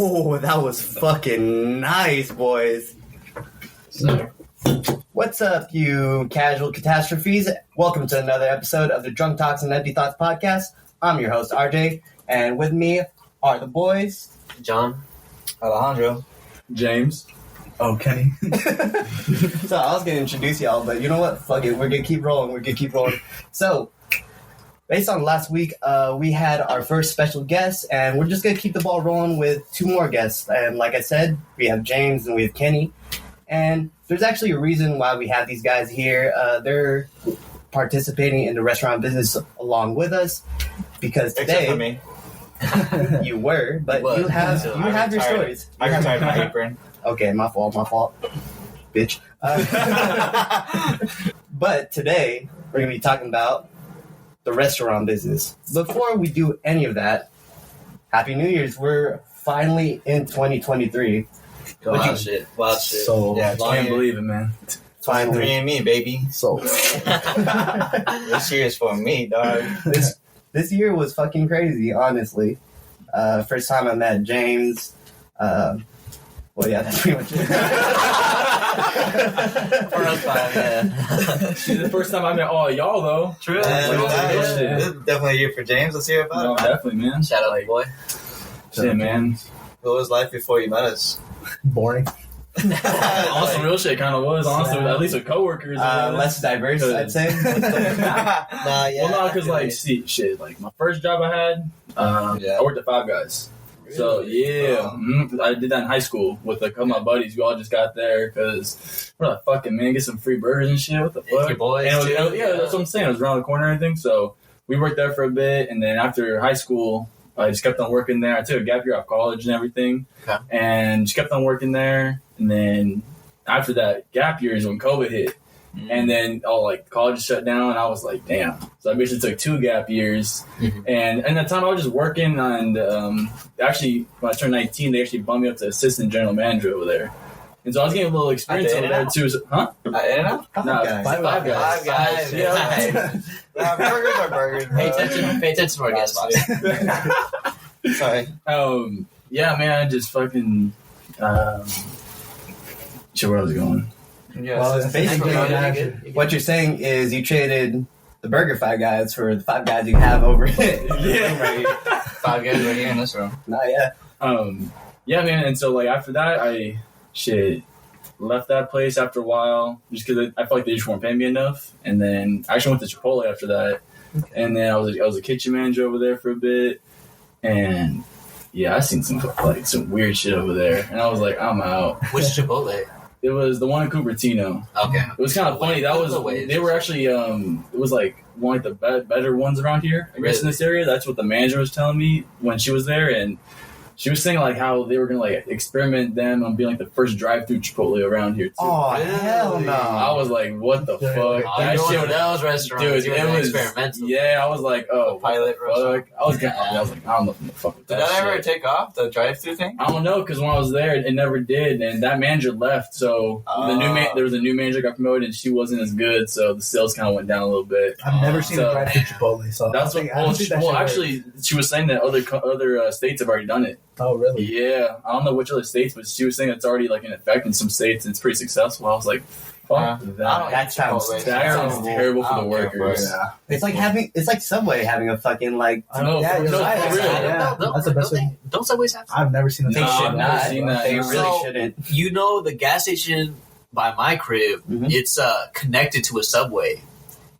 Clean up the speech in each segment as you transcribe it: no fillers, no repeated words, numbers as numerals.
Oh, that was fucking nice, boys. So, What's up, you casual catastrophes? Welcome to another episode of the Drunk Talks and Empty Thoughts podcast. I'm your host, RJ, and with me are the boys. John. Alejandro. James. Oh, Kenny. So I was going to introduce y'all, but you know what? Fuck it. We're going to keep rolling. So, based on last week, we had our first special guest, and we're just going to keep the ball rolling with two more guests. And like I said, we have James and we have Kenny. And there's actually a reason why we have these guys here. They're participating in the restaurant business along with us because today... Except for me. You were, but you have your stories. I retired my apron. Okay, my fault, bitch. But today we're gonna be talking about the restaurant business. Before we do any of that, Happy New Year's! We're finally in 2023. Wild shit. So, Yeah, I can't believe it, man. Finally, 3 and me, baby. so This year's for me, dog. this year was fucking crazy. Honestly, first time I met James. Well, yeah, that's pretty much it. The first time I met all y'all, though. True. This is definitely a year for James. Let's hear about No, it. Man. definitely, man. Shout out, boy. Shit, man. What was life before you met us? Boring. On some real shit kind of was, honestly, at least with coworkers. Less diverse, I'd say. Well, no, because, like, shit, like, my first job I had, I worked at Five Guys. Really? So, yeah, I did that in high school with a couple of my buddies. We all just got there because we're like, fucking, man, get some free burgers and shit. What the fuck? Your boys, And too. yeah, that's what I'm saying. It was around the corner and everything. So, we worked there for a bit. And then after high school, I just kept on working there. I took a gap year out of college and everything. Okay. And just kept on working there. And then after that gap year is when COVID hit. And then all like college shut down, and I was like, damn. So I basically took 2 gap years, and at that time I was just working on. Actually, when I turned 19, they actually bumped me up to assistant general manager over there, and so I was getting a little experience over there too. So, huh? I didn't know. No, Five Guys. Five Guys. Yeah. Burgers are burgers. Pay attention to our guest box. Sorry. Yeah, man, I just fucking. Sure, where I was going. Yes. Well, basically, You're what you're saying is you traded the Burger Five Guys for the Five Guys you have over it. Yeah. Five Guys right here in this room. Not yet. Yeah, man, and so like after that, I left that place after a while just because I felt like they just weren't paying me enough, and then I actually went to Chipotle after that, and then I was a kitchen manager over there for a bit, and yeah, I seen some weird shit over there, and I was like, I'm out. Which Chipotle? It was the one in Cupertino. Okay. It was kind of funny. They were actually it was like one of the better ones around here, I guess, in this area. That's what the manager was telling me when she was there, and she was saying like how they were gonna like experiment them on being like the first drive-through Chipotle around here too. Oh, hell no. I was like, what the fuck? Oh, That you're shit one of those restaurants. Dude, it was experimental. Yeah, I was like, oh, Pilot fuck. I was like, I don't know what the fuck with Did that that ever shit. take off, the drive-through thing? I don't know, because when I was there, it never did, and that manager left. So there was a new manager got promoted, and she wasn't as good, so the sales kind of went down a little bit. I've never seen So- a drive-through Chipotle, so That's I what. don't think that shit Actually, she was saying that other states have already done it. works. Oh, really? Yeah, I don't know which other states, but she was saying it's already like in effect in some states. And it's pretty successful. I was like, fuck I that. don't That eat sounds Chipotle. Terrible I for the don't care workers. for it. It's like Subway having a fucking like. I know. No, Yeah, no, right. for real. Yeah, that's the best thing. Don't Subways have? I've never seen a They No, should I've never not. seen that. They really So- shouldn't. You know the gas station by my crib, it's connected to a Subway.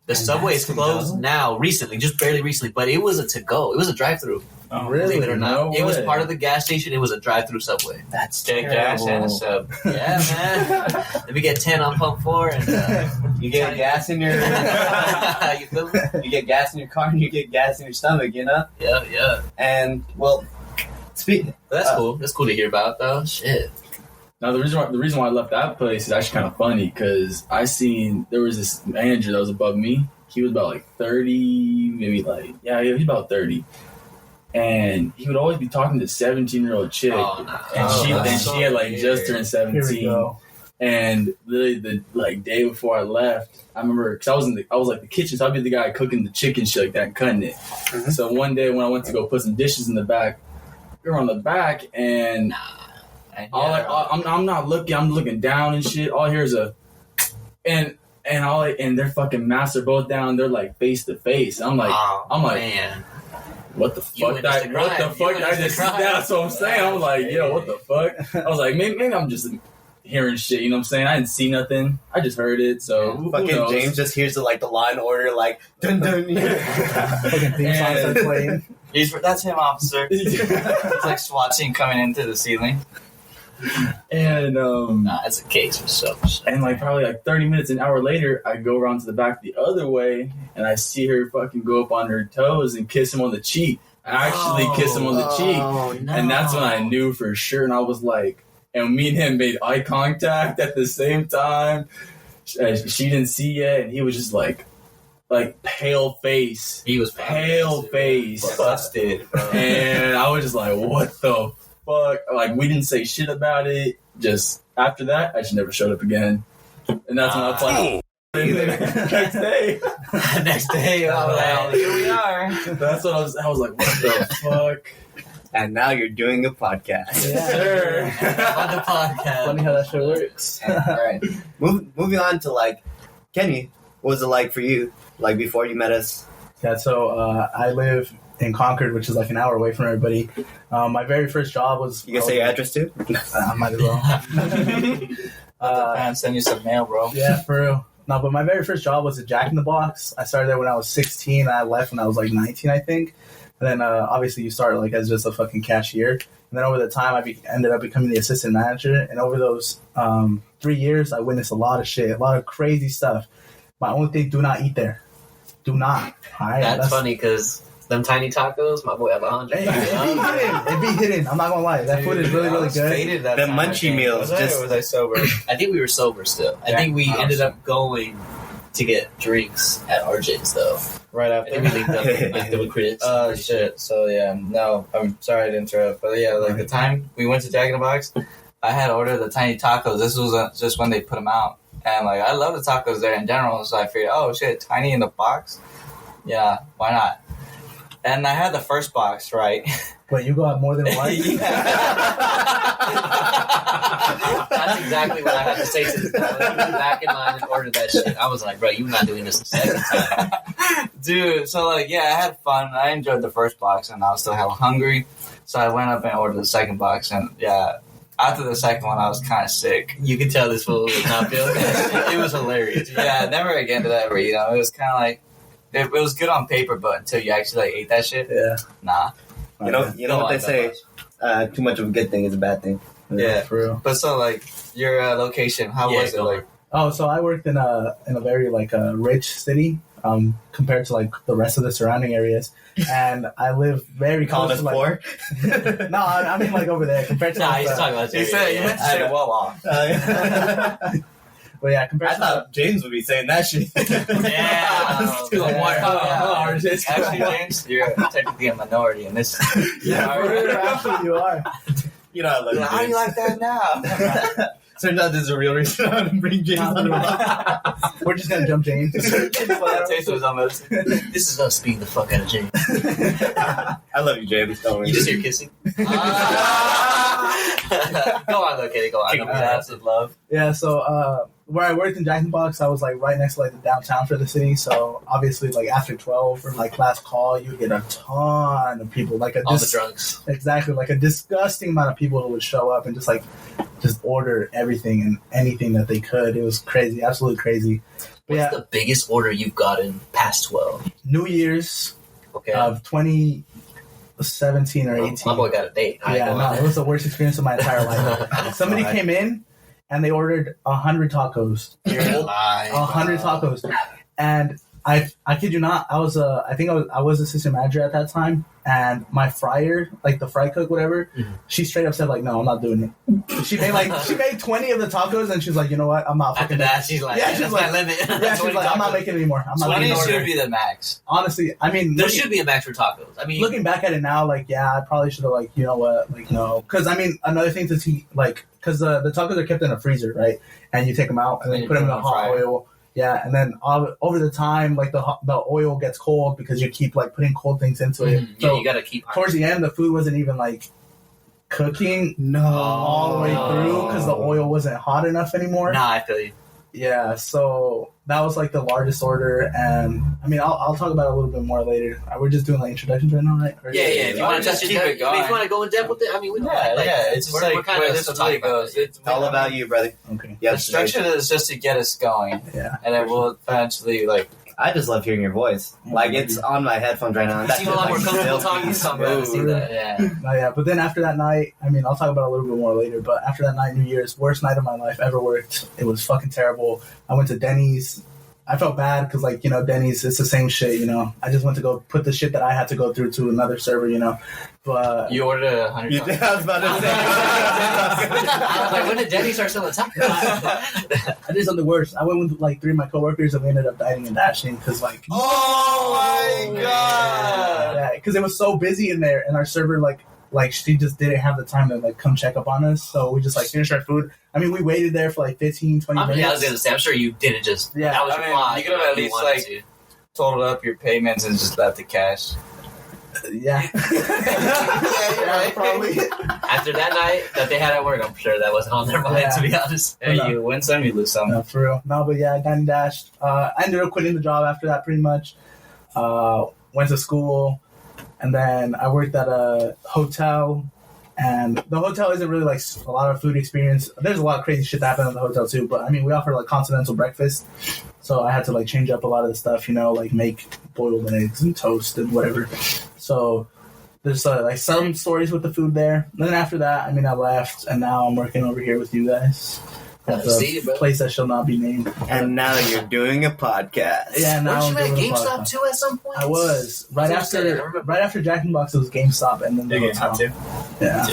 The Subway is closed now, recently, just barely recently, but it was a to-go. It was a drive-through. Oh, Really? Believe it or not. No It was way. part of the gas station. It was a drive-through Subway. That's Get gas and a terrible. sub. Yeah, man. Let me get 10 on pump 4. And, You get gas in your you feel me? you get gas in your car and you get gas in your stomach, you know. Yeah. And well, speak. But that's cool. That's cool to hear about, though. Shit. Now the reason why I left that place is actually kind of funny because I seen there was this manager that was above me. He was about like 30, maybe he's about 30, and he would always be talking to 17-year-old chick, and she had like just turned Here we 17. go. And literally the day before I left, I remember because I was like the kitchen, so I'd be the guy cooking the chicken shit like that and cutting it. So one day when I went to go put some dishes in the back, we're on the back, and I'm not looking. I'm looking down and shit. All I hear is and their fucking masks are both down. They're like face to face. I'm like, man. What the fuck? That's what I'm saying. I was like, yo, what the fuck? I was like, maybe I'm just hearing shit. You know what I'm saying? I didn't see nothing. I just heard it. So fucking James just hears the Law and Order like dun dun. Fucking theme songs are playing. That's him, officer. It's like SWAT team coming into the ceiling. And it's a case for so. And like probably like 30 minutes, an hour later, I go around to the back the other way, and I see her fucking go up on her toes and kiss him on the cheek. I actually kiss him on the cheek, and that's when I knew for sure. And I was like, and me and him made eye contact at the same time. She didn't see yet, and he was just like pale face. He was pale face, busted, bro. And I was just like, what the fuck? Like, we didn't say shit about it. Just after that, I just never showed up again. And that's when I was like, next day, well, here we are. That's what I was like, what the fuck? And now you're doing a podcast. Yeah. Sure. On the podcast. Funny how that shit works. All right. Moving on to like Keny. What was it like for you? Like before you met us? Yeah, so I live in Concord, which is like an hour away from everybody. My very first job was... You can say your address too? I might as well. Send you some mail, bro. Yeah, for real. No, but my very first job was at Jack in the Box. I started there when I was 16, and I left when I was like 19, I think. And then obviously you start like as just a fucking cashier. And then over the time, I ended up becoming the assistant manager. And over those 3 years, I witnessed a lot of shit, a lot of crazy stuff. My only thing, do not eat there. Do not. All right? That's funny because them tiny tacos, my boy Alejandro. It be hidden. I'm not gonna lie. That food is really, really good. The munchie meals. Was I sober? I think we were sober still. I think we ended up going to get drinks at RJ's though. Right I after. think we linked up with Chris. Oh shit! So yeah, no, I'm sorry to interrupt, but yeah, like the time we went to Jack in the Box, I had ordered the tiny tacos. This was just when they put them out, and like I love the tacos there in general. So I figured, oh shit, tiny in the box, yeah, why not? And I had the first box, right? But you got more than one? That's exactly what I had to say to the guy. He was back in line and ordered that shit. I was like, bro, you're not doing this the second time. Dude, so like, yeah, I had fun. I enjoyed the first box, and I was still hella hungry. So I went up and ordered the second box, and yeah, after the second one, I was kind of sick. You could tell this fool was not feeling it. It was hilarious. Yeah, never again did I ever eat them. It was kind of like, it was good on paper, but until you actually like ate that shit, Yeah. nah. You know what they say? Too much of a good thing is a bad thing. Yeah. For real. But so like, your location, how was it? Like, Oh, so I worked in a very like rich city compared to like the rest of the surrounding areas, and I live very Calling close us to like. poor? No, I mean like over there compared to. Nah, like, he's talking about you said you meant to say well off. But yeah, compared I thought James would be saying that shit. Actually, James, you're technically a minority in this. actually you are. You know, I love you, How do you James. like that now? Turns out this is a real reason I didn't bring James on the podcast. We're just gonna jump James. Taste was almost. This is us beating the fuck out of James. I love you, James. Don't worry. You just hear kissing. Go on, though, Katie. Go on. Absolute love. Yeah, so where I worked in Jack in the Box, I was like right next to like the downtown for the city. So obviously, like after 12 or like last call, you get a ton of people, like All the drunks. exactly like a disgusting amount of people who would show up and just order everything and anything that they could. It was crazy, absolutely crazy. But What's the biggest order you've gotten past 12? New Year's Okay. of 2017 or 18. My boy got a date. It was the worst experience of my entire life. Somebody came in and they ordered 100 tacos. You're lying. 100 tacos. And I kid you not, I was assistant manager at that time, and my fryer, like the fry cook, whatever, she straight up said like, no, I'm not doing it. She made 20 of the tacos, and she's like, you know what, I'm not. After that, she's like, yeah, she's that's like, my limit. yeah, she's like, I'm not making it anymore. I'm not 20 making should be the max. Honestly, I mean, There should be a max for tacos. I mean, looking back at it now, like, yeah, I probably should have, like, you know what, like, no. Because, I mean, another thing to see, like, because the tacos are kept in a freezer, right? And you take them out and then you put them in the hot oil. Yeah, and then over the time, like, the oil gets cold because you keep, like, putting cold things into it. yeah, So you gotta keep. towards the end, the food wasn't even, like, cooking No. all the way through because the oil wasn't hot enough anymore. Nah, I feel you. Yeah, so that was like the largest order, and I mean, I'll talk about it a little bit more later. We're just doing like introductions right now, right? Or- Yeah. If you want to just touch keep it if you want going. to go in depth with it, I mean, we don't Yeah, like, it's just like kind where of this still really talking about goes. it. It's All about you, brother. Okay. Yeah, the structure is just to get us going, Yeah. and it will eventually like. I just love hearing your voice. Like, it's on my headphones right now. You seem a lot more comfortable talking to somebody. I see that. Yeah. Yeah, but then after that night, I mean, I'll talk about it a little bit more later, but after that night, New Year's, worst night of my life, ever worked. It was fucking terrible. I went to Denny's. I felt bad because, like, you know, Denny's, it's the same shit, you know. I just went to go put the shit that I had to go through to another server, you know. But You ordered 100. You did, I was about to say. I was like, when did Denny start selling tacos? I did something worse. I went with like 3 of my coworkers and we ended up dining and dashing because, like, Oh my god! yeah, because it was so busy in there, and our server like she just didn't have the time to like come check up on us, so we just like finished our food. I mean, we waited there for like 15, 20 minutes. I was gonna say, I'm sure you didn't just. Yeah. that was I your mean, plot. you could have at least, wanted like- to. Totaled up your payments and just left the cash. Yeah, right. probably. After that night that they had at work, I'm sure that wasn't on their mind. Yeah. To be honest. Hey, No. you win some, you lose some. No, for real. No, but yeah, I dine and dashed. I ended up quitting the job after that, pretty much. Went to school, and then I worked at a hotel. And the hotel isn't really like a lot of food experience. There's a lot of crazy shit that happened at the hotel too. But I mean, we offer like continental breakfast, so I had to like change up a lot of the stuff, you know, like make boiled eggs and toast and whatever. So there's like some stories with the food there. And then after that, I mean, I left, and now I'm working over here with you guys at See, the bro. place that shall not be named. And now you're doing a podcast. Yeah, now Weren't you I'm at doing a GameStop podcast. too at some point? I was right That's what I said, I after remember. right after Jack in the Box. It was GameStop, and then the hotel. Yeah.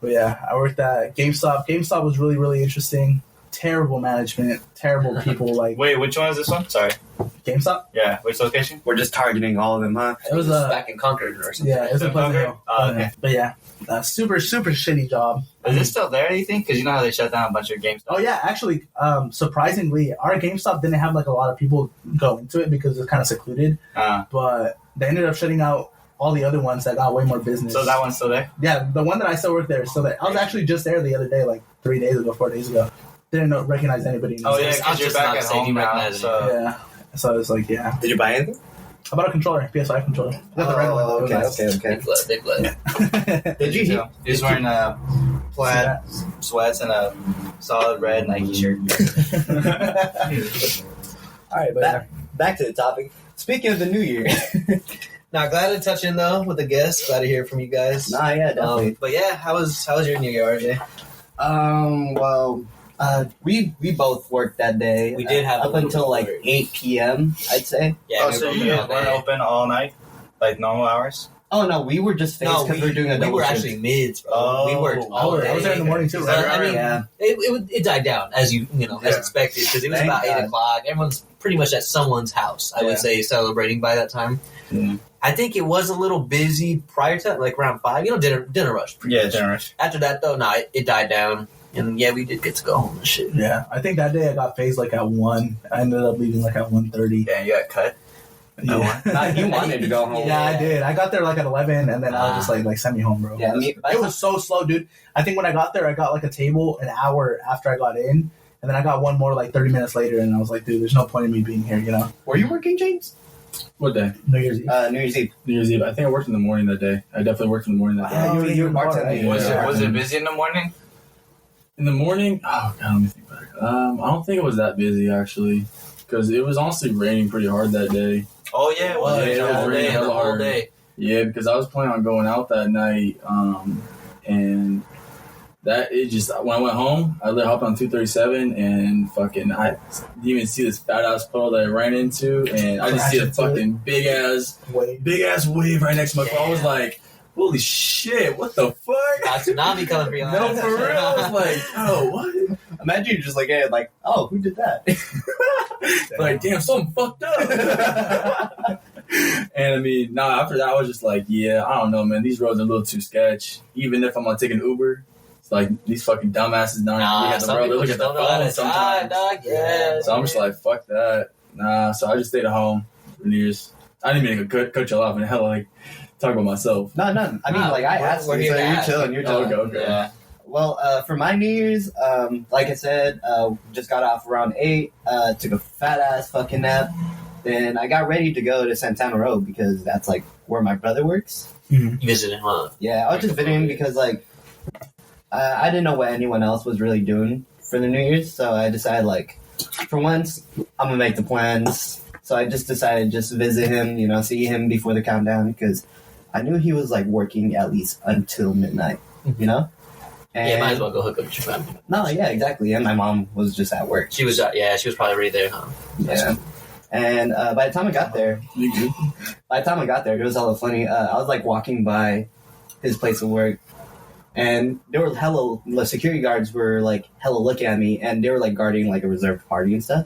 But yeah, I worked at GameStop. GameStop was really, really interesting. Terrible management, terrible people. Like Wait, which one is this one? Sorry. GameStop. Yeah, which location? We're just targeting all of them, huh? It was a back in Concord or something. yeah, it was a Pleasant Hill. Oh, okay. But yeah, super, super shitty job. Is it still there, do you think? Because you know how they shut down a bunch of games. Oh yeah, actually, surprisingly, our GameStop didn't have like a lot of people go into it because it's kind of secluded. But they ended up shutting out all the other ones that got way more business. So that one's still there? Yeah, the one that I still work there is still there. I was actually just there the other day, like 4 days ago. Didn't recognize anybody. Oh, yeah, I was because you're just about back to at say, home you now. recognize it. So. Yeah. So I was like, yeah. Did you buy anything? How about a controller? PS5 controller. I got the red one. It was nice. Okay. Big blood. Did you? He's wearing a plaid sweats and a solid red Nike shirt. All right, but Back to the topic. Speaking of the new year. Now, glad to touch in though with the guests. Glad to hear from you guys. Nah, yeah, definitely. But yeah, how was your New Year, RJ? Well, we both worked that day. We did have a up little until like bit of 8 p.m. I'd say. Yeah, Oh, we so were you open all weren't day. open all night? Like normal hours? Oh no, we were just phased No, because we were doing a we double were shift. actually mids, bro. Oh. We worked all day. I was there in the morning too, So, right? I mean, Yeah. it died down as you know as Yeah. expected because it was Thank about God. 8 o'clock. Everyone's pretty much at someone's house. I Yeah. would say celebrating by that time. Mhm. I think it was a little busy prior to like around 5. You know, dinner rush. pretty Yeah, much. generous. After that though, no, it died down, and yeah, we did get to go home and shit. yeah, I think that day I got phased like at 1. I ended up leaving like at 1:30. Yeah, you got cut. Yeah. Nah, you wanted to go home. Yeah, I did. I got there like at 11, and then I was just like send me home, bro. Yeah, It was so slow, dude. I think when I got there, I got like a table an hour after I got in, and then I got one more like 30 minutes later, and I was like, dude, there's no point in me being here, you know? Were you working, James? What day? New Year's Eve. New Year's Eve. New Year's Eve. I think I worked in the morning that day. I definitely worked in the morning that day. Yeah, Oh, you were bartending. Yeah. Was it busy in the morning? In the morning? Oh, God, let me think back. I don't think it was that busy, actually, because it was honestly raining pretty hard that day. Oh, yeah, it was. Yeah, it the was whole raining day, the hella whole hard. day. Yeah, because I was planning on going out that night, and that it just when I went home, I hopped on 237 and fucking I didn't even see this fat ass puddle that I ran into, and I just see a fucking big ass wave right next to my car. I was like, holy shit, what the fuck? Got tsunami coming for you. No, for real. I was like, oh, what? Imagine you just like, hey, like, oh, who did that? Like, damn, something fucked up. And I mean, after that, I was just like, yeah, I don't know, man. These roads are a little too sketch. Even if I'm gonna take an Uber, it's like these fucking dumbasses down at the some road. They people look at just the don't know how phone to drive, sometimes. dog. Yeah. So I'm just like, fuck that. So I just stayed at home for New Year's. I didn't mean to cut you off, and hell, like, talk about myself. No. I mean, like I asked we're you, here so to you're ask. chilling. You're chilling. Okay. Yeah. Well, for my New Year's, like I said, just got off around 8. Took a fat ass fucking nap. Then I got ready to go to Santana Row because that's like where my brother works. You visited him, huh? Yeah, I was just visiting him because like I didn't know what anyone else was really doing for the New Year's, so I decided like for once I'm gonna make the plans. So I just decided to just visit him, you know, see him before the countdown because I knew he was like working at least until midnight, you know. And Yeah, might as well go hook up with your family. No, yeah, exactly. And my mom was just at work. She was probably right there, huh? Yeah. And by the time I got there, it was hella funny. I was like walking by his place of work, and there were the security guards were like hella looking at me, and they were like guarding like a reserved party and stuff.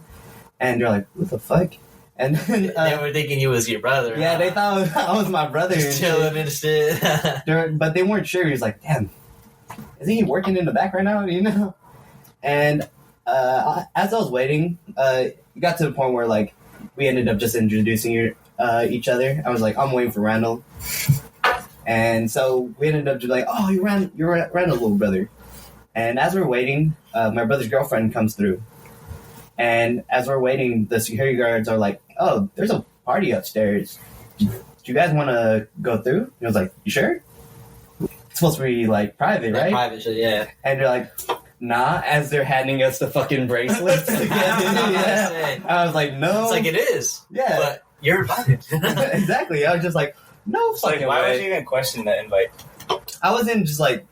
And they're like, "What the fuck?" And then, They were thinking you was your brother. yeah, they thought I was my brother. just and chilling and shit. but they weren't sure. He was like, "Damn, isn't he working in the back right now?" You know. And as I was waiting, it got to the point where like we ended up just introducing each other. I was like, "I'm waiting for Randall," and so we ended up just like, "Oh, you're Randall's little brother." And as we're waiting, my brother's girlfriend comes through, and as we're waiting, the security guards are like, "Oh, there's a party upstairs. Do you guys want to go through?" And I was like, "You sure? It's supposed to be like private, right?" Private shit, yeah. And they're like, "Nah," as they're handing us the fucking bracelets. Yeah. I was like, "No." It's like it is. Yeah. But you're invited. Exactly. I was just like, "No It's like, fucking why way." would you even question that invite? I wasn't just like,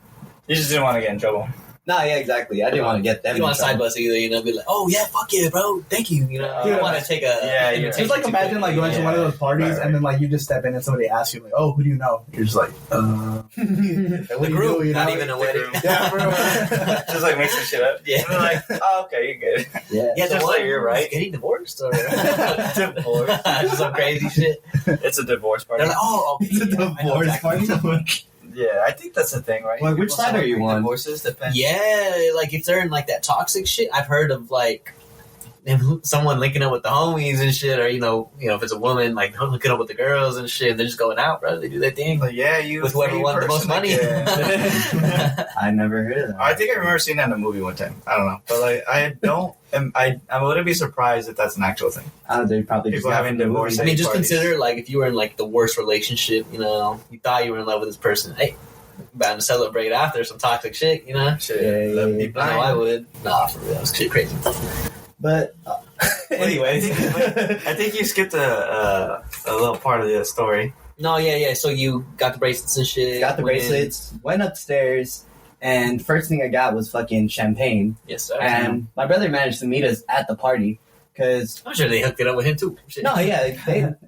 You just didn't want to get in trouble. "No, yeah, exactly." I didn't want to get them. You want in to side trouble. bus either, you know, be like, oh yeah, fuck yeah, bro, thank you, you know. You Yeah. don't want to take a Yeah, you're invitation It's like too imagine like going to one of those parties Right. and then like you just step in and somebody asks you like, "Oh, who do you know?" You're just like, "What the do you group, do?" You not know? even a wedding. Yeah, bro. Just like mixing shit up. Yeah. And they're like, oh, okay, you're good. Yeah. Yeah, Just like you're right. Getting divorced or Divorce. just some crazy shit. It's a divorce party. They're like, oh, okay, It's a yeah, I know divorce exactly. party. Yeah, I think that's the thing, right? Like, which People side are you celebrate on? Divorces depend. Yeah, like if they're in like that toxic shit, I've heard of like someone linking up with the homies and shit, or you know, if it's a woman like hooking up with the girls and shit, and they're just going out, bro. They do their thing Like, yeah, you with whoever free won the most person money. again. I never heard of that. I think I remember seeing that in a movie one time. I don't know, but like I wouldn't be surprised if that's an actual thing. They probably People just got having from the divorce movie. I mean, just parties. consider like if you were in like the worst relationship, you know, you thought you were in love with this person, hey, bound to celebrate after some toxic shit, you know. Shit, Yeah, let yeah, me yeah. I know I blind. would. Nah, for real, it's shit crazy. But anyways, I think you skipped a little part of the story. No, yeah. So you got the bracelets and shit. got the went in. bracelets, went upstairs, and first thing I got was fucking champagne. Yes, sir. And my brother managed to meet us at the party because I'm sure they hooked it up with him too. Shit. no, yeah,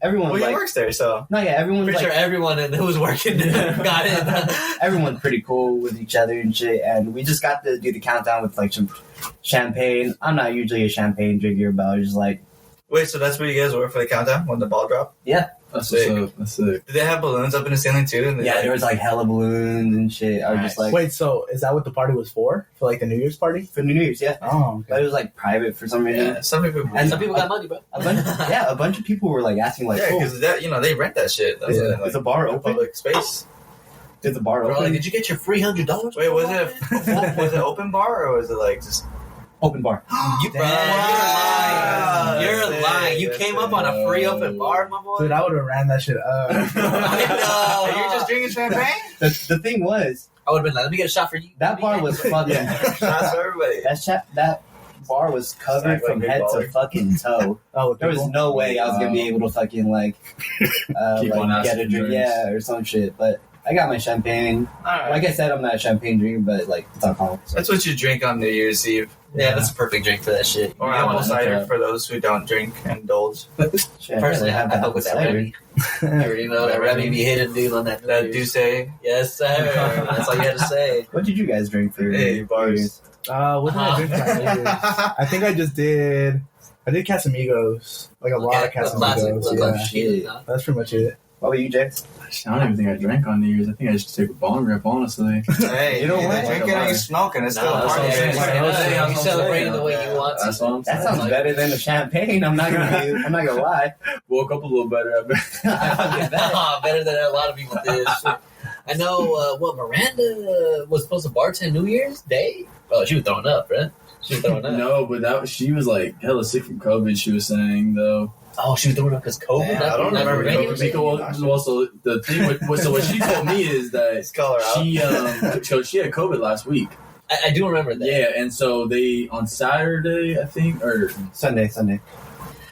everyone Well, he like works there, so no, yeah, everyone's Pretty like sure everyone who was working got it. everyone's pretty cool with each other and shit. And we just got to do the countdown with like some champagne. I'm not usually a champagne drinker, but I was just like, wait. So that's where you guys were for the countdown when the ball dropped. That's Sick. what's up. That's sick. Did they have balloons up in the ceiling too? And yeah, there was like hella balloons and shit. I was just like, Wait, so is that what the party was for? For like the New Year's party? for New Year's, yeah. Oh, But it was like private for some reason. Yeah, some people. And Some people got money, bro. A bunch of people were like asking like, Yeah, oh, because that they rent that shit. That's Yeah. like, Is the bar in open? Public space. is the bar Bro, open? like, did you get your $300? Wait, was it open bar or was it like just? Open bar. You, bro, Wow. you're That's lying. sick. You That's came sick. up on a free open bar, my boy. dude, I would have ran that shit up. I know. Are you just drinking champagne? The thing was, I would have been like, let me get a shot for you. that bar was fucking. Shots for everybody. That bar was covered Stacked like from big head to baller. fucking toe. Oh, with There was people? no way I was gonna be able to fucking like, Keep on like get a asking drink, drinks. yeah, or some shit. But I got my champagne. Alright. Like I said, I'm not a champagne drinker, but like it's alcohol. So. That's what you drink on New Year's Eve, Yeah, that's a perfect drink for that shit. or You don't apple want cider that. for those who don't drink and indulge. Shit, Personally, have I that fuck with that cider. Remy. You already know that Remy be hitting dude on that. That do say, Yes, sir. That's all you had to say. What did you guys drink for? Hey, New bars. Year's? What did I drink for New Year's? I think I did Casamigos. Like a lot of Classic. Casamigos. Look, Yeah. shit, huh? That's pretty much it. What about you, James? I don't even think I drank on New Year's. I think I just took a bong rip, honestly. Hey, You know you're what? drinking or you smoking? It's still a that's party. what I'm saying. You celebrated the way you want to. That's what I'm saying. That sounds better than the champagne. I'm not gonna lie. Woke up a little better. I bet. Better than a lot of people did. I know, Miranda was supposed to bartend New Year's Day? Oh, she was throwing up, right? She was throwing up. No, but she was like hella sick from COVID. She was saying though. Oh, she was throwing up because COVID? Yeah, I don't remember radio COVID. shit? Well, so the thing so what she told me is that Let's call her out. she had COVID last week. I do remember that. Yeah, and so they on Saturday, I think, or Sunday.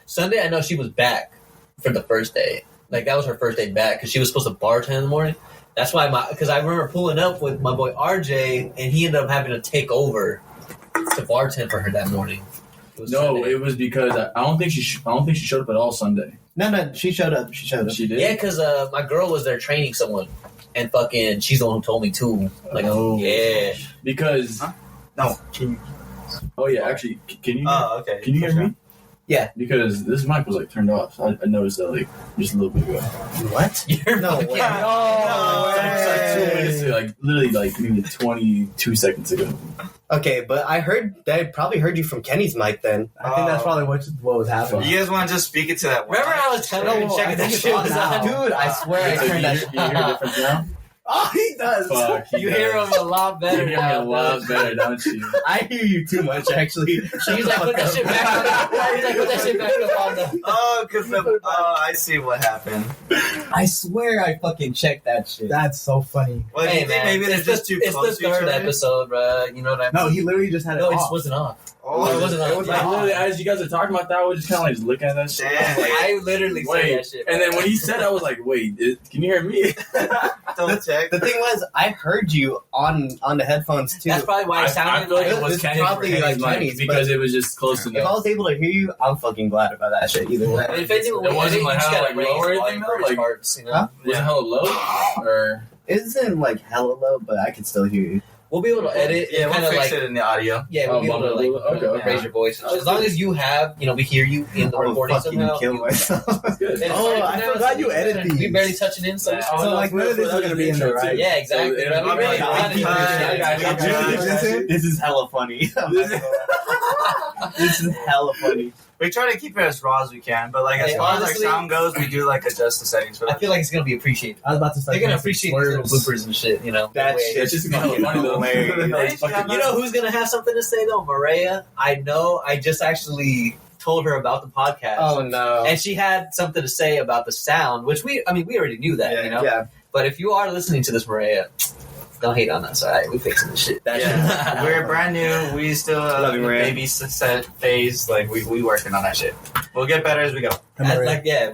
Sunday, I know she was back for the first day. Like, that was her first day back because she was supposed to bartend in the morning. That's why because I remember pulling up with my boy RJ, and he ended up having to take over to bartend for her that morning. it was because I don't think she showed up at all Sunday. No, she showed up. She She did. Yeah, because my girl was there training someone, and fucking, she's the one who told me too. Like, yeah, Because No. oh yeah, actually, can you? Oh, okay. Can you hear me? Yeah. Because this mic was like turned off. So I noticed that like just a little bit ago. What? you're No fucking- way. It's like 2 minutes ago, like literally like maybe 22 seconds ago. Okay, but I probably heard you from Kenny's mic then. I think that's probably what was happening. You guys want to just speak it to that one? Remember I was telling you No, checking I that think it's shit on was now. on? Dude, I swear I So turned that you shit. hear a difference now? Oh, he does. Fuck, You hear him a lot better You hear me now. a lot better, don't you? I hear you too much, actually. He's like, put that shit back up. He's like, put that shit back up on the... Oh, because I see what happened. I swear I fucking checked that shit. That's so funny. Well, do Hey, you think man, maybe they're just too it's close the to each third other? episode, bro. You know what I mean? No, he literally just had it No, it off. just wasn't off. Oh, it wasn't on. Like literally, as you guys are talking about that, I was just kind of like just looking at that shit. Damn. I literally said Wait, that shit. and then when he said, I was like, "Wait, can you hear me?" Don't check. The thing was, I heard you on the headphones too. That's probably why it sounded feel like like it was It's Kenny's probably Kenny's like mic Kenny's, because it was just close If I enough. was able to hear you, I'm fucking glad about that shit. Either way. If anything, It wasn't like just how, gotta like, low or raise anything, volume though, for his like- parts, you know? Huh? Was it hella low? Or It isn't like hella low, but I can still hear you. We'll be able to edit. Yeah, we'll kind of fix like it in the audio. we'll be able to like okay. raise your voice. And shit. As long as you have, we hear you in the I will recording fucking somehow. kill myself. that's good. And it's Oh, fine I now, forgot so you edit We these. barely touching in, so it's Yeah, So, like, none of this is gonna be in there, right? yeah, exactly. So, But we really I wanted got to- you. This is hella funny. This is hella funny. We try to keep it as raw as we can, but like as Hey, far as honestly- our sound goes, we do like adjust the settings for I that. feel like it's gonna be appreciated. I was about to start. They're gonna making appreciate some these little slurs. bloopers and shit. That Way. shit. It's just gonna be funny though. hilarious. You know who's gonna have something to say though? Maria. I know. I just actually told her about the podcast. Oh no. And she had something to say about the sound, which we already knew that, Yeah. But if you are listening to this, Maria, don't hate on us, all right? We fixing this shit. Yeah. We're brand new. We still Love you, in the Maria. baby set phase. Like we working on that shit. We'll get better as we go.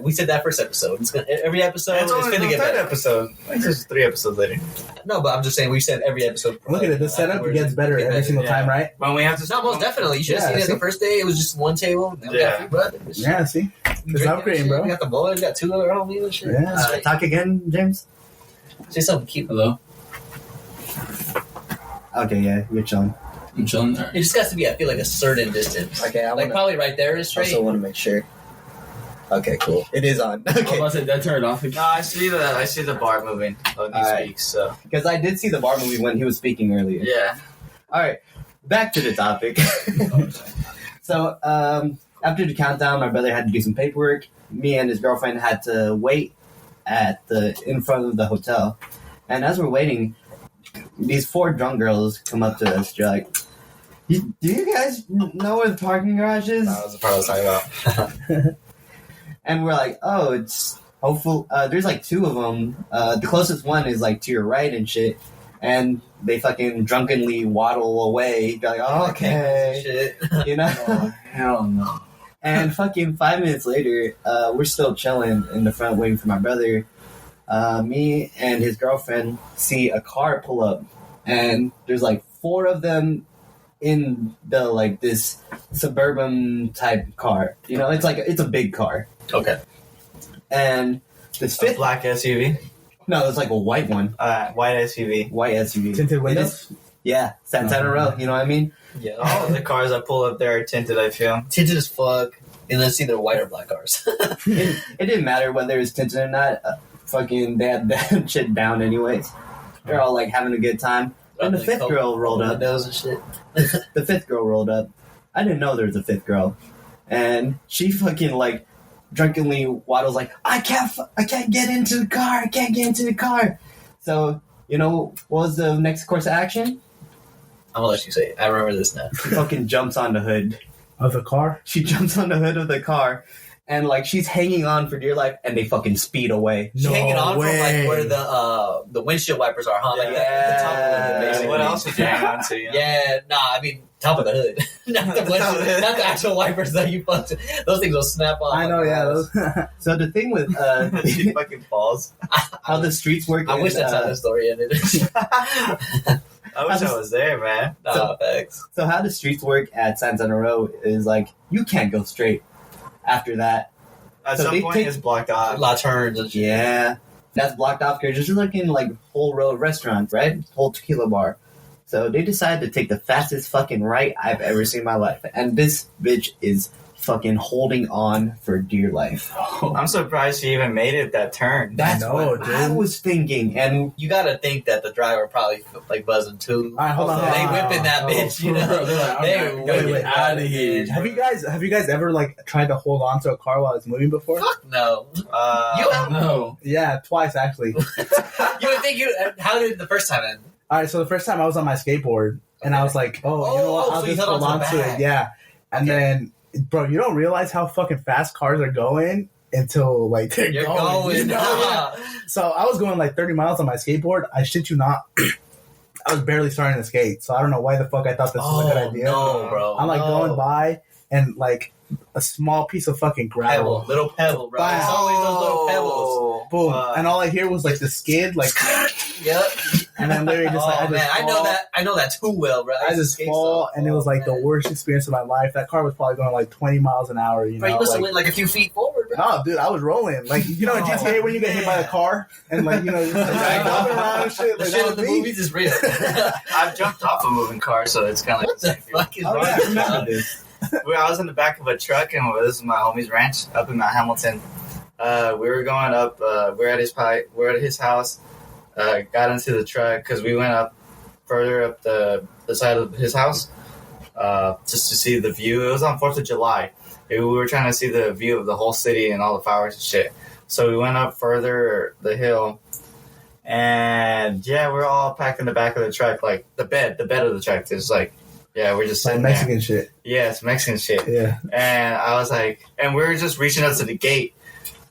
We said that first episode. It's gonna, every episode It's is only gonna the get third better. episode. Like just 3 episodes later. No, but I'm just saying we said every episode. Look at it. The setup gets better every single time, right? When we have to No, most definitely. You should have Yeah, seen it see? the first day. It was just one table. Now we got Yeah. a few brothers. Yeah. See. We It's drinking upgrading, shit. bro. We got the boys. We got 2 other homies and shit. Yeah. All right. Talk again, James? Say something cute. Hello, Okay, yeah, you're chilling. I'm chilling. All It right. just has to be, I feel like, a certain distance. Okay, I Like, wanna, probably right there is straight. also want to make sure. Okay, cool. It is on. I was Okay. about to say that turned off. No, I see the bar moving when he Alright. speaks. So Because I did see the bar movie when he was speaking earlier. yeah. All right, back to the topic. So, after the countdown, my brother had to do some paperwork. Me and his girlfriend had to wait in front of the hotel. And as we're waiting, these 4 drunk girls come up to us. They're like, do you guys know where the parking garage is? That was the part I was talking about. And we're like, oh, it's hopeful. There's like 2 of them. The closest one is like to your right and shit. And they fucking drunkenly waddle away. They're like, oh, okay. Shit. You know? Oh, hell no. And fucking 5 minutes later, we're still chilling in the front waiting for my brother. Me and his girlfriend see a car pull up. And there's like 4 of them in the like this suburban type car. You know, it's a big car. Okay. And this A 5th, black SUV. no, it's like a white one, White SUV. white SUV. Tinted It windows. is- Yeah, Santana Row. You know what I mean? Yeah. All the cars that pull up there are tinted, I feel. Tinted as fuck. And let's see their white or black cars. It didn't matter whether it was tinted or not. fucking they had that shit down anyways. They're all like having a good time. And the fifth girl rolled up. Windows and shit. The fifth girl rolled up. I didn't know there was a fifth girl, and she fucking like drunkenly waddles like, I can't get into the car. I can't get into the car. So you know what was the next course of action? I'm gonna let you say it. I remember this now. She fucking jumps on the hood of the car. She jumps on the hood of the car. And like she's hanging on for dear life, and they fucking speed away. She's hanging on from like where the windshield wipers are, huh? Like the top of the hood, basically. What else would you hang on to? You know? Yeah, nah, I mean top of the hood, not the windshield, not the actual wipers that you fucked. Those things will snap off. I know, yeah. Those. So the thing with she fucking falls. How the streets work. I wish that's how the story ended. I wish I was there, man. Nah, thanks. So how the streets work at Santana Row is like you can't go straight. After that, at so some point it's blocked off. A lot of turns and shit. Yeah, that's blocked off because there's looking like whole row of restaurants, right? Whole tequila bar. So they decided to take the fastest fucking right I've ever seen in my life, and this bitch is fucking holding on for dear life. I'm surprised she even made it that turn. That's what I was thinking, and you gotta think that the driver probably like buzzing too. All right, hold on. They whipping that bitch, you know. They whipping out of here. Have you guys ever like tried to hold on to a car while it's moving before? Fuck no. You have no. Yeah, twice actually. You would think how did the first time end? All right, so the first time I was on my skateboard, and I was like, you know what? I'll just hold on to it. Yeah, and then. Bro, you don't realize how fucking fast cars are going until like they're going. You know? Yeah. So I was going like 30 miles on my skateboard. I shit you not. I was barely starting to skate, so I don't know why the fuck I thought this was a good idea. No, bro. I'm like going by and like a small piece of fucking gravel, little pebble, bro. It's always those little pebbles. Boom, and all I hear was like the skid, like. Yep. And then literally just like I know that too well, bro. I just fall, and it was like the worst experience of my life. That car was probably going like 20 miles an hour. You know, you must have went like a few feet forward, bro. No, dude, I was rolling. Like you know, in GTA when you get hit by a car and like you know, you're like, jumping around and shit. The like, shit in the movies is real. I've jumped off a moving car, so it's kind of like what the fuck is wrong? I remember this. I was in the back of a truck, and this is my homie's ranch up in Mount Hamilton. We were going up. We're at his house. Got into the truck because we went up further up the side of his house just to see the view. It was on 4th of July. We were trying to see the view of the whole city and all the fireworks and shit. So we went up further the hill, and yeah, we're all packed in the back of the truck, like the bed of the truck. It's like, yeah, we're just sitting like Mexican there. Shit. Yeah, it's Mexican shit. Yeah. And I was like, and we were just reaching up to the gate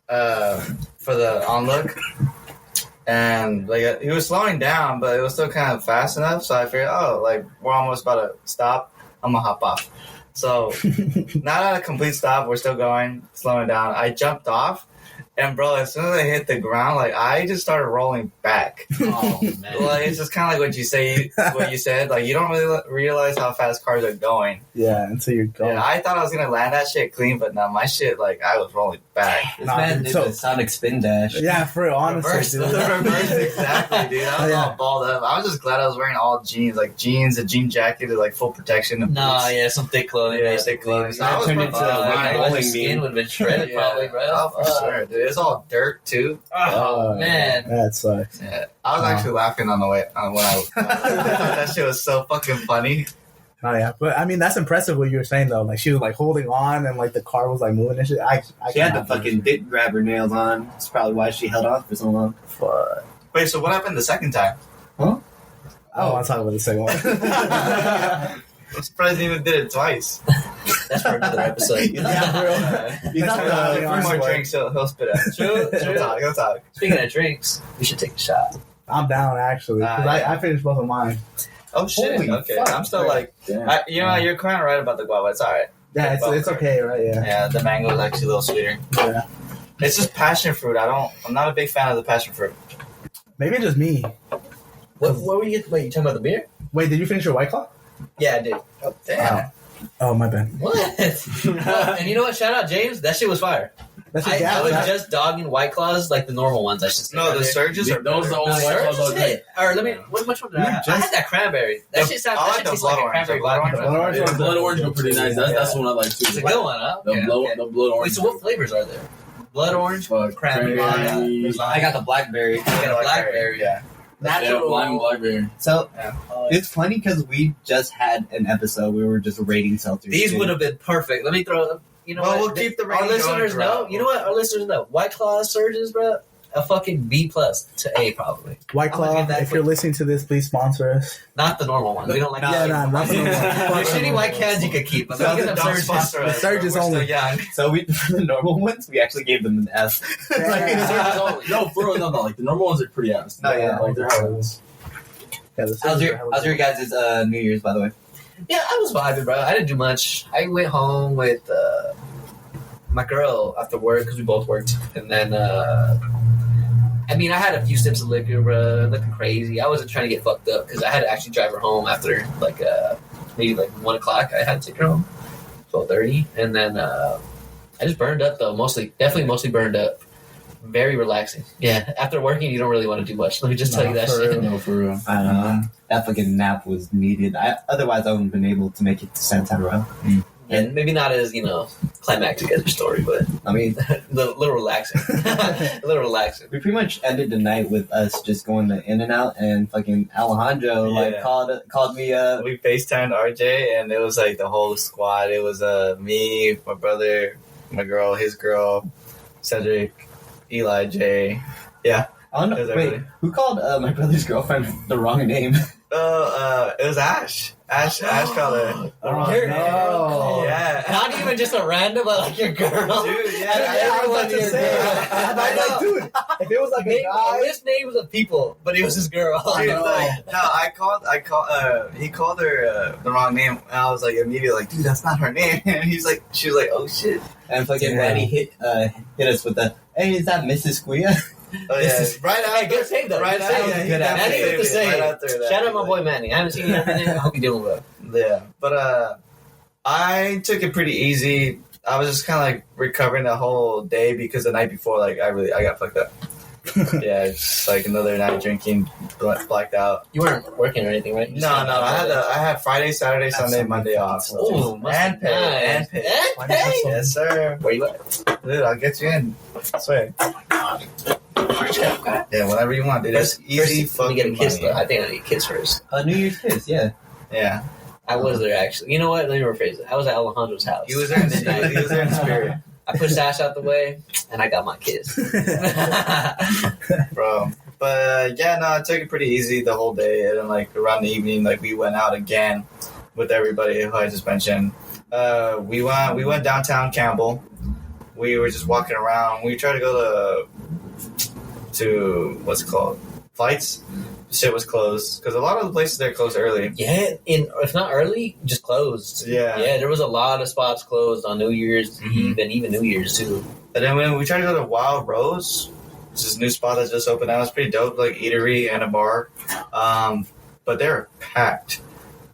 for the onlook. And like he was slowing down, but it was still kind of fast enough. So I figured, like we're almost about to stop. I'm gonna hop off. So not at a complete stop. We're still going, slowing down. I jumped off, and bro, as soon as I hit the ground, like I just started rolling back. Oh man! Like it's just kind of like what you said. Like you don't really realize how fast cars are going. Yeah, until you're going. Yeah, I thought I was gonna land that shit clean, but no, my shit like I was rolling back. This man did the Sonic spin dash. Yeah, for real, honestly, Reverse, dude. the reverse, exactly, dude. I was all balled up. I was just glad I was wearing all jeans, like jeans, a jean jacket, and like full protection. And some thick clothing. Yeah, thick clothing. So I turned into a rolling skin would have been shredded, probably, bro. Oh, for sure, dude. It's all dirt too. Oh man, that sucks. Yeah, I was actually laughing on the way when I that shit was so fucking funny. Oh yeah, but I mean that's impressive what you were saying though. Like she was like holding on and like the car was like moving and shit. She had the fucking dick grabber nails on. That's probably why she held on for so long. Fuck. Wait, so what happened the second time? Huh? I don't want to talk about the second one. I'm surprised he even did it twice. That's for another episode. Yeah, bro. You got A the few first more one. drinks, he'll spit out. True. Go talk. Speaking of drinks, we should take a shot. I'm down actually because Yeah. I finished both of mine. Oh shit! Holy Okay, fuck. I'm still like, you're kind of right about the guava. It's alright. Yeah, it's okay, right? Yeah. Yeah, the mango is actually a little sweeter. Yeah. It's just passion fruit. I'm not a big fan of the passion fruit. Maybe just me. What were you? Wait, you talking about the beer? Wait, did you finish your White Claw? Yeah, I did. Oh, damn. Oh, my bad. What? And you know what? Shout out James. That shit was fire. That's I gas, was right? just dogging White Claws like the normal ones. I should say. No, right the there. surges are Those are the No, only White Claws Surges I'll drink. hit. Or let me. Which one did I have? I had that cranberry. That shit sounds. I like That the shit tastes like blood a orange. cranberry The blood vodka. orange. Blood orange Yeah, ones blood are orange go pretty nice. That's the one I like too. It's a good one, huh? The Okay, blood okay. orange. Wait, so what flavors are there? blood orange, cranberry. Cranberry. I got the blackberry. I got a blackberry. Yeah. Natural. lime blackberry. So it's funny because we just had an episode where we were just rating seltzers. These would have been perfect. Let me throw. You know Well, what? we'll keep the Our rating listeners going know. throughout. You know what? Our listeners know. White Claw surges, bro. A fucking B+ to A probably. White I'm gonna Claw, give that if you're listening to this, please sponsor us. Not the normal ones. We don't like. Yeah, nah, not the normal ones. The shitty white cans you could keep. But So look at them don't surges. sponsor us. Surges We're still only. young. So for the normal ones, we actually gave them an F. No, for real, no. Like the normal ones are pretty ass. No, yeah. Like they're how it is. Yeah, the How's your guys' New Year's, by the way? Yeah, I was vibing, bro. I didn't do much. I went home with my girl after work because we both worked, and then I mean, I had a few sips of liquor, bro. Looking crazy. I wasn't trying to get fucked up because I had to actually drive her home after maybe 1 o'clock. I had to take her home 12:30, and then I just burned up though. Definitely mostly burned up. Very relaxing. Yeah, after working, you don't really want to do much. Let me just tell you that for shit. real, no, for real. I don't know. That fucking nap was needed. Otherwise, I wouldn't have been able to make it to Santa Row. And maybe not as, climactic as your story, but I mean, a little relaxing. A little relaxing. we pretty much ended the night with us just going to In-N-Out, and fucking Alejandro Yeah. called me up. We FaceTimed RJ, and it was like the whole squad. It was me, my brother, my girl, his girl, Cedric, Eli, Jay. I don't know. Is that Wait, really? who called my brother's girlfriend the wrong name? Oh, it was Ash. Ash called her. Your- no. Yeah. Not even just a random, but like your girl. Dude, yeah. I was about to Your say, girl. I'm like, dude, if it was like a guy, His names of people, but it was his girl. Dude, no. I called, he called her the wrong name, and I was like, immediately like, dude, that's not her name. And she was like, oh shit. And fucking Yeah. Manny hit us with the, hey, is that Mrs. Squia? Oh, This yeah. is- Right Hey, after. good save though. Right Good after. save. Yeah, he Good definitely Manny with the saved it save. right after that. Shout out my boy Manny. I haven't seen you in a minute. I hope you're doing well. Yeah, but I took it pretty easy. I was just kind of like recovering the whole day because the night before, like I got fucked up. Yeah, it's like another night drinking, blacked out. You weren't working or anything, right? You just No, had I had Friday, Saturday, That's Sunday, something Monday fucking off. slow. Ooh, must And be pay, nice. and pay. And pay. Yes, sir. Where you at? Dude, I'll get you in. I swear. Yeah, whatever you want, dude. That's easy First, let me get a fucking kiss money. though. I think I need a kiss first. New Year's kiss, yeah. Yeah, I was there actually. You know what? Let me rephrase it. I was at Alejandro's house. he was there. He was there in spirit, I pushed Ash out the way, and I got my kiss. bro. But yeah, no, I took it pretty easy the whole day, and then like around the evening, like we went out again with everybody who I just mentioned. We went downtown Campbell. We were just walking around. We tried to go to what's it called, Flights. Shit was closed because a lot of the places there closed early. Yeah, if not early, just closed. Yeah. Yeah, there was a lot of spots closed on New Year's Eve and even New Year's too. And then when we tried to go to Wild Rose, which is a new spot that just opened out. It's pretty dope, like eatery and a bar. But they're packed.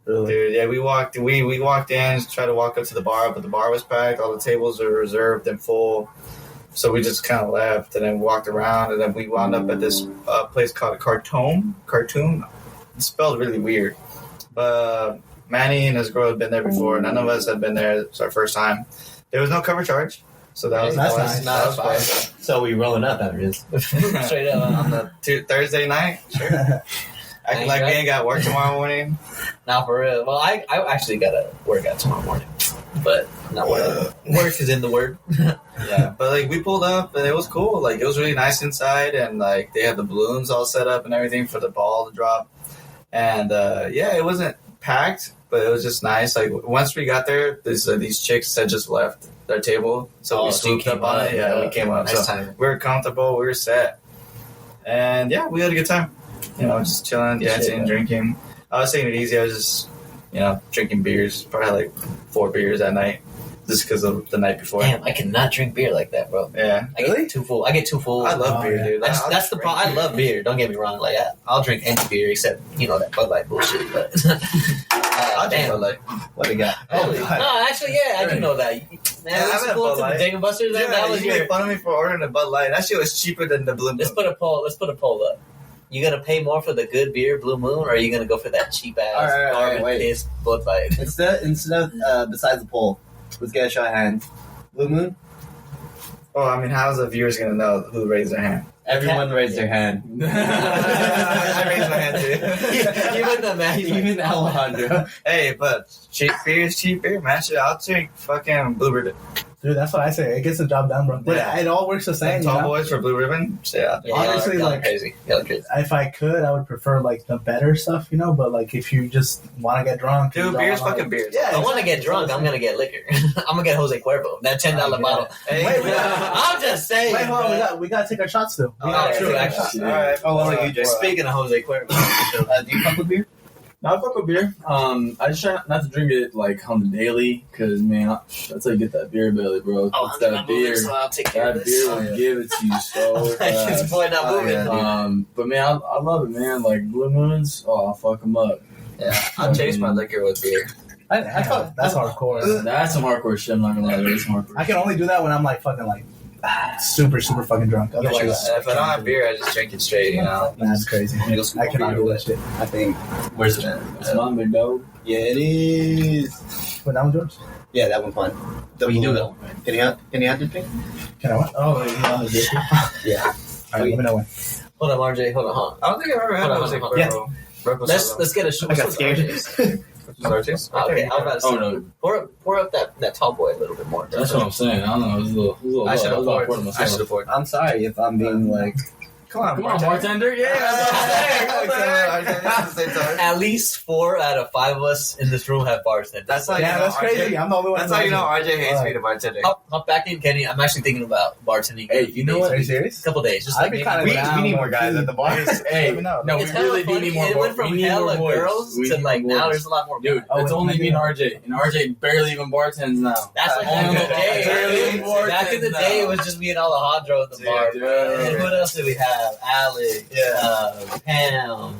really? Dude, yeah, we walked in, tried to walk up to the bar, but the bar was packed. All the tables were reserved and full. So we just kind of left and then walked around, and then we wound up at this place called Cartoon. It's spelled really weird. But Manny and his girl had been there before. None of us had been there. It's our first time. There was no cover charge. So that was That's plus. nice. That was That's plus. So we rolling up after this. Straight up. On the Thursday night? Sure. Acting like we ain't got work tomorrow morning. Now for real. Well, I actually got to work out tomorrow morning, but not work. Work is in the word. Yeah, but like we pulled up and it was cool. Like it was really nice inside, and like they had the balloons all set up and everything for the ball to drop. And yeah, it wasn't packed, but it was just nice. Like once we got there, these chicks had just left their table, so we Oh, so you swooped up came on up, it. Yeah, we came up. Nice So time. we were comfortable, we were set, and yeah, we had a good time. You know, just chilling, Good dancing, shit, drinking. I was taking it easy. I was just, drinking beers. Probably like 4 beers that night, just because of the night before. Damn, I cannot drink beer like that, bro. Yeah, I get too full. I get too full. I love Oh, beer, yeah. dude. That's the problem. I love beer. Don't get me wrong. Like I'll drink any beer except that Bud Light bullshit. But I'll drink damn. Bud Light. What do you got? Really? God. No, actually, yeah, I do know that. Man, Yeah, let's I've had pull Bud up to the Light. Dave and Buster's. Yeah, That was you your. make fun of me for ordering a Bud Light. That shit was cheaper than the Blue Moon. Let's put a poll. Let's put a poll up. You gonna pay more for the good beer, Blue Moon, or are you gonna go for that cheap ass All right, garbage wait. piss Bud Light? Instead of besides the poll, let's get a show of hands. Blue Moon. Well, I mean, how's the viewers gonna know who raised their hand? Everyone raised their hand. I raised my hand too. Even the man. Even Alejandro. Hey, but cheap beer is cheap beer, man. Shit, I'll take fucking Blue Ribbon. Dude, that's what I say. It gets the job done, bro. But Yeah. it all works the same. And You tall know? boys for Blue Ribbon. Yeah. Yeah, Honestly, y'all are like- crazy. Y'all are crazy. If I could, I would prefer like the better stuff, you know. But like, if you just want to get drunk, you Dude, don't beer's wanna- fucking beer. Yeah, If I want to exactly. get drunk, I'm gonna get liquor. I'm gonna get Jose Cuervo. That $10 I bottle. Hey, Wait, we I'm just saying. Wait, hold on. bro. We got to take our shots still. Oh, yeah, true, yeah, actually. All right. Oh, what about you, Jay? Speaking of Jose Cuervo, Do you fuck with beer? No, I fuck with beer. I just try not to drink it like on the daily, cause man, that's how you get that beer belly, bro. oh, It's I'm that not moving, beer. so I'll take care That of this. beer will give it to you so This fast. boy not Oh, moving. yeah. But man, I love it, man. Like Blue Moons, oh, I'll fuck them up. Yeah, I'll chase my liquor with beer. I thought that's hardcore. That's some hardcore shit. I'm not gonna lie, that's some hardcore. I can only do that when I'm like fucking like super fucking drunk. Yeah, Otherwise, if I don't have beer, I just drink it straight, you know. that's crazy. I cannot do that shit. I think. Where's it at? It's my big dog. Yeah, it is. But that was yours. Yeah, that one's fine. You do that. Can you have the drink? Can I what? Oh, yeah. Yeah. All right, let me know when. Hold on, RJ. Hold on. I don't think I've ever had Hold on, Jose hold on. Cuervo. Let's get a shot. I got scared. Okay, I was about to say, Oh no, pour up that tall boy a little bit more. that's what I'm saying. I don't know. It was a little. I should have poured poured. I should have poured. I'm sorry if I'm being like. Come on, Come on, bartender. At least 4 out of 5 of us in this room have bartenders. That's how Yeah, you know that's crazy. RJ. I'm the only one. That's how you know RJ hates me to bartending. Hop back in, Kenny. I'm actually thinking about bartending. Hey, you know what? Are you serious? A couple days, just I'd like be maybe- kinda We down, need more low guys key. at the bar. Hey, Let me know. no, we It's hella really do funny. need more. It went from we need more hella boys. girls We to need like more now boys. there's a lot more. Dude, Oh, it's wait, only let me me and know. RJ, and RJ barely even bartends now. That's like Oh, back in the day. barely more Back in the than day, now. it was just me and Alejandro at the bar. dude. Bro. And what else did we have? Alex, Pam.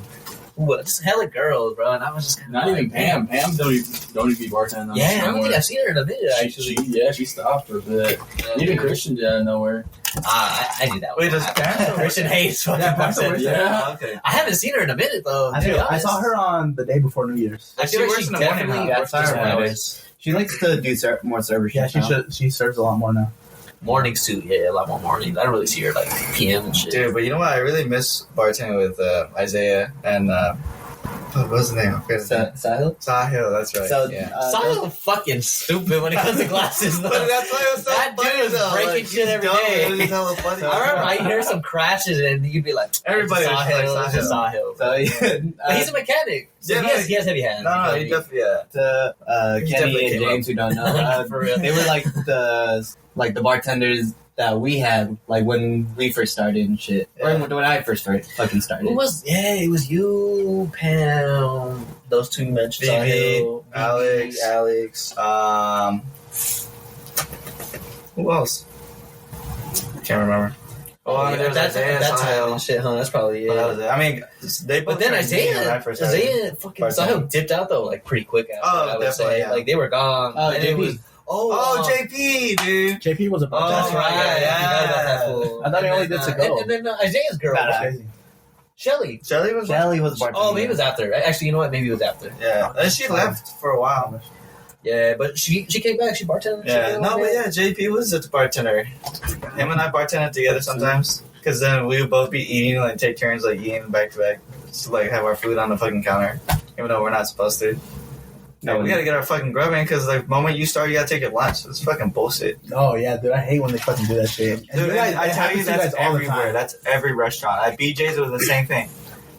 Ooh, just hella girls, bro. And I was just kind of Not even Pam. Pam don't even be bartending. Yeah, I don't think I've seen her in a minute. Actually, She stopped for a bit. Even Christian did out of nowhere. I knew that. Wait, was does Pam? Christian Hayes fucking Yeah, Pam's bartender. the Yeah. Okay. I haven't seen her in a minute though. I to be think I honest. saw her on the day before New Year's. I feel She like works she in the morning definitely now. works That's in the her morning. She likes to do more service. Yeah, shifts now. she serves a lot more now. Mornings too. Yeah, a lot more mornings. I don't really see her like PM and shit. Dude, but you know what? I really miss bartending with Isaiah and what was his name? I forget his name. Sahil? Sahil, that's right. So, yeah. Sahil fucking stupid when it comes to glasses. Though. But that's why it was so That dude funny, was though. breaking Like, shit he's every dumb, day. It was just hella funny. I remember I'd hear some crashes and you'd be like, Everybody was Sahil, like it's just Sahil. So, yeah, But he's a mechanic, so Yeah, he has heavy hands. No, he definitely, yeah. to He Kenny definitely and came James who don't know, For real. they were like the bartenders that we had like when we first started and shit. Or Yeah. when I first fucking started. Who was? Yeah, it was you, Pam. Those two you mentioned. Vivi, Sahil, Alex. Who else? Can't remember. Oh, I mean, there was that's Isaiah, that time Sahil. and shit, huh? That's probably But that it. was it. I mean, they both. But then turned me when I first started. Isaiah fucking Bartending. Sahil dipped out though, like pretty quick after. Oh, I would definitely, say, yeah. like they were gone. Oh, and it JP. was Oh, JP, dude. JP was a Oh, That's bartender. right. yeah, I forgot about that yeah. fool. I thought he And only then, did to go. And then Isaiah's girl, Nah, That's nah. crazy. Shelly. Shelly was. Shelly was bartending. Oh, maybe it was after. Actually, you know what? Maybe it was after. Yeah, and she left for a while. Yeah, but she came back. She bartended. Yeah, no, but yeah, JP was a bartender. Him and I bartended together sometimes. Because then we would both be eating, like, take turns, like, eating back to back. Just, like, have our food on the fucking counter. Even though we're not supposed to. No, we gotta get our fucking grub in, because the moment you start, you gotta take your lunch. It's fucking bullshit. Oh yeah, dude, I hate when they fucking do that shit. And Dude, guys- I it tell you, happens to that's guys all the everywhere. time. That's every restaurant. At BJ's, it was the same thing.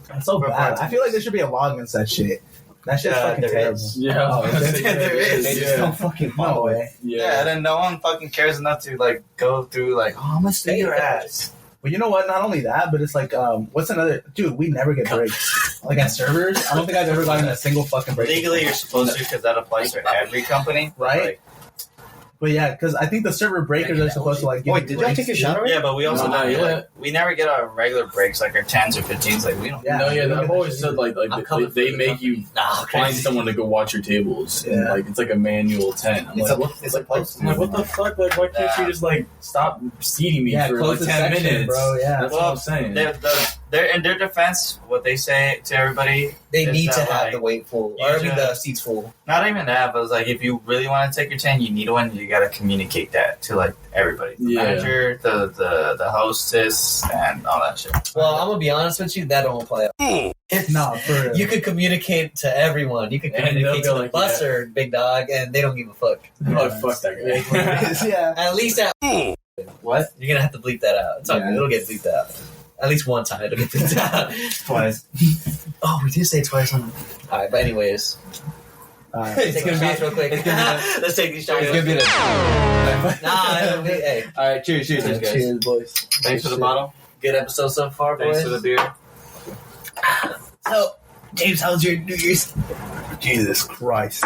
That's so For bad. bartenders. I feel like there should be a law against that shit. That shit's Yeah, fucking there terrible. is. Yeah. Oh, is it? There is. They just don't fucking No follow it. way. Yeah, and then no one fucking cares enough to, like, go through, like, oh, I'm gonna steal your ass. But you know what? Not only that, but it's like, what's another? Dude, we never get breaks. Like at servers, I don't think I've ever gotten a single fucking break. Legally, you're supposed to, because that applies for every company. Right? Like, But yeah, because I think the server breakers are supposed to like. Give Wait, you did y'all breaks, take a too. shot already? yeah, but we also No, not never, yet. like, we never get our regular breaks, like our 10s or 15s. Like, we don't. Yeah, No, yeah, we I've don't always get said that like I'm coming they for the make company. you Nah, find crazy. someone to go watch your tables, and Yeah. like it's like a manual tent. I'm It's like, a- what? it's a place. I'm like, what the fuck? Like, why can't you just like stop seating me Yeah, for close like the 10 section, minutes, bro, yeah. That's Well, what I'm saying. The in their defense, what they say to everybody, They is need to that, have like, the weight full, you or I mean the just- seats full. not even that, but it's like if you really want to take your tan, you need one. You gotta communicate that to like everybody, the Yeah. manager, the hostess, and all that shit. Well, I'm gonna be honest with you, that don't play out. No, for real. You could communicate to everyone. You could And they'll communicate to go the like, busser, big dog, and they don't give a fuck. Oh, fuck that guy. yeah. At least that. What? You're gonna have to bleep that out. It's all Yeah. good. It'll get bleeped out. At least one time it'll get bleeped out. Twice. Oh, we did say it twice on. All right, but anyways, It's take gonna some shots be- real quick. it's gonna Let's take these shots. It's gonna be the. Nah, it'll be, hey, All right, cheers, cheers, Cheers, guys. Cheers, boys. Thanks for the bottle. good episode so far, Thanks boys. for the beer. So, James, how's your New Year's? Jesus Christ.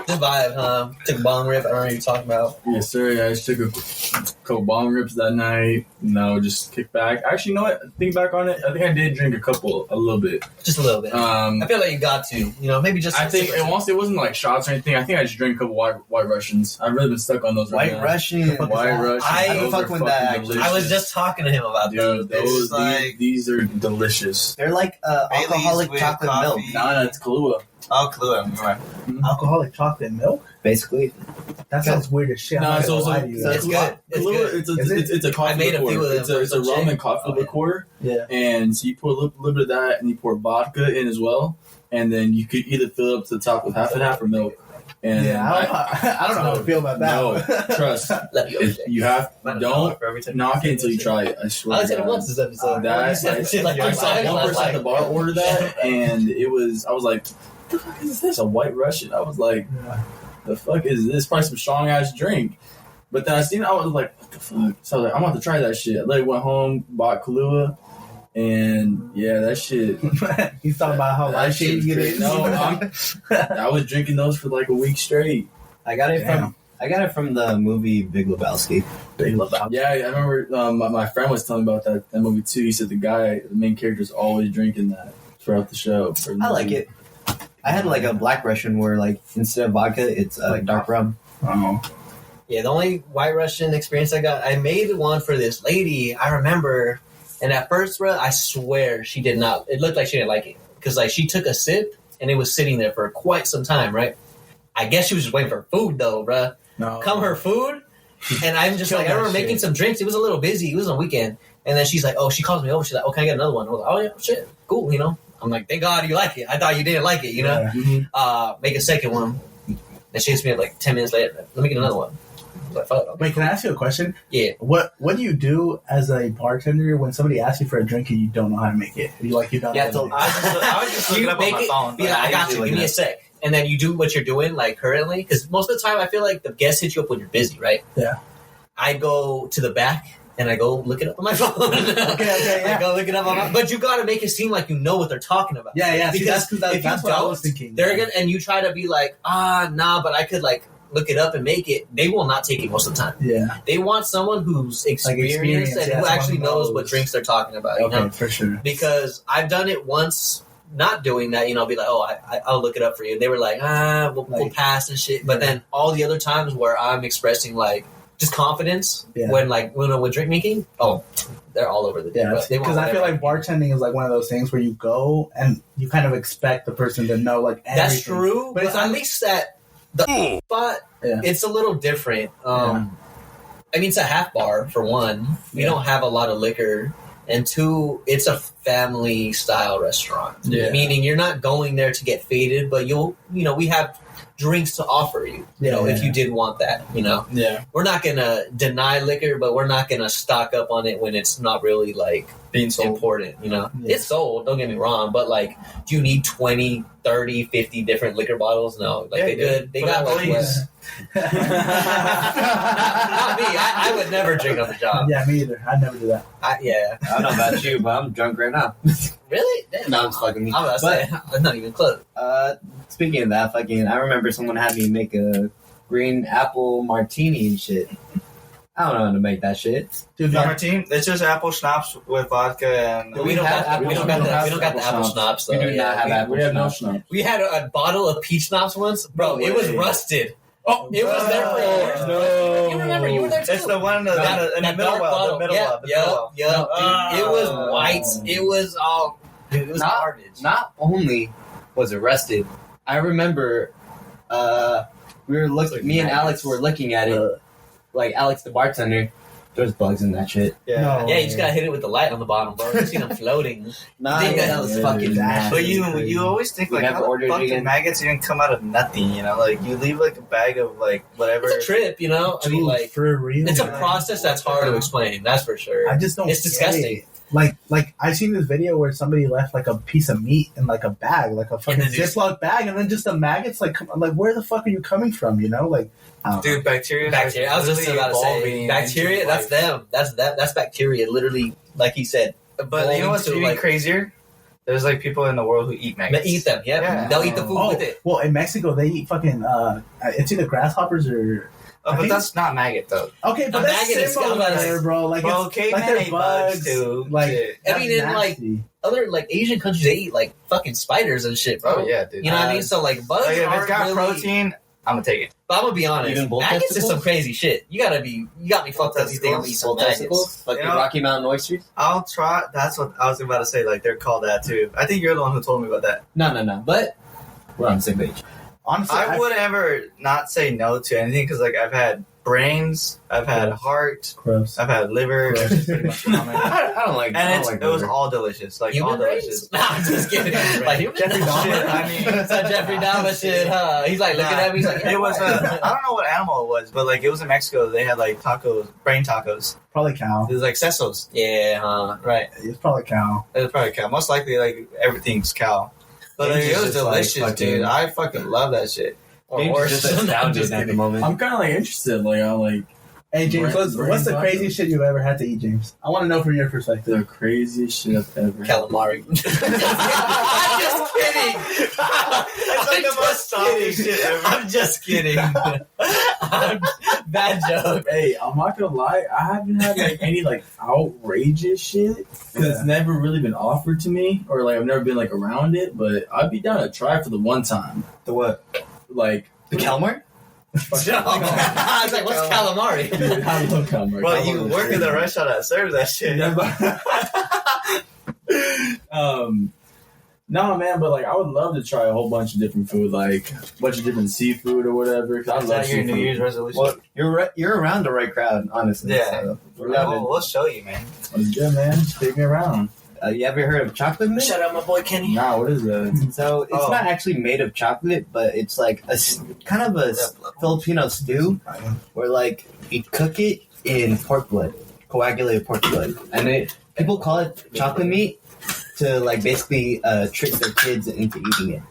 Good vibe, huh? Took a bong rip. I don't know what you're talking about. Yes, sir. Yeah, I just took a couple bong rips that night. No, just kick back. Actually, you know what? Think back on it. I think I did drink a little bit. Just a little bit. I feel like you got to. You know, maybe just. I think it wasn't like shots or anything. I think I just drank a couple white Russians. I've really been stuck on those right White now. Russian. White Russians. I those fuck are with fucking that, actually. delicious. I was just talking to him about Dude, that. those It's like- these are delicious. They're like Baileys alcoholic with chocolate coffee. milk, Nah, it's Kahlua. Oh, Kahlua. You're right. Alcoholic chocolate milk? basically. That sounds weird as shit. No, I'm it's not gonna also lie to you. so It's good. It's Kahlua, good. it's a coffee I made a liqueur. few of them It's a for some rum chick. and coffee Oh, yeah. liqueur. Yeah. And so you pour a little bit of that, and you pour vodka in as well, and then you could either fill it up to the top with half and half or milk. And Yeah, I don't know how to feel about that. No, trust. Let me go. You have don't For every time. knock it until you try it. I swear. I to said it God. once this episode. That You said shit like I three saw times. one I was person at the like, bar order that, and I was like, "What the fuck is this? A White Russian?" I was like, "The fuck is this? Probably some strong ass drink." But then I seen it, I was like, "What the fuck?" So I was like, "I'm about to try that shit." I like went home, bought Kahlua, and yeah, that shit. He's talking about how That life shit changing was it is. No, I was drinking those for like a week straight. I got it Damn. from the movie Big Lebowski. Big Lebowski. Yeah, I remember my friend was telling me about that movie too. He said the main character is always drinking that throughout the show. I like it. I had like a Black Russian where like instead of vodka, it's dark rum. Oh. Yeah, the only White Russian experience I got, I made one for this lady. I remember, and at first, bro, I swear she did not. It looked like she didn't like it because like she took a sip and it was sitting there for quite some time, right? I guess she was just waiting for food though, bro. No. Come her food, and I'm just Kill like, I that remember making shit. some drinks. It was a little busy. It was on a weekend, and then she's like, oh, she calls me over. She's like, oh, can I get another one? I was like, oh yeah, shit, cool, you know. I'm like, thank God you like it. I thought you didn't like it, you know. Yeah. Make a second one. And she hits me up like 10 minutes later. Let me get another one. I was like, fuck. Okay. Wait, can I ask you a question? Yeah. What do you do as a bartender when somebody asks you for a drink and you don't know how to make it? You don't Yeah, know so I was just looking You up on make my it, phone. be like, I got you. usually Give me a look sec. And then you do what you're doing, like currently. Because most of the time, I feel like the guests hit you up when you're busy, right? Yeah. I go to the back and I go look it up on my phone. Okay, yeah. I go look it up on my But you got to make it seem like you know what they're talking about. Yeah. See, Because that's if that's you what I don't, was thinking. They're gonna, and you try to be like, nah, but I could like look it up and make it. They will not take it most of the time. Yeah. They want someone who's experienced experience, and yeah, who actually someone who knows what knows. drinks they're talking about. You Okay, know? for sure. Because I've done it once, not doing that. You know, I'll be like, oh, I'll look it up for you. They were like, we'll Like- pass and shit. But then all the other times where I'm expressing like just confidence Yeah. when drink making, they're all over the day. Yeah, bro. They want because I feel whatever. like bartending is like one of those things where you go and you kind of expect the person to know like everything. That's true, but it's at not- least at the spot, Yeah. it's a little different. I mean, it's a half bar for one. We Yeah. don't have a lot of liquor, and two, it's a family style restaurant. Yeah. Meaning you're not going there to get faded, but we have drinks to offer you. You know, if you did want that. You know, Yeah. we're not gonna deny liquor, but we're not gonna stock up on it when it's not really like Being sold. important. You know, Yeah. it's sold. Don't get me wrong, but like, do you need 20, 30, 50 different liquor bottles? No, like Yeah, they good. They put got out like police. not me. I would never drink on the job. Yeah, me either. I'd never do that. Yeah, I don't know about you, but I'm drunk right now. really? Damn. No, I'm just fucking me. I'm about to say, I'm not even close. Speaking of that, I remember someone had me make a green apple martini and shit. I don't know how to make that shit. Dude, On our team, it's just apple schnapps with vodka and. We don't got have- we don't got the apple schnapps though. We do not have apple We have no schnapps. schnapps. We had a bottle of peach schnapps once, bro. No it was way. rusted. Oh, it was there for years. No. You remember? You were there too. It's the one in the middle dark well. bottle. The middle well. The middle well. Yep. Dude, it was white. It was all. Dude, it was garbage. Not only was arrested, I remember we were looking. Like Me and maggots. Alex were looking at it. Like Alex, the bartender. There's bugs in that shit. Yeah. No. Yeah, you just gotta hit it with the light on the bottom, bro. You seen them floating. Nah, Think that that was was fucking nasty. But nasty. you always think We like, never how the ordered it fuck do again. maggots even come out of nothing? You know, like you leave like a bag of like whatever. It's a trip, you know. I mean, Dude, like for real. it's a man. process that's hard to explain. That's for sure. I just don't. It's get disgusting. it. Like I seen this video where somebody left like a piece of meat in like a bag, like a fucking then just- Ziploc bag, and then just the maggots like where the fuck are you coming from? You know, like I don't know. Dude, bacteria. Bacteria. I was just about to say evolving bacteria. into That's life. them. That's bacteria. Literally, like he said, But you know what's evolving even to, crazier? There's like people in the world who eat they maggots. eat them. Yeah, Yeah. they'll eat the food Oh, with it. well, in Mexico they eat fucking it's either grasshoppers or Oh, I but think- that's not maggot though. okay, but A that's maggot is similar, similar. bro. Like Well, it's cavemen like they're ate bugs too. Like Shit. I mean, in, that's like, nasty. Other like Asian countries, they eat like fucking spiders and shit, bro. Oh yeah, dude. You know what I mean? So like bugs Like, if aren't it's got really, protein, I'm gonna take it. But I'm gonna be honest, Even bull maggots is testicles? some crazy shit. You got me fucked up. You think I'm gonna eat some Bull maggots? testicles, like You the know- Rocky Mountain oysters. I'll try. That's what I was about to say. Like they're called that too. I think you're the one who told me about that. No. But we're on the same page. Honestly, I would ever not say no to anything because like I've had brains, I've had heart, gross. I've had liver. Gross. Which is pretty much common. I don't like. And I don't it was liver. all delicious. Like Human all delicious. brains? Nah, I'm just kidding. Like human Jeffrey brains? Dahmer? Shit, I mean, It's that Jeffrey Dahmer shit, huh? He's like looking at me. He's like, yeah, it was. why? I don't know what animal it was, but like it was in Mexico. They had like tacos, brain tacos. Probably cow. It was like sesos. Yeah, huh? Right. It's probably cow. It was probably cow. Most likely, like everything's cow. But like, It's it was just, like, delicious, fucking- dude. I fucking love that shit. Or James horse. is just I'm astounded just at the kidding. moment. I'm kind of like interested. Like I'm like Hey James, what's the craziest shit you've ever had to eat, James? I want to know from your perspective. the craziest shit I've ever had. Calamari. I'm just kidding. It's like the most salty shit ever. I'm just kidding. Bad joke. Hey, I'm not gonna lie. I haven't had like any like outrageous shit because it's never really been offered to me, or like I've never been like around it. But I'd be down to try for the one time. The what? Like The calamari? I was like, what's calamari? dude, I love calamari. Well, you Calamari is work in the crazy. restaurant that serves that shit. Yeah, but- no, man, but like I would love to try a whole bunch of different food, like a bunch of different seafood or whatever. 'Cause I Is love that your seafood. New Year's resolution? Well, you're around the right crowd, honestly. Yeah. So, we're Well, loving. we'll show you, man. It's good, man. Just take me around. You ever heard of chocolate mint? Shout out my boy Kenny. Nah, what is that? So it's Oh. not actually made of chocolate, but it's like kind of a Filipino stew where like you cook it in pork blood, coagulated pork blood, and people call it chocolate meat to like basically trick their kids into eating it.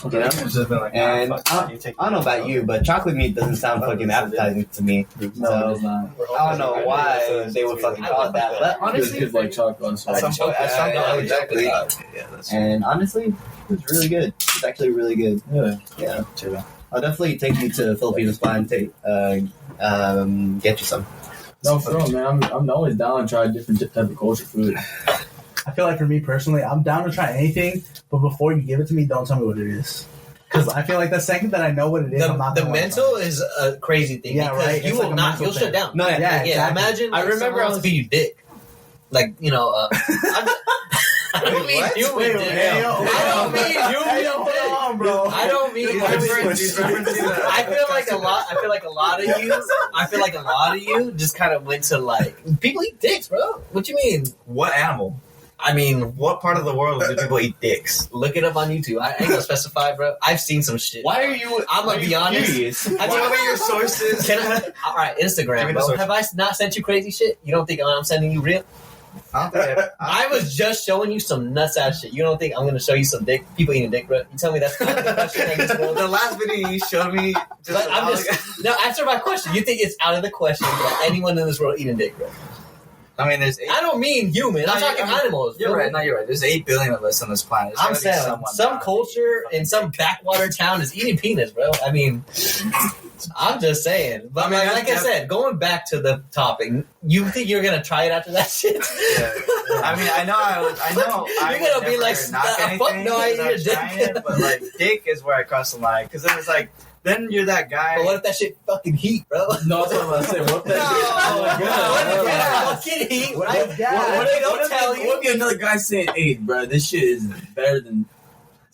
You know? It's just been like, And fuck, you take I don't know about you, but chocolate meat doesn't sound fucking appetizing to me. No, So it's not. I don't know why they would fucking call it that, but Honestly, honestly, kids like chocolate. So At some point, Yeah, exactly. Yeah, that's and honestly, it's really good. It's actually really good. yeah. Yeah. true. I'll definitely take you to Filipino Spot and get you some. No, for real, man. I'm always down to try different type of culture food. I feel like for me personally, I'm down to try anything, but before you give it to me, don't tell me what it is. Because I feel like the second that I know what it is, I'm not The gonna wanna mental try it. is a crazy thing. Yeah, because right. You It's will like a not. mental You'll shut thing. down. No, Yeah, Yeah. exactly. Imagine. I Like, remember someone I else was- feed you dick. Like I don't mean What? human Wait, dick. hey, yo, I don't mean Hey, yo, human hold dick. on, bro. I don't mean He's human referencing dick. that. I feel like a lot of you just kind of went to like people eat dicks, bro. What you mean? What animal? I mean, What part of the world do people eat dicks? look it up on YouTube. I ain't gonna specify, bro. I've seen some shit. Why are you? I'm gonna be honest. Curious? I What are your sources? Can I, all right, Give me Instagram, the bro. source. Have I not sent you crazy shit? You don't think I'm sending you real? I don't think I was just showing you some nuts ass shit. You don't think I'm gonna show you some dick? People eating dick, bro? You tell me that's not the question in this world? the last video you showed me. Just But I'm just no. Answer my question. You think it's out of the question that anyone in this world eating dick, bro? I mean, there's 8. I don't mean human. I'm No, talking I mean, animals. You're bro. right. No, you're right. There's 8 billion of us on this planet. There's I'm gotta be saying someone some down. culture in some backwater town is eating penis, bro. I mean, I'm just saying. But I mean, like I that's- said, going back to the topic, you think you're gonna try it after that shit? Yeah. I mean, I know. I You're gonna would be never like, knock fuck anything no, I without eat a dick. trying it, but like, dick is where I cross the line because then it's like then you're that guy. But what if that shit fucking heat, bro? No, that's what I'm about to say. What if that? What if heat, What right? if that? What if they don't tell What you? if another guy saying, "Hey, bro, this shit is better than."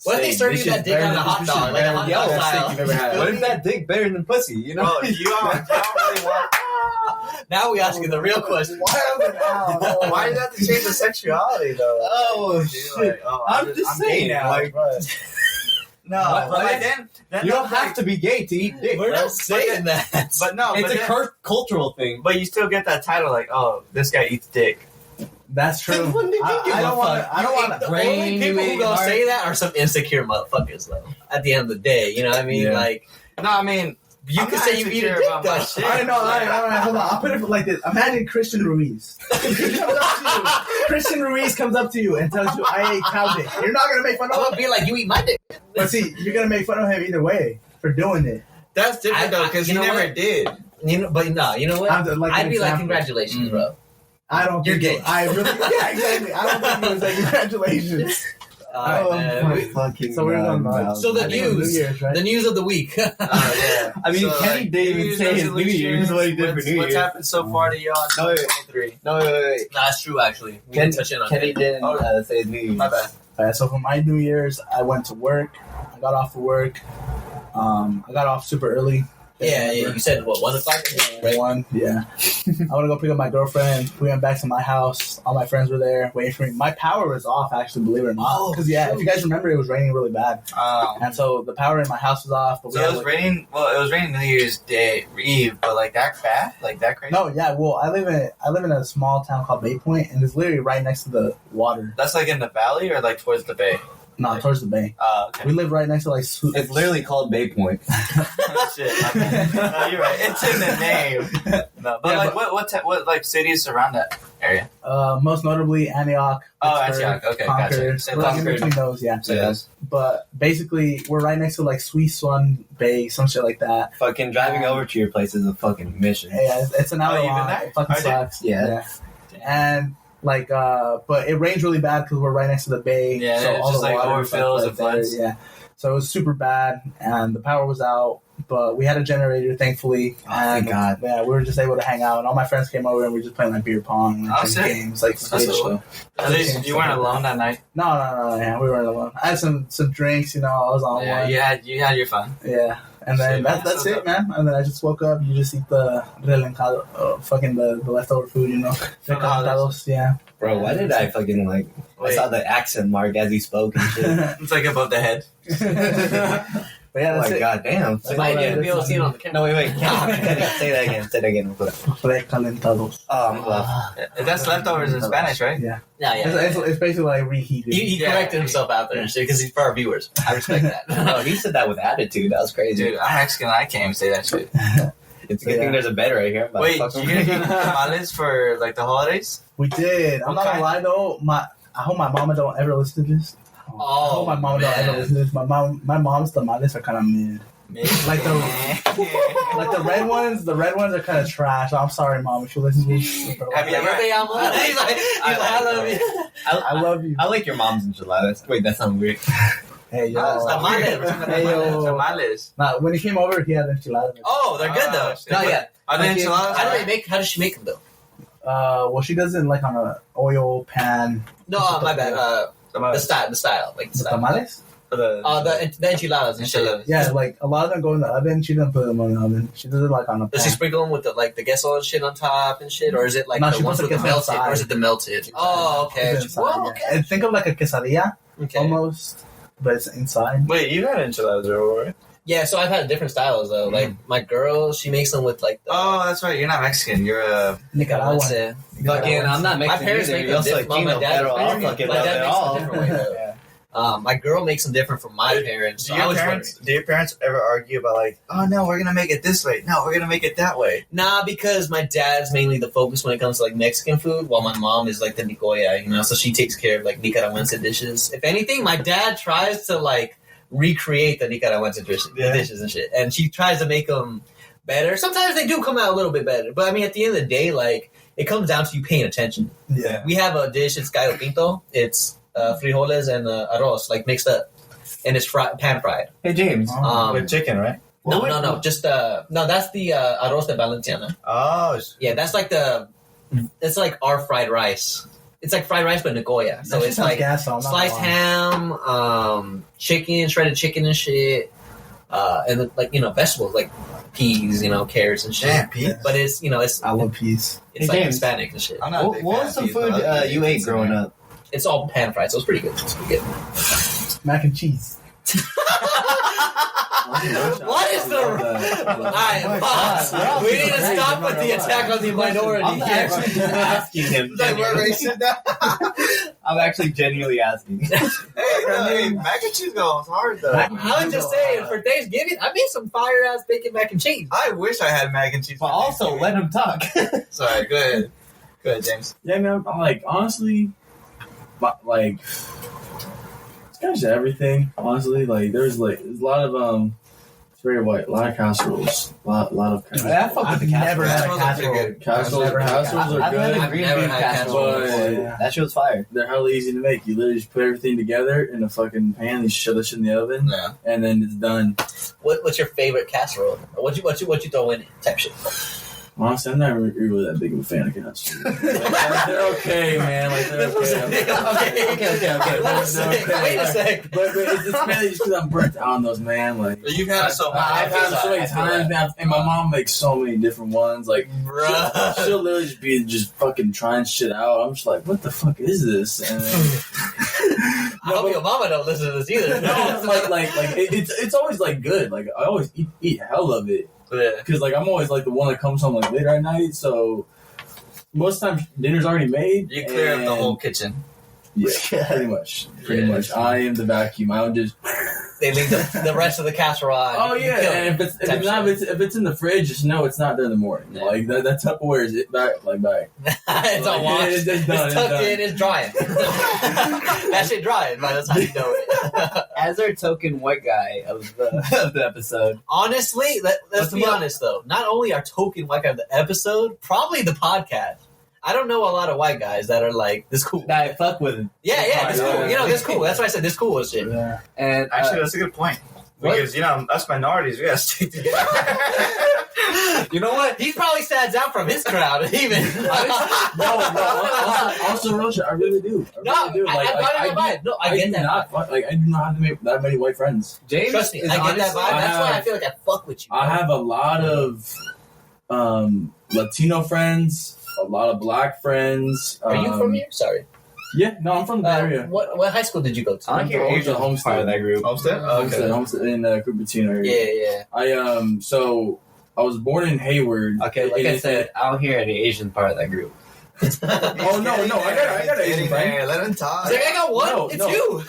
What if they serve you that dick on a hot dog, like a hot dog style? What if that dick better than pussy? You know? Bro, you don't really want. Now we asking the real question. Why do you have to change the sexuality though? Oh Dude, shit! like, I'm just saying, gay now. like, No, What? but like then you don't have to be gay to eat dick. We're bro. not saying that. But no, It's but a then- cultural thing. But you still get that title, like, oh, this guy eats dick. That's true. Then what did you give I a don't want fuck? to. I don't want The to. only people who ate gonna heart. say that are some insecure motherfuckers, though. At the end of the day, you know what I mean? Yeah. Like, No, I mean, you I'm can not say you eat a insecure dick, about my though. shit. I know. All right. Hold on. I'll put it like this. Imagine Christian Ruiz. He comes up to you. Christian Ruiz comes up to you and tells you, "I ate cow dick." You're not gonna make fun I'm of gonna him, be like, you eat my dick. but see, you're gonna make fun of him either way for doing it. that's different though, I- because you he know never what? did. You know, but no, you know what? I'm like I'd an be like, example. congratulations, bro. I don't. You're think gay. I really. Yeah, exactly. I don't think he was like congratulations. All right, man. my fucking So we're God, going man. So the I think it was news. New Year's, right? The news of the week. Yeah. I mean, So, Kenny didn't even say his New Year's. What he did for New What's Year's. happened so far to y'all in No, wait. 2023? No, wait. That's true, actually. We Ken- can touch in on Kenny it. didn't Oh. say his New Year's. My bad. So for my New Year's, I went to work. I got off of work. I got off super early. Yeah. You said, what, 1 o'clock? Right? One, yeah. I want to go pick up my girlfriend. We went back to my house. All my friends were there waiting for me. My power was off, actually, believe it or not. Oh, Because, if you guys remember, it was raining really bad. And so the power in my house was off. But we So had, it was raining. Well, it was raining New Year's Day Eve, but like that bad, like that crazy. No, yeah. Well, I live in a small town called Bay Point, and it's literally right next to the water. That's like in the valley or like towards the bay. No, towards the bay. Okay. We live right next to like. It's literally called Bay Point. Shit. My bad. No, you're right. It's in the name. No, but Yeah, like what like cities surround that area? Most notably Antioch. Oh, Pittsburgh, Antioch. Okay, Concord. gotcha. We're like in Concord. between those, yeah. Yes. But basically, we're right next to like Sweet Swan Bay, some shit like that. Fucking driving over to your place is a fucking mission. Yeah, it's an hour Oh, you been long. there? It fucking Are you? sucks. Yeah. And like, but it rains really bad because we're right next to the bay. Yeah, so it all just, the like, water is, overfills right and floods. there, yeah. So it was super bad, and the power was out. But we had a generator, thankfully. Oh, thank and God. yeah, we were just able to hang out, and all my friends came over, and we were just playing like beer pong, and Oh, playing sick. games, like That's some cool. At least you weren't alone that night. No, yeah, we weren't alone. I had some drinks, I was on Yeah, one. you had your fun. Yeah, and then Shit, that's man. it, man. And then I just woke up. You just eat the rellencado, fucking the leftover food, From the holidays. Recalentados, yeah. Bro, why did I fucking I Wait, saw the accent mark as he spoke and shit. it's like above the head. But yeah, Oh that's my it. god, damn. It might need to be able to see it on the camera. No, wait. Say that again. Say that again. real quick. Recalentados. That's leftovers in Spanish, right? Yeah, Yeah. it's basically like reheated. He Yeah. corrected himself out there and shit because he's for our viewers. I respect that. No, he said that with attitude. That was crazy. Dude, I'm Mexican. I can't even say that shit. It's a good Yeah. thing there's a bed right here. Wait, motherfucker. you gonna get tamales for like the holidays? We did. I'm not Okay. gonna lie though. I hope my mama don't ever listen to this. I hope my mama don't ever man. listen to this. My mom's tamales are kind of mid. Like Like the red ones are kind of trash. I'm sorry, mom, if you listen to this. Have you ever- He's like, I love you. I love you. I like your mom's enchiladas. Wait, that sounds weird. Hey yo. Tamales. Hey yo. Tamales. Nah, when he came over, he had enchiladas. Oh, they're good though. shit. No, yeah. Are they Fucking- enchiladas? How does she make them though? Well, she does it like on a oil pan. No, my bad. The style, like the The style. tamales? The enchiladas and shit. Enchiladas. Yeah, like a lot of them go in the oven. She doesn't put them in the oven. She does it like on a pan. Does she sprinkle them with the queso and shit on top and shit, or is it like No, the she ones puts with the the queso melted, inside. or is it the melted? Oh, okay. It's inside, Well, yeah. okay. And think of like a quesadilla Okay. almost, but it's inside. Wait, you had enchiladas before, right? Yeah, so I've had different styles though. Like my girl, she makes them with like. Oh, that's right. You're not Mexican. You're Nicaragua. What's it? Fucking, I'm not My Mexican parents either. make You're them also different. My Latino, dad, pero I'll fucking my love dad it makes them all. a different way though. My girl makes them different from my parents. So I was do your parents ever argue about like, oh no, we're gonna make it this way. No, we're gonna make it that way. Nah, because my dad's mainly the focus when it comes to like Mexican food, while my mom is like the Nicoya, so she takes care of like Nicaraguense dishes. If anything, my dad tries to like recreate the Nicaraguense dishes and shit, and she tries to make them better. Sometimes they do come out a little bit better, but I mean, at the end of the day, like it comes down to you paying attention. Yeah. We have a dish, it's gallo pinto. It's frijoles and arroz like mixed up, and it's pan fried. Hey, James. With chicken, right? No. Just no. That's the arroz de Valenciana. Oh, Yeah, that's like it's like our fried rice. It's like fried rice, but Nagoya. So That shit it's sounds like gas, so I'm not sliced gonna lie. ham, chicken, shredded chicken and shit, and then, like vegetables like peas, carrots and shit. damn, Pete. But it's it's I love peas. it's Hey, like James. Hispanic and shit. I'm not a What big what fan was of some Pete, food but I'll you ate growing there. up? It's all pan fried, so it's pretty good. It's pretty good. Mac and cheese. What is the? Alright, boss. God. We need to stop with the attack on the minority I'm here. actually just asking him. Like, we're genuinely. racist now. I'm actually genuinely asking. Hey, mac and cheese goes hard though. I was just saying, for Thanksgiving, I made some fire ass bacon mac and cheese. I wish I had mac and cheese. But for also, let him talk. Sorry, go ahead. Go ahead, James. Yeah, man. Like honestly, like it's kind of just everything. Honestly, like there's a lot of it's very white. A lot of casseroles. A lot of casseroles. I fuck with the Never had a Casseroles are casserole. pretty good. Casseroles, Never had casseroles are I've had good. a green Never bean had casserole. casserole. Yeah. That shit was fire. They're hella easy to make. You literally just put everything together in a fucking pan. You shove that shit in the oven, Yeah. and then it's done. What's your favorite casserole? What you throw in it? Type shit. Honestly, I'm not really that big of a fan of casseroles. Like, they're okay, man. Like they're okay. Okay. Wait a sec. But it's mainly just because I'm burnt out on those, man. Like You've had it so much. I've had them so many times, man, and my mom makes so many different ones. Like Bruh. she'll literally just be fucking trying shit out. I'm just like, what the fuck is this? And then, I hope your mama don't listen to this either. no, it's always like good. Like I always eat hell of it Yeah. because like I'm always like the one that comes home like later at night. So most times dinner's already made. You clear up the and- whole kitchen. Yeah, pretty much. Yeah. Much. I am the vacuum. I don't just. They leave the rest of the casserole on. Oh You yeah, kill and it. if it's in the fridge, just know it's not there in the morning. Yeah. Like that Tupperware is it back. It's all washed. It's It's done. tucked in. It's drying. That shit drying by the time you know it. As our token white guy of the episode, Honestly, let's be honest though. Not only our token white guy of the episode, probably the podcast. I don't know a lot of white guys that are like this cool. that I fuck with him. Yeah, this cool. Yeah. This cool. That's why I said this cool and shit. Yeah. And Actually, that's a good point. What? Because, us minorities, we gotta stick together. You know what? He probably stands out from his crowd, even. Also, real shit, I really do. I really do. I got it in mind. No, I get do that. not. I do not have that many white friends. James, Trust me, is I get that honestly- vibe. That's why I feel like I fuck with you. I have a lot of Latino friends, a lot of black friends. Are you from here? Sorry. Yeah, no, I'm from the area. What high school did you go to? I like your Homestead. Asian Homestead. part of that group. Homestead? Homestead in Cupertino area. Yeah. So I was born in Hayward. Okay, like I said, I don't hear any Asian part of that group. Oh no, I got an Asian friend. Let him talk. He's like, I got one. No, it's no. you.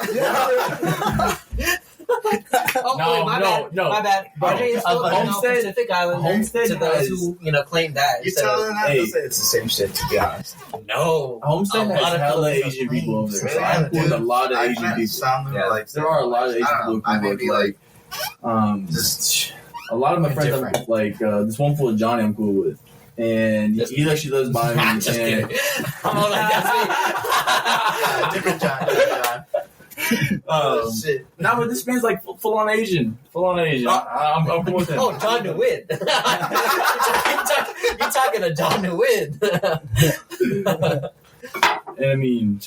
Oh, No, wait, no. My bad. RJ is still on Homestead- Pacific Island. Homestead to those has- who claim that. You instead tell of- them that? Hey. They'll say it's the same shit, to be honest. No. Homestead A has lot of hella Filipinos Asian people over there. So Really? I'm with a lot of I've Asian met people. some who Yeah, are like, There are a lot of Asian I don't know, people. I may be like, Just a lot of my friends, different. I'm, like this one fool Johnny, I'm cool with, and he actually lives by me. Just and, kidding. I'm all like, that's me. different John. Shit. no, but this man's like full on Asian, I'm cool with him. Oh, John DeWitt. You're talking to John DeWitt. And I mean,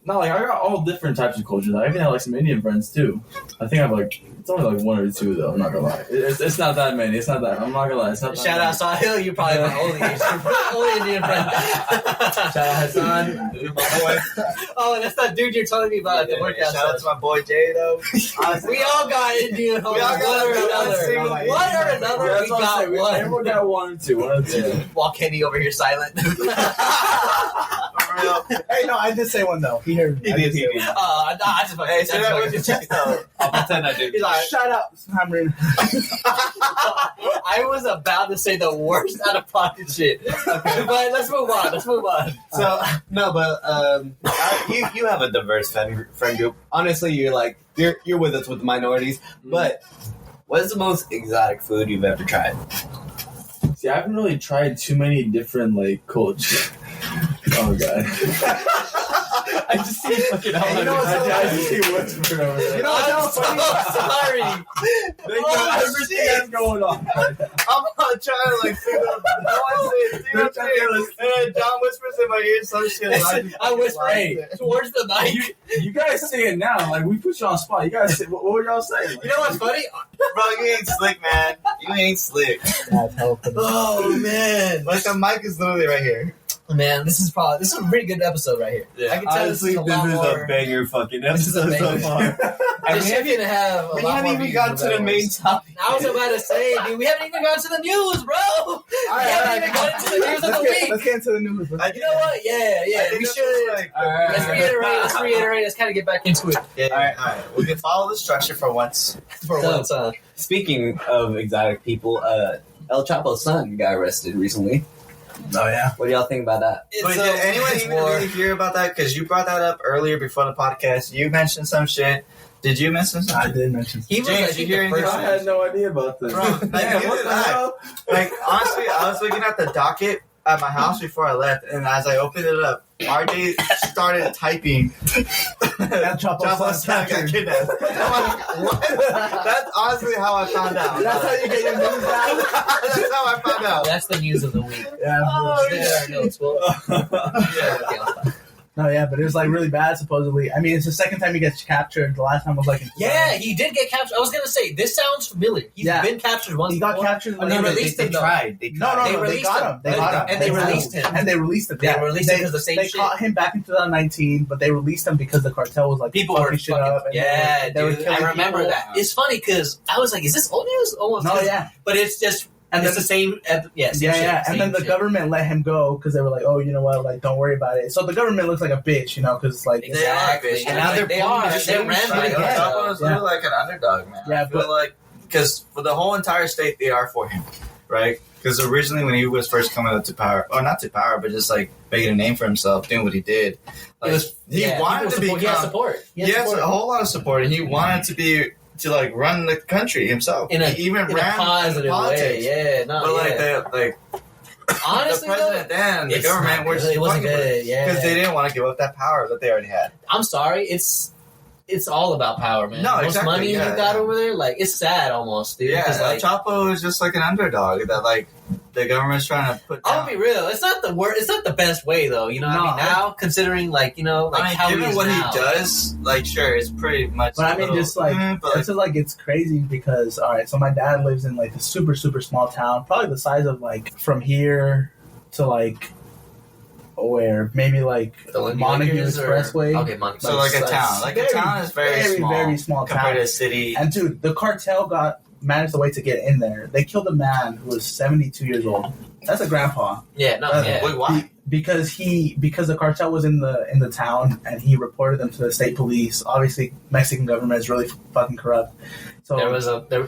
not like I got all different types of cultures. I even have like some Indian friends too. I think I have like it's only like one or two though. I'm not gonna lie. It's not that many. It's not that. I'm not gonna lie. It's not that Shout many. out Sahil. You probably my only Indian friend. Shout out Hassan. My boy. Oh, that's that dude you're telling me about at the workout. Shout out to my boy Jay though. We all got Indian homies. We all got one or one another. single One Indian. or another, Yeah, we that's what I'm got saying. one. Everyone got one or two. While Kenny over here silent. Hey, no, I did say one though. He heard me. I did say one. No, I just Hey, say that with your chest though. I'll pretend I did. He's like, Shout out, Hamrin. I was about to say the worst out of pocket shit. But let's move on. So no, but you have a diverse friend group. Honestly, you're with us with the minorities. But what is the most exotic food you've ever tried? See, I haven't really tried too many different like cultures. Oh god. I just see fucking Hey, you know what's so I funny? see what's over there. You know what's so funny? sorry. They know everything that's going on. I'm not trying to like figure out how I say it. You know what I'm saying? And John whispers in my ear some shit. And I whisper, hey, towards the mic. You guys say it now. Like, we put you on spot. You guys say, what were y'all saying? You know what's funny? Bro, you ain't slick, man. You ain't slick. That's hella funny. Oh man, Like the mic is literally right here. man, this is a pretty good episode right here. Yeah. I can tell Honestly, this is a lot more. banger fucking This is a episode so banger. far. And we haven't even have a We lot haven't more even views gotten than to the that main was. topic. I was about to say, dude, we haven't even gotten to the news, bro. We haven't even gotten to the news of the Let's week. get into the news. I You know what? Yeah, we should. Like, Let's reiterate. Let's kind of get back into it. Yeah, all right. We can follow the structure for once. For once, Speaking of exotic people, El Chapo's son got arrested recently. Oh yeah. What do y'all think about that? But did anyone even really hear about that? Because you brought that up earlier before the podcast. You mentioned some shit. Did you mention some I shit? did mention. He was, James, I you think, hear the anything first I had no idea about this. Bro, like, Man, you what did the I. hell? Like, honestly, I was looking at the docket at my house before I left, and as I opened it up, RJ started typing. El Chapo's son got captured. kidnapped. I'm like, what? That's honestly how I found out. That's how you get your news out. That's how I found out. That's the news of the week. Yeah. Oh, There are notes. Well, Yeah. No, yeah, but it was like really bad. Supposedly, I mean, it's the second time he gets captured. The last time was like in yeah, he did get captured. I was gonna say this sounds familiar. He's Yeah. been captured once. He got before. captured. But they released him. though. tried. No, They they released got him. him. They got him. And they released him. And they released him. They Yeah, released him because the same They shit. caught him back in 2019, but they released him because the cartel was like People were fucking shit fucking, up. And yeah, they were dude. killing I remember people. that. It's funny because I was like, "Is this old news?" Almost. No, yeah, But it's just, and it's then the same. Same yeah, shit, yeah. same And then the shit. government let him go because they were like, "Oh, you know what? Like, don't worry about it." So the government looks like a bitch, you know, because like, Exactly. And now they're they pulling are. the They're same ramping shit. again. Chapo's Yeah. like an underdog, man. Yeah, I feel but- like because for the whole entire state, they are for him, right? Because originally, when he was first coming up to power, or not to power, but just like making a name for himself, doing what he did, like, It was, he yeah, wanted people to support- He had become. support. He had Yes, support. a whole lot of support, and he wanted to be to like run the country himself. in a, he even in a ran positive politics. way. Yeah, no, But like yeah. the Honestly, the president then the it's government not were good. It wasn't good. Yeah, because they didn't want to give up that power that they already had. I'm sorry. It's all about power, man. No, Most exactly, money yeah, you got yeah. over there, like it's sad almost, dude. Yeah, 'cause, like, Chapo is just like an underdog that like the government's trying to put. I'll down. be real. It's not the worst. It's not the best way though. You know what I mean? No, Now, considering like like I mean, how he given is what now. he does, like sure, it's pretty much. But I a mean, little- just like but, it's just like it's crazy because all right, so my dad lives in like a super small town, probably the size of like from here to like where maybe like The Lindy Montague Lakers or- Expressway. Okay, Montague. so like a it's town, like a town is very small, very small compared town. to a city. And dude, the cartel managed a way to get in there. They killed a man who was 72 years old. That's a grandpa. Yeah, no, yeah. Wait, why? Because the cartel was in the town and he reported them to the state police. Obviously, Mexican government is really fucking corrupt. So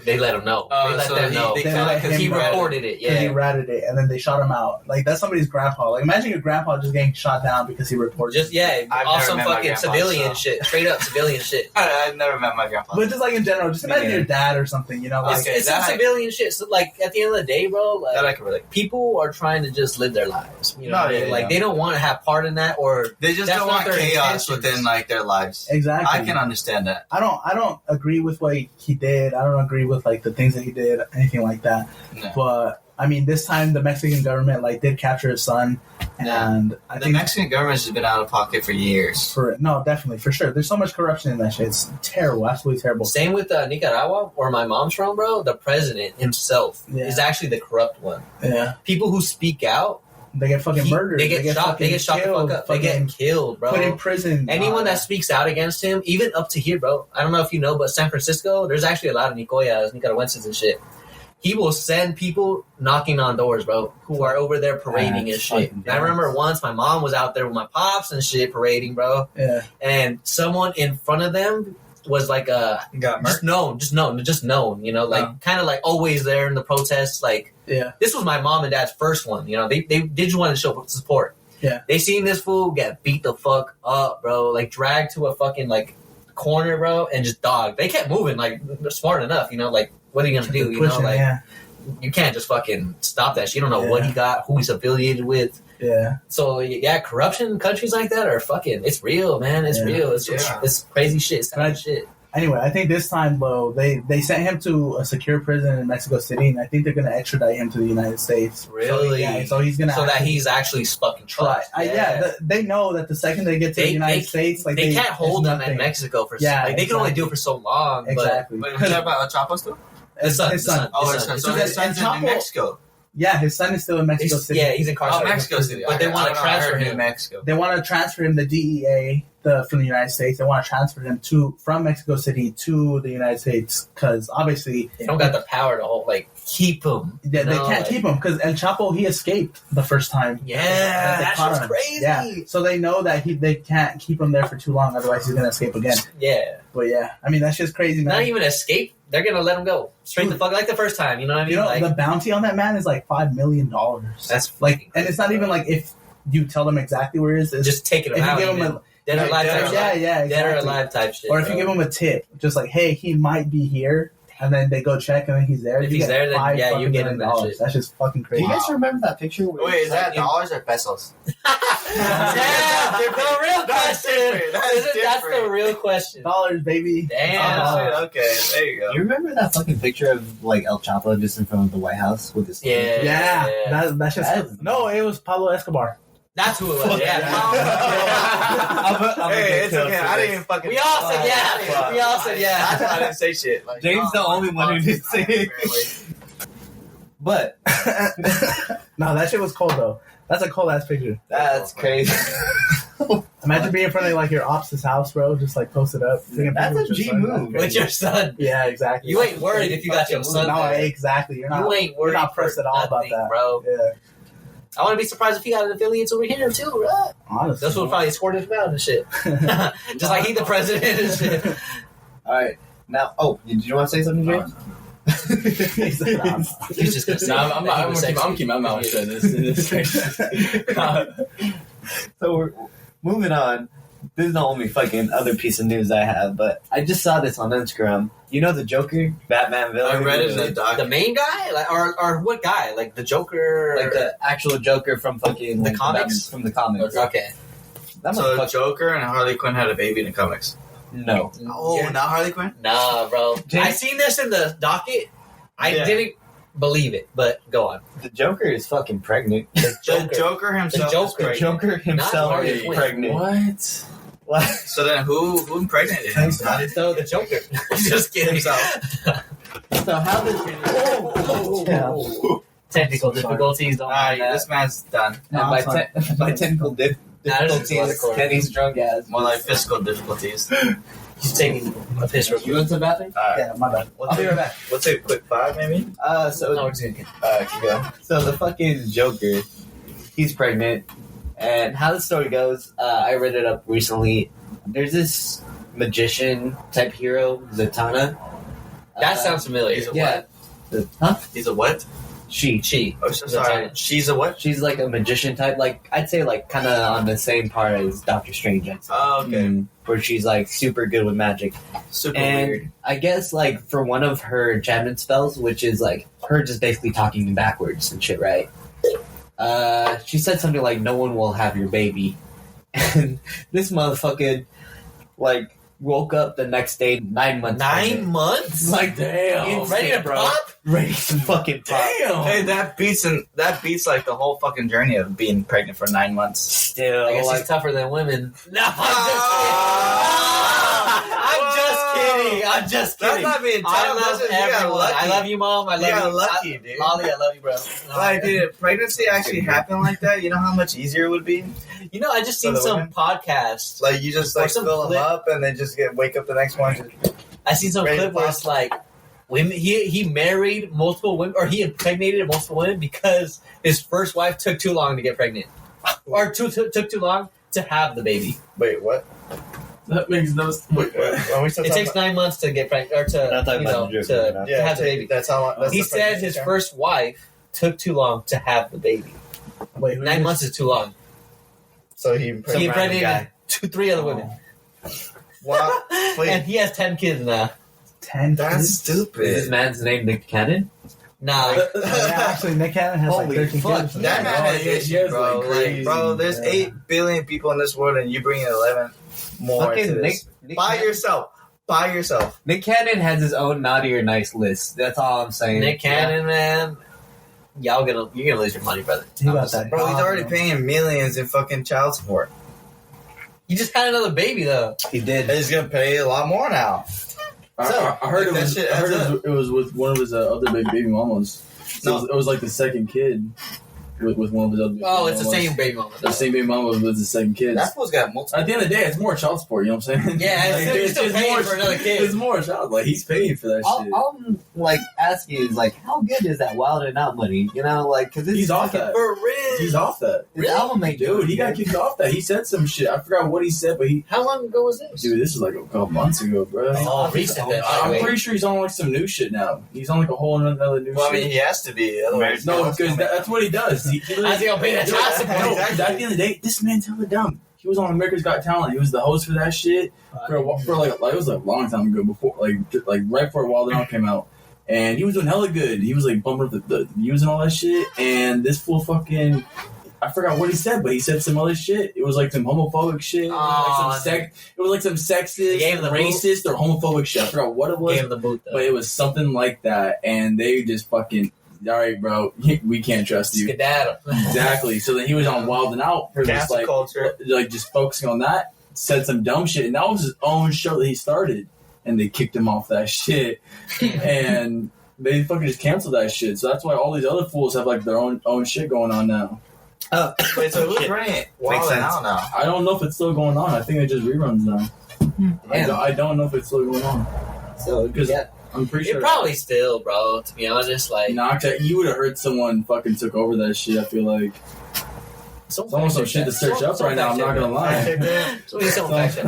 They let him know. Oh, they let so them he- know. they kinda- Because he him reported it. because he Yeah. ratted it, and then they shot him out. Like that's somebody's grandpa. Like imagine your grandpa just getting shot down because he reported. Just I've off never some met my fucking grandpa, civilian so- shit, straight up civilian shit. I've never met my grandpa. But just like in general, just Me imagine neither. your dad or something. You know, like Okay, It's some that I- civilian shit. So, like at the end of the day, bro, like that I can relate. people are trying to just live their lives. You know, No, what I mean? yeah, like yeah. they don't want to have part in that, or They just That's don't not want their chaos intentions. within like their lives. exactly. I can understand that. I don't agree with what he did. I don't agree with like the things that he did, anything like that. No. But I mean, this time the Mexican government like did capture his son, and I The think Mexican government's just been out of pocket for years. definitely for sure. There's so much corruption in that shit. It's terrible, absolutely terrible. same with Nicaragua, where my mom's from, bro. The president himself Yeah. is actually the corrupt one. Yeah, People who speak out, they get fucking murdered. They get shot. They fucking get shot the killed, fuck up. They fucking get killed, bro. put in prison. Anyone that speaks out against him, even up to here, bro. I don't know if you know, but San Francisco, there's actually a lot of Nicaraguenses and shit. He will send people knocking on doors, bro, who are over there parading and That's shit. fucking And I remember once my mom was out there with my pops and shit parading, bro. Yeah, And someone in front of them was like Got murdered. just known, you know, like Oh. kind of like always there in the protests. Like yeah, this was my mom and dad's first one, you know. They did just want to show support. Yeah. They seen this fool get beat the fuck up, bro. Like dragged to a fucking like corner, bro, and just dogged. They kept moving, like they're smart enough, you know. Like what are you gonna do? You know, Pushing, like yeah. you can't just fucking stop that shit. You don't know what Yeah. he got, who he's affiliated with. Yeah. So yeah, corruption in countries like that are fucking. It's real, man. It's Yeah. real. It's crazy shit. It's sad shit. Anyway, I think this time, though, they sent him to a secure prison in Mexico City, and I think they're going to extradite him to the United States. Really? So he's going to... So that he's actually fucking trust. They know that the second they get to the United States... like they can't hold him in Mexico for... Yeah, like, they can only do it for so long. Exactly. Wait, we're talking about Chapo still? His son. Oh, his son. So his son's in Mexico. Yeah, his son is still in Mexico City. Yeah, he's incarcerated. Oh, Mexico City. But they want to transfer him to Mexico. They want to transfer him, the DEA, from the United States. They want to transfer him from Mexico City to the United States because obviously they don't got the power to keep him. They can't keep him because El Chapo, he escaped the first time. Yeah, that's just crazy. Yeah, so they know that they can't keep him there for too long, otherwise he's gonna escape again. Yeah, but yeah, I mean that's just crazy, man. Not even escape. They're gonna let him go straight the fuck like the first time. You know what I mean? You know, the bounty on that man is like $5 million. That's like, and it's not even like if you tell them exactly where it is. It's just taking him out. If you give him dead or alive type shit. Yeah, exactly. Dead or alive type shit. Or if you give him a tip, just like, hey, he might be here. And then they go check, and then he's there. If he's there, then yeah, you get him that shit. That's just fucking crazy. Do you guys remember that picture? Wait, is that dollars or pesos? Yeah, the real question. That's the real question. Dollars, baby. Damn. Okay, there you go. You remember that fucking picture of like El Chapo just in front of the White House with his Yeah. That's just no. It was Pablo Escobar. That's who it was. Yeah. Hey, it's okay. I didn't even fucking. We all said yeah. We all said yeah. That's why I didn't say shit. Like, James the only one who didn't say it. But no, that shit was cold though. That's a cold ass picture. That's crazy. Imagine being in front of like your ops' house, bro. Just like post it up. That's a G move. With your son. Yeah, exactly. You ain't worried if you got your son. No, there. exactly. You're not. You ain't worried. You're not pressed at all about that, bro. Yeah. I wouldn't be surprised if he got affiliates over here too, bro. Honestly, that's what probably escorted him out and shit. Just like he the president and shit. All right, now. Oh, did you want to say something, James? He's just gonna say. I'm keeping my mouth shut. So we're moving on. This is the only fucking other piece of news I have, but I just saw this on Instagram. You know the Joker, Batman villain. I read it in the doc. The main guy, like, or what guy? Like the Joker, like the actual Joker from fucking the comics. From the comics. Okay. So Joker and Harley Quinn had a baby in the comics. No. Oh, not Harley Quinn? Nah, bro. James? I seen this in the docket. I didn't believe it, but go on. The Joker is fucking pregnant. The Joker himself. The Joker himself is pregnant. What? What? So then who impregnated him? So the Joker. Just kidding. Himself. So how did Technical difficulties don't Alright, mind this man's done. by technical difficulties, Kenny's drunk ass. More like physical difficulties. He's taking a piss real You went to the bathroom? Yeah, my bad. I'll be right back. We'll take a quick 5 maybe? So No, we're just gonna get keep going. So the fucking Joker, he's pregnant, and how the story goes, I read it up recently. There's this magician type hero, Zatanna. That sounds familiar. He's a Yeah. what? Huh? He's a what? She. Oh, so sorry. She's a what? She's like a magician type, like I'd say like kind of on the same par as Doctor Strange. I'd say. Oh, okay. Where she's like super good with magic. Super And weird. I guess like for one of her enchantment spells, which is like her just basically talking backwards and shit, right? She said something like, "No one will have your baby," and this motherfucker like woke up the next day 9 months. 9 pregnant. months? Like damn, Instant, ready to bro. pop? Ready to fucking pop. Damn. Hey, that beats like the whole fucking journey of being pregnant for 9 months. Still, I guess like, he's tougher than women. No, I'm just kidding. That's not being tough. I love That's just, you got everyone. lucky. I love you, Mom. I love You got you. lucky, dude. Molly, I love you, bro. Like, dude, if pregnancy actually happened like that, you know how much easier it would be? You know, I just For seen the some women? podcasts. Like, you just, Or like, some fill them clip. up and then just wake up the next morning. I seen some Ready to clip where pop. it's like women. He married multiple women, or he impregnated multiple women because his first wife took too long to get pregnant, or took too long to have the baby. Wait, what? That makes no sense. Wait, what? Are we still It talking takes 9 months to get pregnant, or to Not talking about the Joker right now. to have the baby. That's how long. That's He the said pregnancy his term? first wife took too long to have the baby. Wait, who 9 is- months is too long. So he He impregnated. impregnated 3 other women, Wow. Wait, and he has 10 kids now. 10. that's kids? is this stupid. man's name Nick Cannon? Nah. Actually, Nick Cannon has like Holy 13 fuck, kids. That man Oh, has he issues, has, bro. like, Like, crazy. bro, there's Yeah. 8 billion people in this world, and you bring 11 more Fucking to this. Nick By Cannon- yourself. By yourself. Nick Cannon has his own naughty or nice list. That's all I'm saying. Nick Cannon, man. You're gonna lose your money, brother. He I'm got just that. saying. Bro, he's already bro. paying millions in fucking child support. He just had another baby though. He did. And he's gonna pay a lot more now. I So, heard it that was. shit I heard adds it was with one of his other baby mamas. So No. it was like the second kid with one of his other. Oh, it's the mamas. same baby mama. The same baby mama was the same kid. That fool's got multiple. At the end of the day, it's more child support. You know what I'm saying? Yeah, it's still paying for another kid. It's more child. Like he's paying for that shit. All I'm like asking is like, how good is that Wild and Out money? You know, like because He's off that. For real. He's off that. His album ain't Dude, he got good. kicked off that. He said some shit. I forgot what he said, but he. How long ago was this? Dude, this was like a couple months ago, bro. Oh, recent then. I'm pretty sure he's on like some new shit now. He's on like a whole another new Well, I shit. mean, he has to be. Otherwise, No, because that's what he does. He How's he gonna pay that child support? No, 'cause at the end of the day, this man's hella dumb. He was on America's Got Talent. He was the host for that shit for like it was a long time ago before like right before Wild 'N Out came out, and he was doing hella good. He was like bumping up the views and all that shit. And this fool fucking. I forgot what he said, but he said some other shit. It was like some homophobic shit. It was like some sexist, Gave him the racist, or homophobic shit. I forgot what it was. Gave him the boot though. But it was something like that, and they just fucking, all right, bro, we can't trust you. Skedaddle. Exactly. So then he was on Wild 'N Out for just cancel like, culture. like just focusing on that. Said some dumb shit, and that was his own show that he started, and they kicked him off that shit, and they fucking just canceled that shit. So that's why all these other fools have like their own shit going on now. Oh, Wait, so who's running it? Wild sense. 'N Out now. I don't know if it's still going on. I think it just reruns now. I don't know if it's still going on. so Because yeah. I'm pretty It sure. probably still, bro. To be honest, like You would have heard someone fucking took over that shit. I feel like it's almost some shit to search up right now. I'm not gonna lie. So we need someone fact check.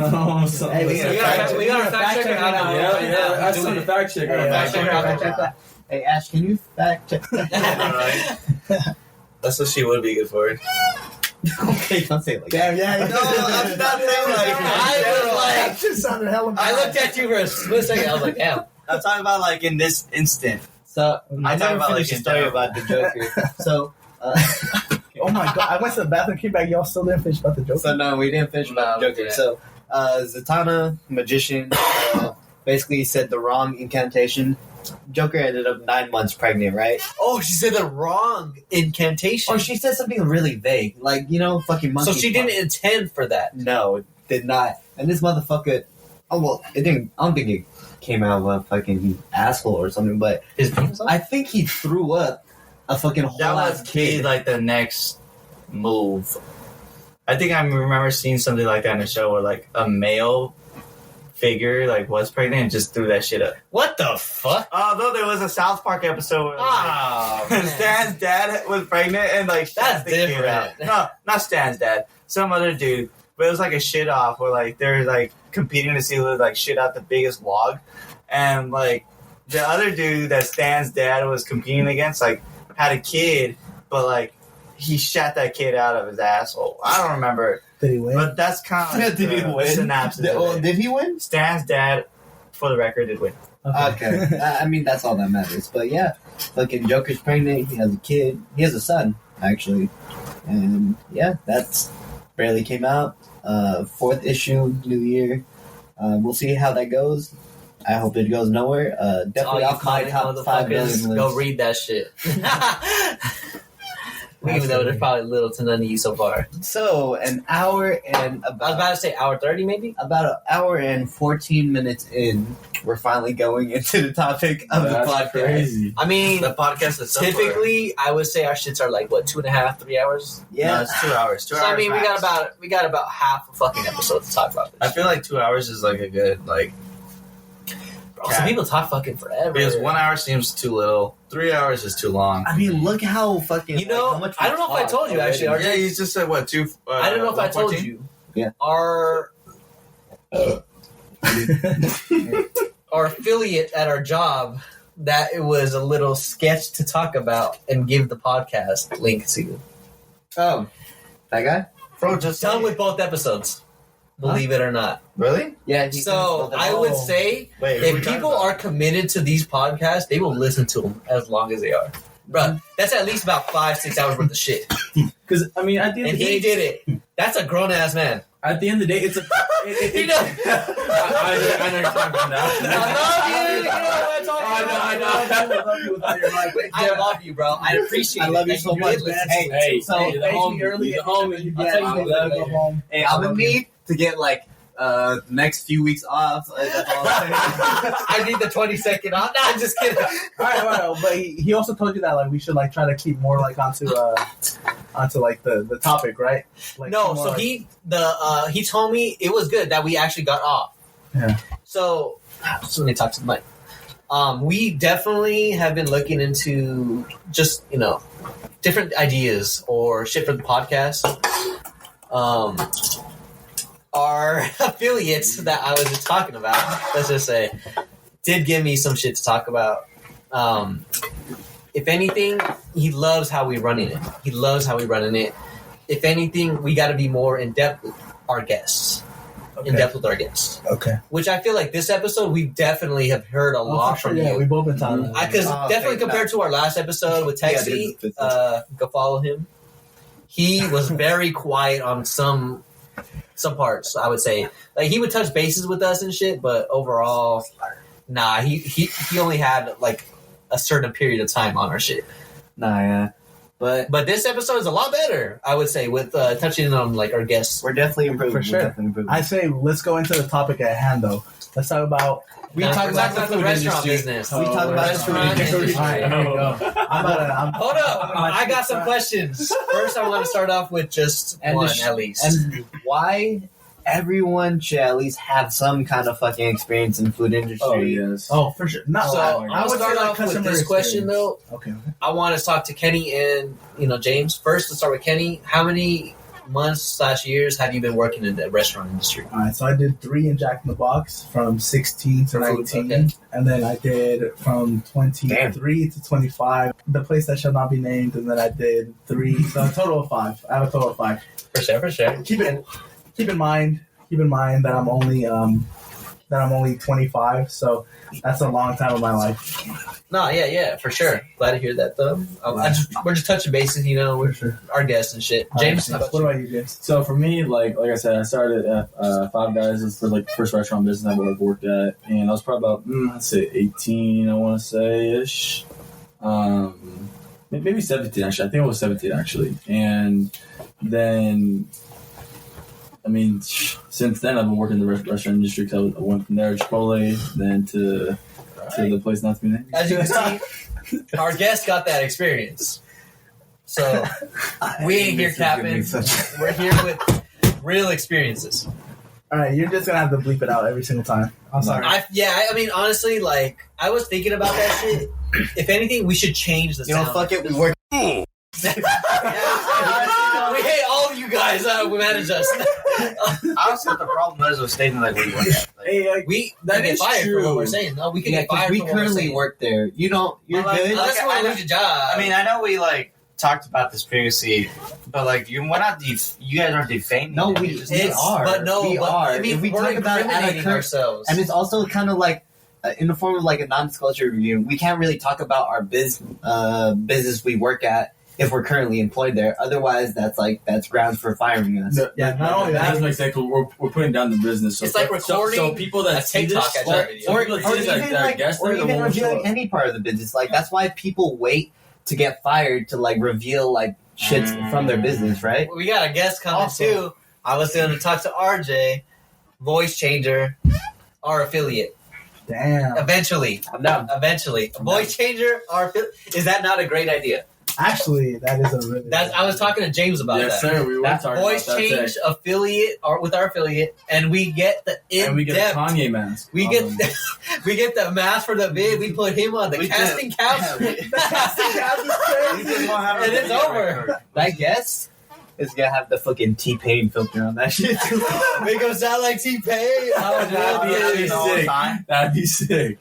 Hey, we gotta We got a fact checker out now. Yeah, that's some fact check. Hey, fact check that. Hey, Ash, can you fact check that? That's what she would be good for. Okay, don't say it like Damn, yeah. No, I'm not saying like. I was like, That just sounded hella bad. I looked at you for a split second. I was like, damn. I'm talking about like in this instant. So I I'm talking never about, finished like, the story in about the Joker. So, Oh my god, I went to the bathroom, came back, y'all still didn't finish about the joke. so no, we didn't finish about No, the Joker. yeah. So, Zatanna, magician, basically said the wrong incantation. Joker ended up 9 months pregnant, right? Oh, she said the wrong incantation. Or she said something really vague, like fucking monkey. So she didn't intend for that. No, did not. And this motherfucker. Oh well, it didn't. I don't think it came out of a fucking asshole or something, but His penis? I think he threw up a fucking whole That ass would be kid. like the next move. I think I remember seeing something like that in a show where like a male figure like was pregnant and just threw that shit up. What the fuck? Although there was a South Park episode where Oh, like, man. Stan's dad was pregnant and like That's shot the kid different. out. No, not Stan's dad. Some other dude. But it was like a shit off where like they're like competing to see who would like shit out the biggest log. And like the other dude that Stan's dad was competing against like had a kid, but like he shot that kid out of his asshole. I don't remember. Did he win? But that's kind of Did he win? synopsis. Did, of it. did he win? Stan's dad, for the record, did win. Okay. I mean, that's all that matters. But yeah, fucking Joker's pregnant. He has a kid. He has a son, actually. And yeah, that's barely came out. 4th issue, new year. We'll see how that goes. I hope it goes nowhere. Definitely All off my you top 5 billion list. Go read that shit. Even though there's probably little to none of you so far. So, an hour and I was about about to say hour 30 maybe? an hour and 14 minutes in, we're finally going into the topic of the That's podcast. crazy. I mean, The podcast is typically I would say our shits are like, what, 2.5, 3 hours? No, Yeah. it's 2 hours. 2 So hours. I mean, max. we got about half a fucking episode to talk about I this. feel like 2 hours is like a good like Bro, some people talk fucking forever. because 1 hour seems too little. 3 hours is too long. I mean, look how fucking. You know, how much I don't know if I we told you, talked actually, already. RJ. Yeah, you just said what 2. I don't know if I told 114? you. Yeah. Our affiliate at our job, that it was a little sketch to talk about and give the podcast link to. Oh, that guy? Bro, just Done with both episodes. Believe it or not. Really? Yeah. So I would say Wait, who we if talking people about? are committed to these podcasts, they will listen to them as long as they are. Bro, that's at least about 5-6 hours worth of shit. Because I mean, at the end And of the he day, did it. That's a grown ass man. at the end of the day, it's a. You know, I know you're talking about now. I love you. You know what I'm talking about. I know. I love you without your mic. I love you, bro. I appreciate it. I love you And so did much, listen man. to Hey, it. So, hey, the homie, early, the homie. I'll Yeah, tell you I'll what, let later. you go home. hey, I'm gonna need to get like the next few weeks off. That's all I'm saying. I need the 20-second off. No, I'm just kidding. All right. But he also told you that like we should like try to keep more like onto like the topic, right? Like, No, more, so like- he told me it was good that we actually got off. Yeah. So let me talk to the mic. We definitely have been looking into just different ideas or shit for the podcast. Our affiliates that I was just talking about, let's just say, did give me some shit to talk about. If anything, he loves how we're running it. If anything, we got to be more in depth with our guests. Okay. In depth with our guests. Okay. Which I feel like this episode, we definitely have heard a lot For sure, from yeah, you. we both been talking. Because definitely compared to our last episode with Yeah, Texie, dude, go follow him. He was very quiet on some parts, I would say. Like, he would touch bases with us and shit, but overall, nah, he only had like a certain period of time on our shit. Nah, yeah. But But this episode is a lot better, I would say, with touching on like our guests. we're definitely improving. For sure. We're definitely improving. I say let's go into the topic at hand though. Let's talk about. We We're talk about the food restaurant industry. business. We talk about restaurant the food industry. All right, here we go. Hold up, I got some questions. First, I want to start off with just And one the sh- at least. And why everyone should at least have some kind of fucking experience in food industry. Oh yes. Oh, for sure. Not So I I'll would start say, like, off with customer this question experience. though. Okay. I want to talk to Kenny and James. First, let's start with Kenny. How many months/years have you been working in the restaurant industry? All right, so I did 3 in Jack in the Box from 16 to 19, Okay. and then I did from 23 to 25, the place that shall not be named, and then I did 3, so a total of 5. I have a total of 5. For sure. Keep in mind that I'm only 25, so that's a long time of my life. No, yeah, for sure. Glad to hear that though. We're just touching bases, we're our guests and shit. James, how about what you? about you, James? So for me, like I said, I started at Five Guys. It's for like the first restaurant business I worked at, and I was probably about I'd say 18. I want to say ish, maybe 17 actually. I think it was 17 actually, and then. I mean, since then I've been working in the restaurant industry. Cause I went from there to Chipotle, then to the place not to be named. As you can see, our guest got that experience. So we ain't here capping. We're here with real experiences. All right, you're just gonna have to bleep it out every single time. I'm sorry. I mean, honestly, like I was thinking about that shit. If anything, we should change the sound. Fuck it, we work. We hate all of you guys. We manage us. Honestly, what the problem is with stating like we work at. Like, Hey, We That can get is fired for true. what we're saying. No, we can Yeah, get because fired we for what we're currently saying. work there. You don't. You're Well, good. Unless you want to lose your job. I mean, I know we like talked about this previously, but like we're not. You guys aren't defaming. No, it. we It's- are. We are. I mean, If we we're talk about it at a incriminating current- ourselves. And it's also kind of like in the form of like a non-disclosure review. We can't really talk about our business we work at if we're currently employed there. Otherwise, that's grounds for firing us. Yeah, not only that that- doesn't make sense. 'Cause we're putting down the business. So It's like so recording people a that see TikTok this, at your video. or Or people that see this even that are like, guests or there, even won't show revealing up. any part of the business. Like that's why people wait to get fired to like reveal like shit from their business, right? We got a guest coming Also- too. I was going to talk to RJ, voice changer, our affiliate. Damn. Eventually, I'm down. voice changer, our affiliate. Is that not a great idea? Actually, that is a really. I was talking to James about Yes, that. sir. We were That's talking voice about that change today. affiliate or with our affiliate, and we get the in And we get a depth. Kanye mask. We get we get the mask for the vid. We put him on the We casting couch. We just won't have And a it's video over. record. That guess is gonna have the fucking T-Pain filter on that shit. Make him sound like T-Pain. That'd be The whole sick. time. That'd be sick.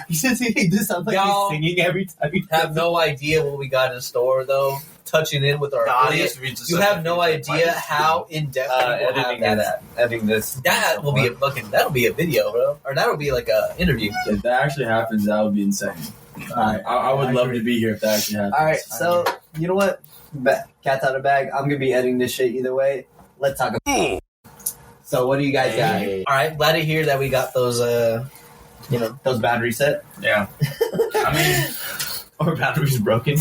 He says he just sounds like Y'all he's singing every time he Have no idea what we got in store though. touching in with our The affiliate, audience reads you the have no subject. idea how in depth we'll have editing this. That will be a fucking. That'll be a video, bro, or that'll be like a interview. If that actually happens, that would be insane. I would love to be here if that actually happens. All right, so you know what? Cat's out of bag. I'm gonna be editing this shit either way. Let's talk about. So what do you guys got? All right, glad to hear that we got those. Those batteries set Yeah. I mean, or batteries broken?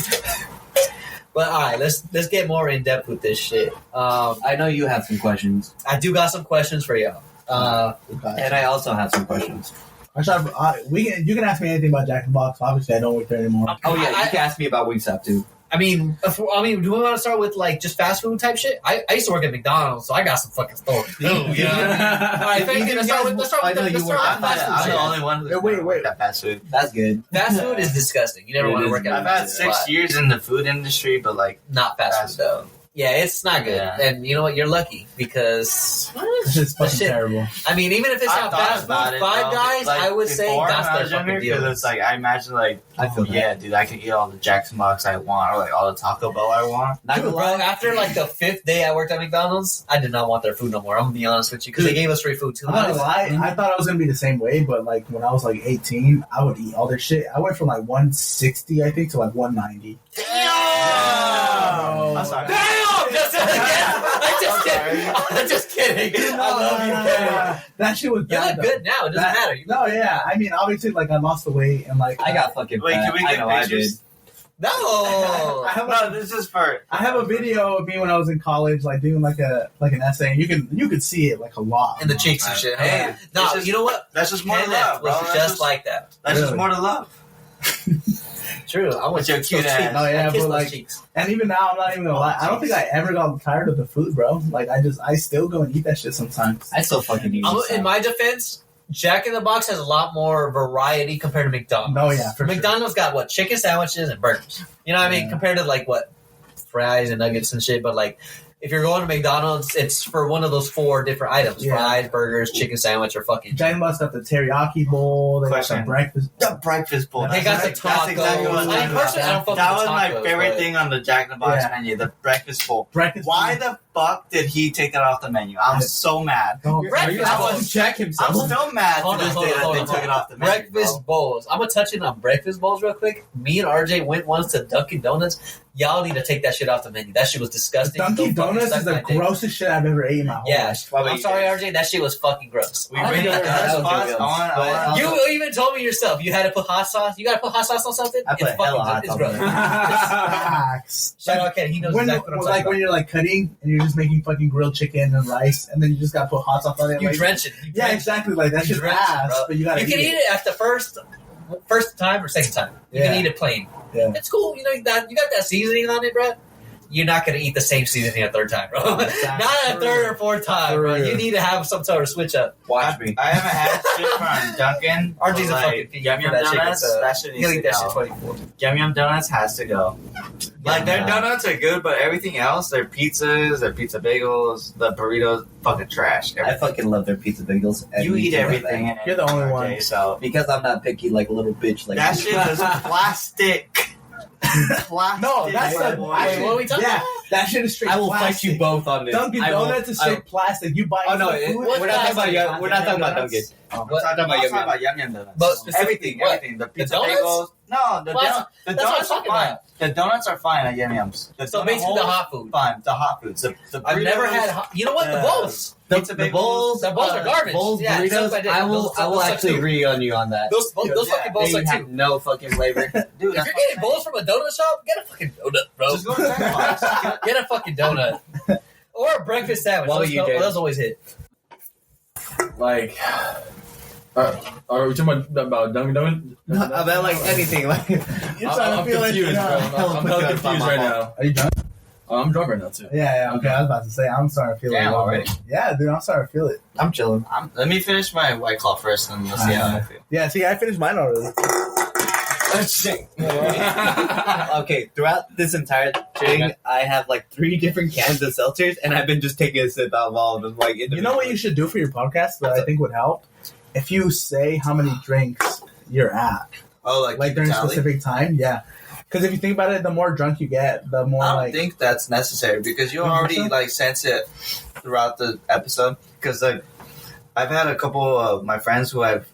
But all right, let's get more in depth with this shit. I know you have some questions, I do got some questions for y'all. and I also have some questions. You can ask me anything about Jack in the Box. Obviously, I don't work there anymore. Oh yeah, you can ask me about Wingstop too. I mean, do we want to start with like just fast food type shit? I used to work at McDonald's, so I got some fucking stories. All right, let's start with I know you work at fast food. I'm shit. the only one who's Wait. worked at fast food. That's good. Fast food is disgusting. You never It want to is work at. I've a had fast 6 spot. years in the food industry, but like Not fast fast food though. Yeah, it's not good. Yeah. And you know what? You're lucky because This shit's fucking shit. terrible. I mean, even if it's I not thought fast about food, it, Five though. Guys, Like, I would say before, that's when I their was fucking younger, deal. because it's like I imagine like, I feel yeah, dude, I can eat all the Jack in the Box I want, or like all the Taco Bell I want. Not Dude, gonna bro, lie. after like the 5th day I worked at McDonald's, I did not want their food no more. I'm gonna be honest with you because they gave us free food too. I'm not gonna lie, I thought I was gonna be the same way, but like when I was like 18, I would eat all their shit. I went from like 160, I think, to like 190. I'm sorry. Damn! I'm just kidding. I love you, Kenny. That shit was You bad. look good now. It doesn't matter. You No, yeah. I mean, obviously, like I lost the weight and like I got fucking. Wait, fat. can we I get know I pictures? did. No. I have, No, this is for. I have a video of me when I was in college, like doing like an essay, and you could see it like a lot. And the cheeks and shit. Hey, No, it's just- you know what? That's just more to Kenneth love, bro. was That's just like that. That's just Really? more to love. True. I With your cute ass. Oh yeah, I kiss but those like, cheeks. and even now, I'm not even gonna lie. I don't think I ever got tired of the food, bro. Like I still go and eat that shit sometimes. I still fucking eat. In my defense, Jack in the Box has a lot more variety compared to McDonald's. Oh, yeah, for sure. McDonald's got what, chicken sandwiches and burgers. You know what I mean? Yeah. Compared to like what, fries and nuggets and shit. But like, if you're going to McDonald's, it's for one of those 4 different items: Yeah. fries, burgers, chicken sandwich, or fucking. Jack in the Box got the teriyaki bowl. They got Question. the breakfast. The breakfast bowl. They got the That's tacos. exactly what I'm I mean, talking about. personally, I don't fuck That with was the my tacos, favorite but- thing on the Jack in the Box Yeah. menu, the breakfast bowl. Breakfast. Why bowl. the fuck did he take that off the menu? I'm so mad. Don't- Breakfast I bowls. was Jack himself. I'm still mad Hold to on, this hold day on, that hold they on, took hold it on. off the menu. Breakfast bowls. I'm gonna touch in on breakfast bowls real quick. Me and RJ went once to Dunkin' Donuts. Y'all need to take that shit off the menu. That shit was disgusting. Dunkin' Don't fucking Donuts suck is the my dick. grossest shit I've ever ate in my whole Yeah, life. What about I'm you sorry, guys? RJ. That shit was fucking gross. We I rated think the that was spots. good, I want. You even told me yourself you had to put hot sauce. You gotta put hot sauce on something. I put It's fucking hella hot it's sauce gross. on it. Facts. Shout out Kenny. He knows When, exactly what I'm like talking when you're like cutting and you're just making fucking grilled chicken and rice, and then you just gotta put hot sauce on it. about. You like, drench it. You yeah, drench it. exactly. Like that's You just drench it, ass, bro. but you gotta. You can eat it at the first time or second time. You Yeah. can eat it plain. Yeah. It's cool. You know that you got that seasoning on it, bro. You're not gonna eat the same seasoning a third time, bro. Not a third or fourth time, bro. You need to have some sort of switch up. Watch me. I haven't had shit from Dunkin'. RJ's a but, fucking like, fiend Yum for Yum that chicken, Donuts. so That shit needs He'll to eat that shit go. 24. Yum Yum Donuts has to go. Like their donuts are good, but everything else, their pizzas, their pizza bagels, the burritos, fucking trash. I fucking love their pizza bagels. You eat Everything like everything. that. in it, You're the only RJ, one. So Because I'm not picky like a little bitch. Like that shit is plastic. Plastic. No, that's my the- boy. Wait, what are we talking Yeah, about? that shit is straight. I will plastic. fight you both on this. Dunkin' I will- Donuts is I will- straight plastic. You buy. Oh no, the food, what we're not talking about plastic? we're not talking about Dunkin'. I'm What? talking about Yum Yum. about Yum Yum Donuts. But specifically everything, what? everything. The pizza donuts? bagels. No, the, Well, the that's what I'm donuts are talking fine. about. The donuts are fine at Yum Yums. The So donut basically the holes, hot food. fine. The hot foods. The I've never burritos, had. You know what? The bowls. Pizza The bagels. bowls, The bowls are garbage. Bowls, Yeah, burritos. suck my dick. I will Those actually suck too. agree on you on that. Those fucking bowls They suck have too. no fucking flavor. Dude, If that's you're what getting I'm bowls from a donut shop, get a fucking donut, bro. Just go to Starbucks. Get a fucking donut. Or a breakfast sandwich. What Those, would you do? those always hit. Like, are we talking about Dunkin' Donuts? About like anything. Like You're trying to I'm feel it. confused, bro. I'm hella confused right now. Are you done? I'm drunk right now too. Yeah, okay. I was about to say I'm starting to feel it. Damn, a little already? bit. Yeah, dude, I'm starting to feel it. I'm chilling. Let me finish my White Claw first, and we'll see how I feel. Yeah, see, I finished mine already. Okay, throughout this entire thing, I have like 3 different cans of seltzers, and I've been just taking a sip out of all of them. Like, You know what you should do for your podcast that I think would help? If you say how many drinks you're at, Oh, like during a specific time, yeah. Because if you think about it, the more drunk you get, the more I don't like. think that's necessary because you You don't already think so? like sense it throughout the episode. Because like I've had a couple of my friends who I've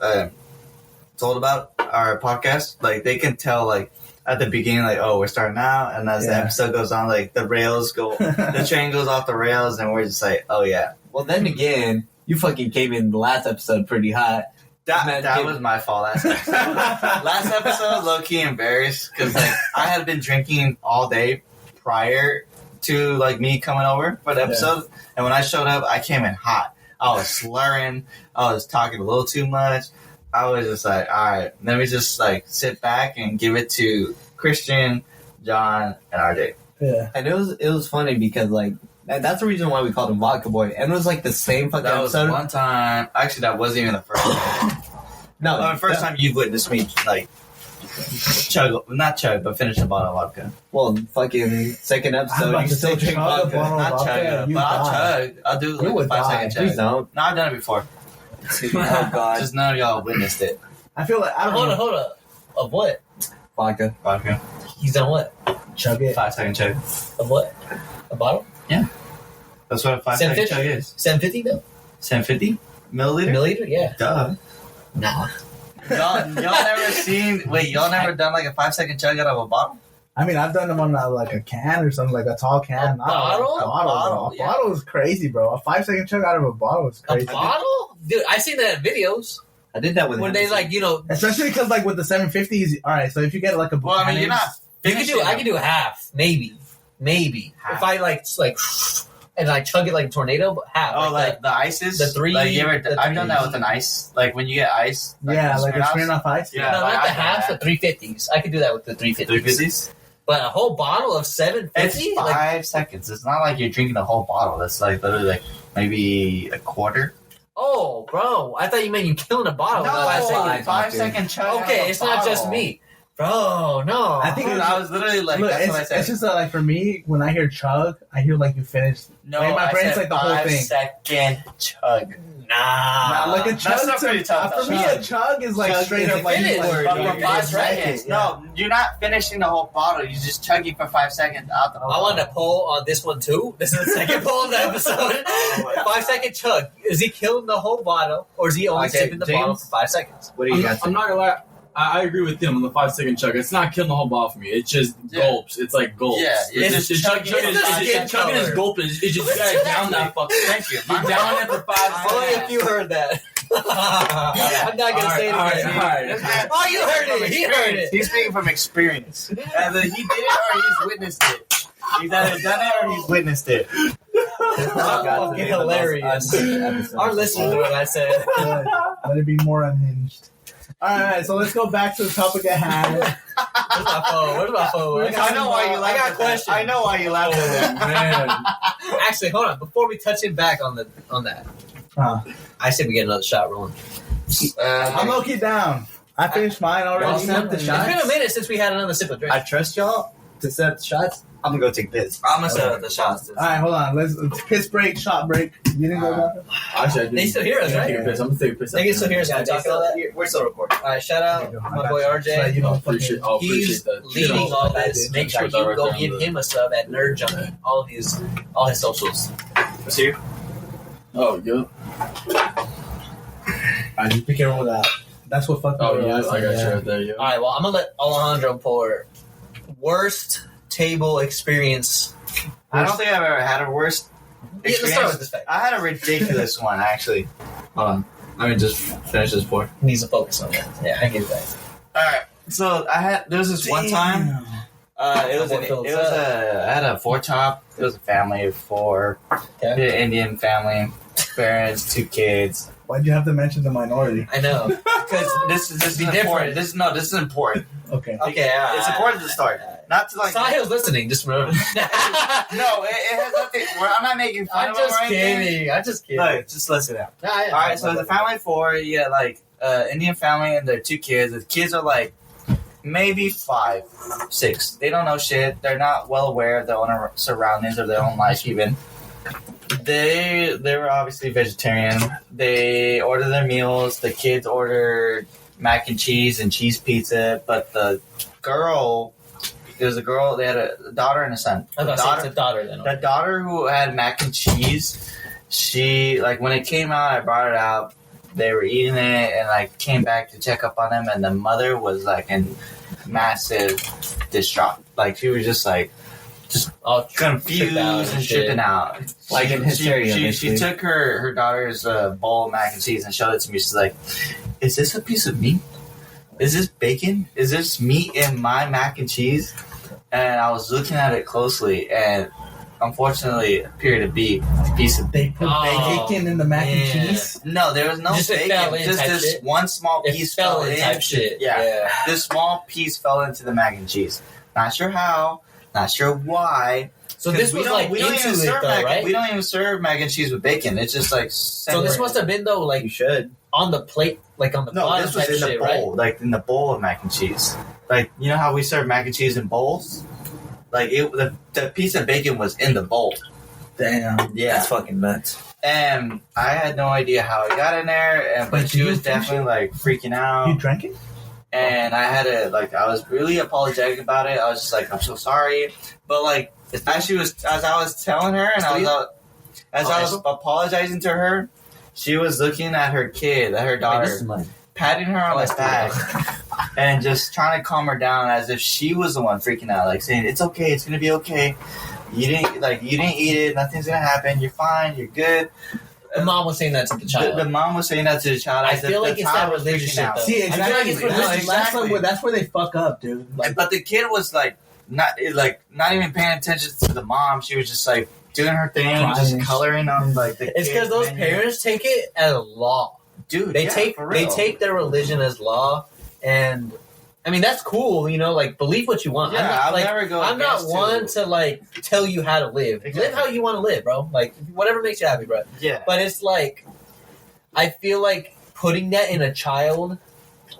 told about our podcast. Like they can tell like at the beginning, like oh we're starting out, and as the Yeah. episode goes on, like the rails go, the train goes off the rails, and we're just like oh yeah. Well, then again, you fucking came in the last episode pretty hot. That was my fault last episode. Last episode, low key embarrassed because like I had been drinking all day prior to like me coming over for the episode, and when I showed up, I came in hot. I was slurring. I was talking a little too much. I was just like, all right, let me just like sit back and give it to Christian, John, and RJ. Yeah. And it was funny because like that's the reason why we called him Vodka Boy. And it was like the same fucking That was episode. one time. Actually, that wasn't even the first time. No, The first time you've witnessed me like not chug, but finish a bottle of vodka. Well, fucking second I'm episode, about you to still say drink chug a vodka. bottle. Not vodka, chug, you but I'll die. chug. I'll do You like a would 5 die. second chug. Please don't. No, I've done it before. Oh god, Just none of y'all witnessed it. I feel like I don't know. Hold on. Of what? vodka. Vodka. He's done what? Chug it. 5 second chug. Of what? A bottle? That's what a 5 second 750? chug is. 750 though? 750 milliliter? Milliliter? Yeah. Duh. Nah. Y'all never seen? Wait, y'all never done like a 5 second chug out of a bottle? I mean, I've done them on like a can or something, like a tall can. A Not bottle? A bottle, bro. A Yeah. bottle is crazy, bro. A 5 second chug out of a bottle is A crazy. bottle? Dude, I seen that in videos. I did that with When him. they like, Especially because like with the 750s, all right. So if you get like a Well, I mean, you're not. I can do half, maybe. Half. If I like and I chug it like a tornado, but half. Oh, like the ices? the three- Like, you ever, the I've three- done that with an ice. Like when you get ice. yeah, like a Smirnoffs. Smirnoff Ice. Yeah. no, not like, the I've done half, that. the 350s. I could do that with the 350s. 350s? But a whole bottle of It's 750? 5 seconds. It's not like you're drinking a whole bottle. It's like literally like maybe a quarter. Oh, bro. I thought you meant you killing a bottle. No, with 5 seconds. 5 second chug. out of Okay, a it's not just bottle. me. Bro, no. I think Dude, I was literally like, Look, that's what I it's said. just that, like for me, when I hear chug, I hear like you finished. No, Like, my I brain's said like the whole 5 thing. second chug. Nah. Like a that's chug. not pretty tough, For though. me, a chug is like Chug straight is up like finished. word, But dude. for 5 It's seconds. yeah. No, you're not finishing the whole bottle. You're just chugging for 5 seconds out the I want to poll on this one too. This is the second poll of the episode. 5 second chug. Is he killing the whole bottle, or is he only Okay, sipping the James? bottle for 5 seconds? What do you got? I'm not gonna lie. I agree with him on the 5 second chug. It's not killing the whole bottle for me. It's just Yeah. gulps. It's like gulps. Yeah, you're it's just chugging. chugging It's the skin Chugging is color. gulping. It's just you gotta down that fucking. Thank you. You're down it for 5 Only seconds. if you heard that. I'm not gonna say it again. Oh, you heard it. He heard it. He's speaking from experience. Either he did it or he's witnessed it. He's either done it or he's witnessed it. Fucking hilarious. Our listeners know what I said. Good. Let it be more unhinged. All right, so let's go back to the topic at hand. Where's my phone? Where's my phone? I know why you laughed. I got at a that. question. I know why you laughed at that. Man, Actually, hold on. Before we touch it back on that, I said we get another shot rolling. I'm low key down. I finished mine Y'all already. set the It's shots? been a minute since we had another sip of drink. I trust y'all to set the shots. I'm gonna go take this. I'm gonna set up the shots. All right, hold on. Let's piss break, shot break. You didn't go down. actually, I They still hear us, I'm right? gonna take a piss. I'm gonna take a piss. They can still hear us. Yeah, when we talk all that. we're still recording. All right, shout out my boy RJ. You know, Appreciate. fucking, He's Appreciate that. leading all this. Make sure you go Right give down him a sub at Nerd Junkie. All his socials. What's here? Oh, yo. I just be careful with that. That's what fucked me Oh, up yeah. last I time, got yeah. you right there, yo. All right, well, I'm gonna let Alejandro pour worst table experience. I don't think I've ever had a worse Yeah, let's start with experience. this fact. I had a ridiculous one actually. Hold on. Let me just finish this pour. Needs to focus on that. Yeah, I get that. Alright. So there was this one time. I had a 4-top. It was a family of 4. Okay. Indian family, parents, 2 kids. Why'd you have to mention the minority? I know. Because this is Be important. different. This is important. Okay. Okay, It's important to start. Not to like. Sahil's listening. Just remember. No, it has nothing. I'm not making fun I'm of him just or anything. kidding. I'm just kidding. No, just listen out. Nah, yeah. All right, so the family of 4, you got like Indian family and their 2 kids. The kids are like maybe 5, 6. They don't know shit. They're not well aware of their own surroundings or their own life even. They were obviously vegetarian. They ordered their meals. The kids ordered mac and cheese pizza, but the girl it was a girl. They had a daughter and a son. I thought it's a daughter then. The daughter who had mac and cheese, she, like, when it came out, I brought it out. They were eating it and, like, came back to check up on them. And the mother was, like, in massive distraught. Like, she was just, like, all confused and tripping out. Like in hysteria. She took her daughter's bowl of mac and cheese and showed it to me. She's like, "Is this a piece of meat? Is this bacon? Is this meat in my mac and cheese?" And I was looking at it closely, and unfortunately, it appeared to be a piece of They put bacon in the mac and cheese. No, there was no Just it fell bacon. in Just type this shit? one small It piece fell fell in in. type shit. Yeah. This small piece fell into the mac and cheese. Not sure how. Not sure why. So this was like we don't into even it serve though, right? We don't even serve mac and cheese with bacon. It's just like So this must have been though, like You should. on the plate, like on the no. bottom This was type in the shit, bowl, right? like in the bowl of mac and cheese. Like, you know how we serve mac and cheese in bowls? Like the piece of bacon was in the bowl. Damn. Yeah, That's fucking nuts. and I had no idea how it got in there, but Wait, she did you was finish definitely like freaking out. You drank it? And I had to, like, I was really apologetic about it. I was just like, I'm so sorry. But, like, as I was telling her, and I was apologizing to her, she was looking at her kid, at her daughter, patting her on the back, and just trying to calm her down as if she was the one freaking out, like saying, "It's okay, it's gonna be okay. You didn't eat it. Nothing's gonna happen. You're fine. You're good." The mom was saying that to the child. The mom was saying that to the child. I as if feel like the it's child that was religious freaking shit, out. though. See, I feel like exactly. it's No, religious. exactly. That's where they fuck up, dude. Like, But the kid was like not even paying attention to the mom. She was just like doing her thing, just coloring on like the. It's because those parents take it as law, dude. They Yeah, take their religion as law, and I mean that's cool. You know, like believe what you want. Yeah, I'll never go. I'm not against one you. to like tell you how to live. Exactly. Live how you want to live, bro. Like whatever makes you happy, bro. Yeah, But it's like I feel like putting that in a child.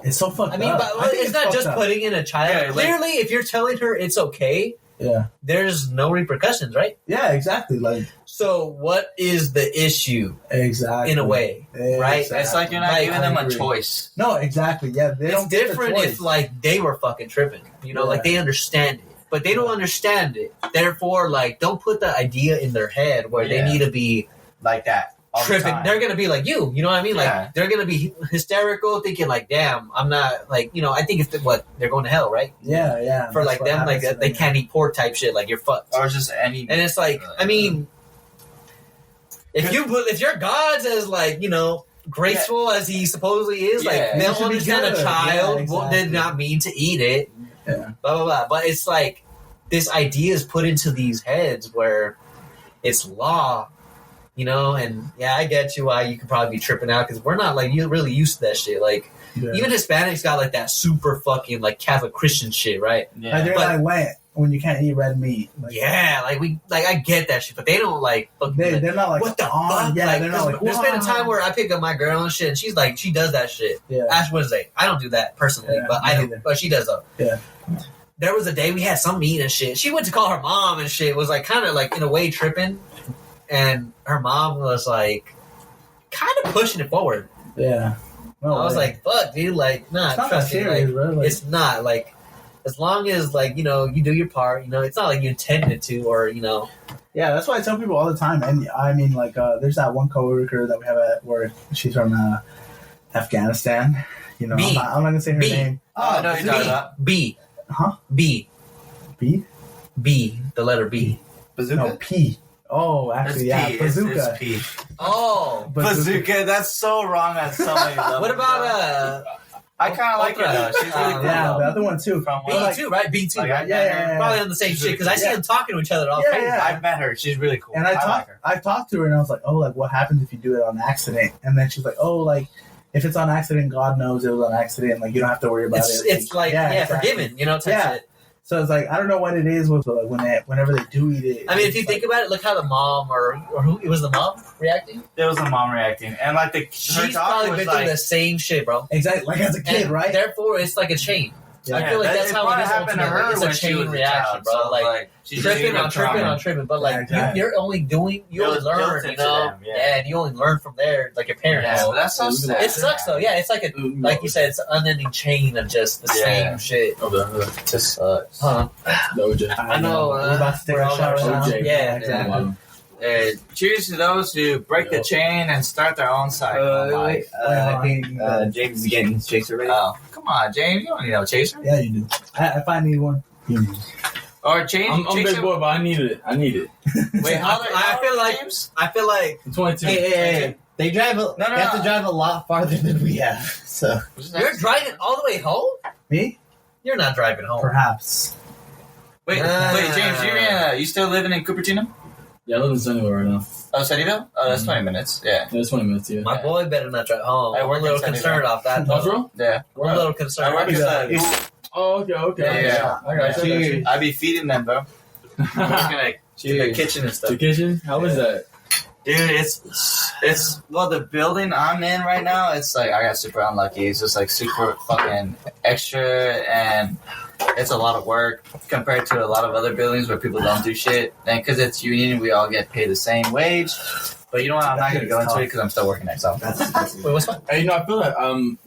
it's so fucked I mean, up. but I think it's not fucked just up. putting in a child. Yeah, like- Clearly, if you're telling her it's okay, Yeah. there's no repercussions, right? Yeah, exactly. Like, So what is the issue exactly. in a way, right? Exactly. it's like you're not Like, giving them I a agree. choice. No, exactly. Yeah, they It's don't get the different choice. if like they were fucking tripping, you know, Yeah. like they understand it, but they don't understand it. Therefore, like don't put the idea in their head where Yeah. they need to be Like that. All the tripping. time. They're gonna be like you know what I mean? Yeah. Like they're gonna be hysterical, thinking like, "Damn, I'm not like you know." I think it's what they're going to hell, right? Yeah, yeah. For That's like what them, like happens to they them. can't eat pork type shit. Like you're fucked. or just any. And it's like, I mean, if your God's as like you know graceful as he supposedly is, Yeah. like It they'll should be understand a good. child Yeah, exactly. did not mean to eat it. Yeah. Blah blah blah. But it's like this idea is put into these heads where it's law, you know. And yeah, I get you why you could probably be tripping out because we're not like you really used to that shit. Like Yeah. even Hispanics got like that super fucking like Catholic Christian shit, right? yeah. Like, they're But- like Lent when you can't eat red meat. Like, Yeah, like I get that shit, but they don't like fucking. they're not like what the on. fuck? Yeah, Like, they're not like. there's been a time "Wow." where I pick up my girl and shit, and she's like, she does that shit. Yeah. Ash Wednesday. I don't do that personally, Yeah, but me I do. neither. But she does though. Yeah. There was a day we had some meat and shit. She went to call her mom and shit. Was like kind of like in a way tripping, and her mom was like kind of pushing it forward. Yeah. No I was way. like, fuck, dude, like, nah, it's not that trust me, serious, like, bro. Like, it's not like. As long as like you know you do your part, you know it's not like you intended to or you know. yeah, that's why I tell people all the time. And I mean, like, there's that one coworker that we have at work. She's from Afghanistan. You know, B. I'm not gonna say her B. name. Oh, I know what you're talking about. B. Huh? B. B? B. The letter B. Bazooka. No, P. Oh, actually, yeah, P. bazooka. It's P. Oh. Bazooka. That's so wrong on so many levels. What about I kind of like her though. She's really cool. Yeah, though. the other one too. From B what two, right? B two, Like, right? I met Yeah, her. yeah, Probably on the same shit because I see Yeah. them talking to each other all Yeah, crazy. yeah. I've met her. She's really cool. And I like her. talked to her and I was like, oh, like what happens if you do it on accident? And then she's like, oh, like if it's on accident, God knows it was on accident. Like you don't have to worry about it. It's like exactly. forgiven, you know, type Yeah. shit. So it's like I don't know what it is with like whenever they do eat it. I mean, if you it's think about it, look how the mom or who it was the mom reacting. There was a mom reacting, and like her She's daughter probably was been like, through the same shit, bro. exactly like as a kid, And right? Therefore, it's like a chain. Yeah. I feel like that's how it is happened to ultimately. her It's a when she chain was a reaction, child, bro. so, Like she's tripping on just trauma. tripping on tripping, but like Yeah. you're only doing, you only Built learn, into you know, them, yeah. yeah, and you only learn from there, like your parents. Yeah, but that's so It sad. It sucks though, yeah. It's like like you said, it's an unending chain of just the Yeah. same shit. Of the hood. It just sucks. Huh? The OJ. I know. We're about to take we're a all shot right now. OJ. Yeah, exactly. Cheers to those who break the chain and start their own cycle. of life. I think James is getting his chaser ready. Oh, come on, James. You don't need no chaser. Yeah, you do. If I need one, you need one. Or change. I'm big chaser. boy, but I need it. Wait, how old I feel like- James? I feel like I'm 22. Hey. They drive. They have to drive a lot farther than we have. So you're driving all the way home. Me? You're not driving home. Perhaps. Wait, James. You still living in Cupertino? Yeah, I live in Sunnyvale right now. Oh, Sunnyvale? Oh, that's 20 minutes. Yeah. Yeah, it's 20 minutes, yeah. My boy better not drive home. I I'm a work little in Sunnyvale. concerned off that. Oh, though. bro? Yeah. We're a little concerned. I work Because, at Oh, okay. Yeah. I got you. I be feeding them, bro. I'm working at the kitchen and The stuff. kitchen? How was that? Dude, it's well, the building I'm in right now, it's like I got super unlucky. It's just like super fucking extra, and it's a lot of work compared to a lot of other buildings where people don't do shit. And because it's union, we all get paid the same wage. But you know what? I'm not gonna go into it because I'm still working there. So wait, what's fun? Hey, I feel like, I'm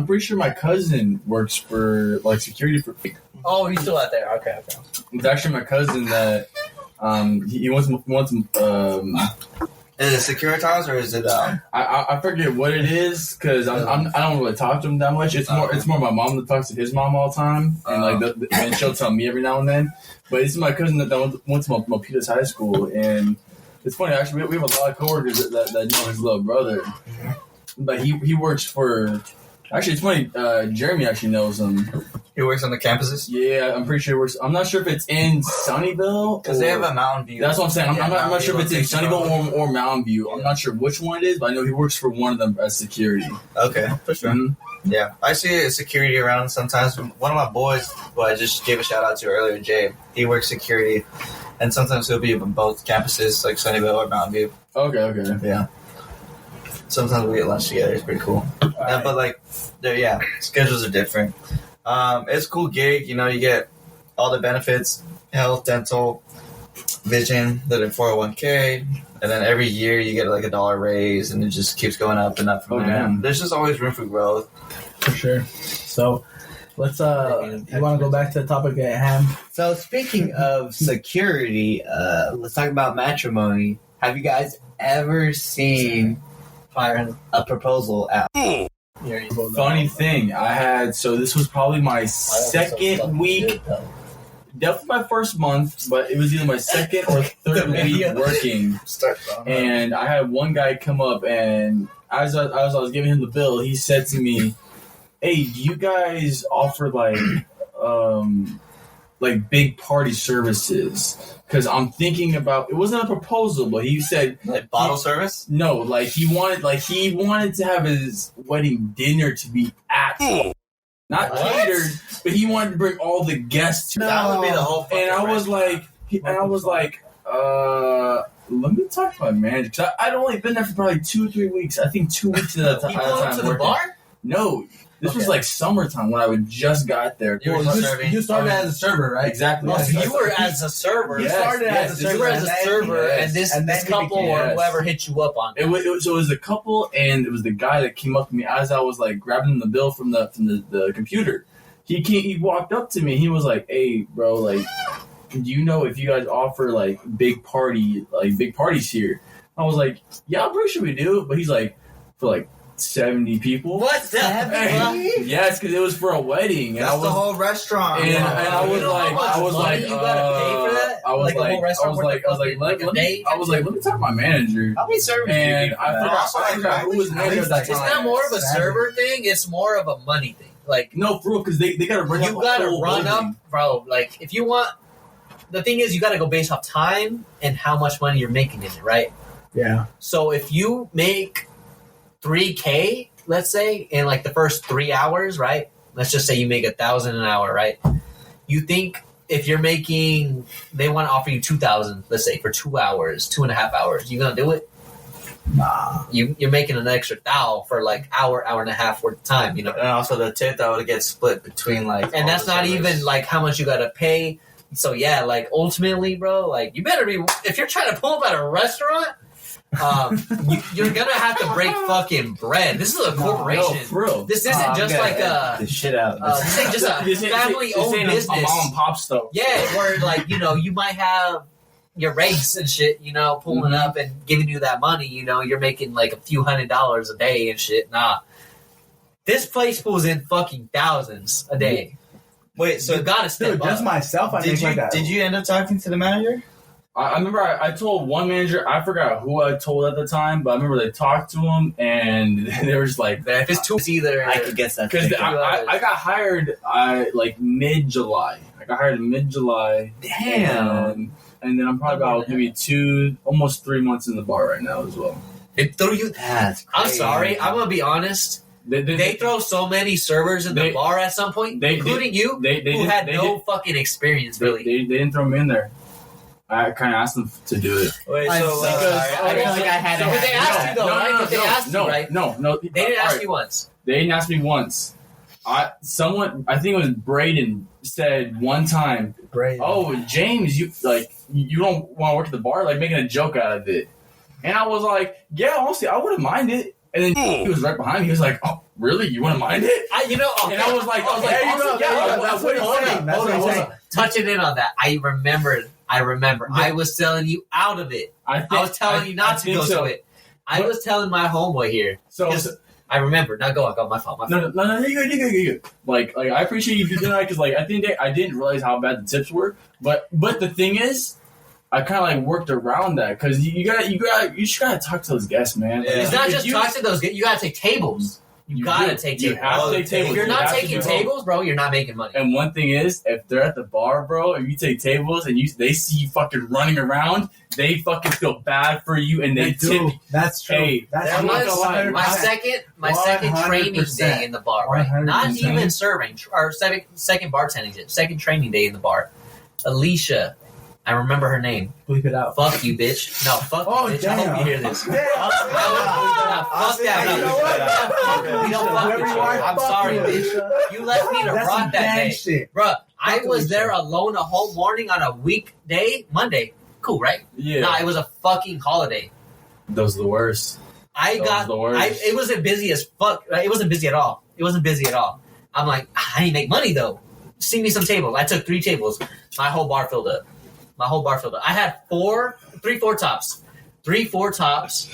pretty sure my cousin works for, like, security for... Oh, he's still out there. Okay. It's actually my cousin that, he wants is it Securitas or is it? I forget what it is because I don't really talk to him that much. It's more my mom that talks to his mom all the time, and and she'll tell me every now and then. But it's my cousin that went to Milpitas High School, and it's funny actually. We have a lot of coworkers that know his little brother, but he works for. Actually, it's funny. Jeremy actually knows him. He works on the campuses Yeah, I'm pretty sure he works. I'm not sure if it's in Sunnyvale because they have a Mountain View. That's what I'm saying. I'm not sure if it's in Mountain Sunnyvale or Mountain View. I'm not sure which one it is, but I know he works for one of them as security. Okay, for sure. Mm-hmm. Yeah, I see security around sometimes. One of my boys, who I just gave a shout out to earlier, Jay, he works security, and sometimes he'll be on both campuses, like Sunnyvale or Mountain View. Okay. Yeah. Sometimes we get lunch together. It's pretty cool. But like, schedules are different. It's a cool gig. You know, you get all the benefits: health, dental, vision, the 401k, and then every year you get like $1 raise, and it just keeps going up and up from there. Damn. There's just always room for growth. For sure. So let's you want to go back to the topic at hand? So speaking of security, let's talk about matrimony. Have you guys ever seen a proposal out? Funny thing, this was probably my second week. Definitely my first month, but it was either my second or third week working. And I had one guy come up, and as I was giving him the bill, he said to me, "Hey, do you guys offer like big party services? Because I'm thinking about." It wasn't a proposal, but he said Like bottle service? no. He wanted to have his wedding dinner to be at. Not catered, but he wanted to bring all the guests to. That would be the whole fucking And I was like, let me talk to my manager. Cause I'd only been there for probably 2-3 weeks. I think 2 weeks at a time. He pulled up to the working. bar? No, this was like summertime when I would just got there. You were serving. You started as a server, right? Exactly. Oh, Yes, so yes. you were as a server. You started as a You server. were as a server, Yes. and this And then you couple became- or Yes. whoever hit you up on It was a couple, and it was the guy that came up to me as I was like grabbing the bill from the computer. He walked up to me. He was like, "Hey, bro, like, do you know if you guys offer like big parties here?" I was like, "Yeah, I'm pretty sure we do." But he's like, "For like 70 people." What the Yes, because it was for a wedding. And That's the whole restaurant. And I was You know like, how much I was money like, you gotta pay for that? I was Like, the whole like, I restaurant was worth like, of I was like, fucking, let like, a day? me talk to my manager. How many servers? And do you I forgot who was the manager at that It's time. not more of a server thing. It's more of a money thing. Like, No, for real, because they got to run you up gotta the whole run up, building. bro. Like, if you want, the thing is, you gotta go based off time and how much money you're making in it, right? Yeah. So if you make $3K, let's say, in like the first 3 hours, right? Let's just say you make $1,000 an hour, right? You think if you're making, they want to offer you $2,000, let's say, for 2 hours, 2.5 hours, you gonna do it? Nah. You're making an extra $1,000 for like hour and a half worth of time, you know. And also the tip that would get split between like, And all that's the not servers. even like how much you gotta pay. So yeah, like ultimately, bro, like you better be if you're trying to pull up at a restaurant. You're gonna have to break fucking bread. This is a corporation. No, for real. This isn't just like a the shit out. this ain't just a family-owned This ain't business. a mom and pop stuff. Yeah, where like you might have your rates and shit, pulling up and giving you that money. You're making like a few $100s a day and shit. Nah, this place pulls in fucking thousands a day. Wait, so You gotta step Dude, up. just myself, I make like that. did you end up talking to the manager? I remember I told one manager, I forgot who I told at the time, but I remember they talked to him and they were just like, If it's too, it's either I could guess that. because shit. I got hired like mid-July. I got hired in mid-July. Damn. And then I'm probably about maybe almost 3 months in the bar right now as well. it threw you. That's I'm crazy. sorry. I'm gonna be honest. They throw so many servers in the bar at some point, including you, who had no fucking experience, really. They didn't throw me in there. I kind of asked them to do it. Wait, I'm so so like, sorry. I feel like I had to But they have- asked you though, right? But they asked you, right? No. They didn't ask Alright, you once. They didn't ask me once. I think it was Braden, said one time, Great. "Oh, James, you don't want to work at the bar?" Like making a joke out of it. And I was like, "Yeah, honestly, I wouldn't mind it." And then he was right behind me. He was like, "Oh, really? You wouldn't mind it?" And I was like, there you honestly, go. yeah, That's what he's saying. That's what he's saying. Touching in on that, I remember. I was telling you out of it. I was telling you not to go to it. I was telling my homeboy here. So I remember. Now go on. My fault. no, you're good. Like I appreciate you doing that because like at the end of the day, I didn't realize how bad the tips were. But the thing is, I kind of like worked around that because you just gotta talk to those guests, man. Like, It's not if just you- talk to those. You gotta take tables. You gotta take You tables. have to take tables. If you're You not have to taking do both. tables, bro, you're not making money. And one thing is, if they're at the bar, bro, if you take tables and they see you fucking running around, they fucking feel bad for you and they tip you. That's true. Hey, That's There I'm not was gonna lie. my second training 100%. day in the bar, right? Not 100%. even serving or second bartending day, second training day in the bar. Alicia, I remember her name. Bleep it out. Fuck you, bitch. No, fuck Oh, you, bitch. I hope damn. you hear this. Damn. Fuck that. You know what? We don't fuck Whoever with you you. are, I'm fuck sorry, you, bitch. Alicia. You left me to That's rock some that gang day. shit. Bruh, I Fuck was Alicia. there alone a whole morning on a weekday, Monday. Cool, right? Yeah, Nah, it was a fucking holiday. those are the worst. I Those got. are the worst. It wasn't busy as fuck. It wasn't busy at all. I'm like, I need to make money though. See me some tables. I took 3 tables. My whole bar filled up. I had 4 tops. 4 tops.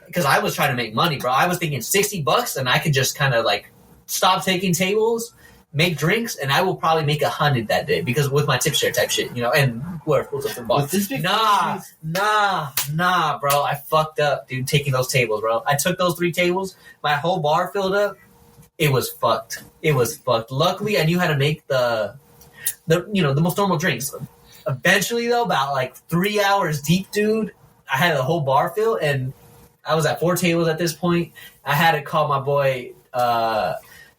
Because I was trying to make money, bro. I was thinking $60 and I could just kind of like stop taking tables, make drinks, and I will probably make 100 that day because with my tip share type shit, and whoever pulls up the bar. Was this before Nah, bro. I fucked up, dude, taking those tables, bro. I took those 3 tables. My whole bar filled up. It was fucked. Luckily, I knew how to make the most normal drinks. Eventually, though, about like 3 hours deep, dude, I had the whole bar filled, and I was at 4 tables at this point. I had to call my boy.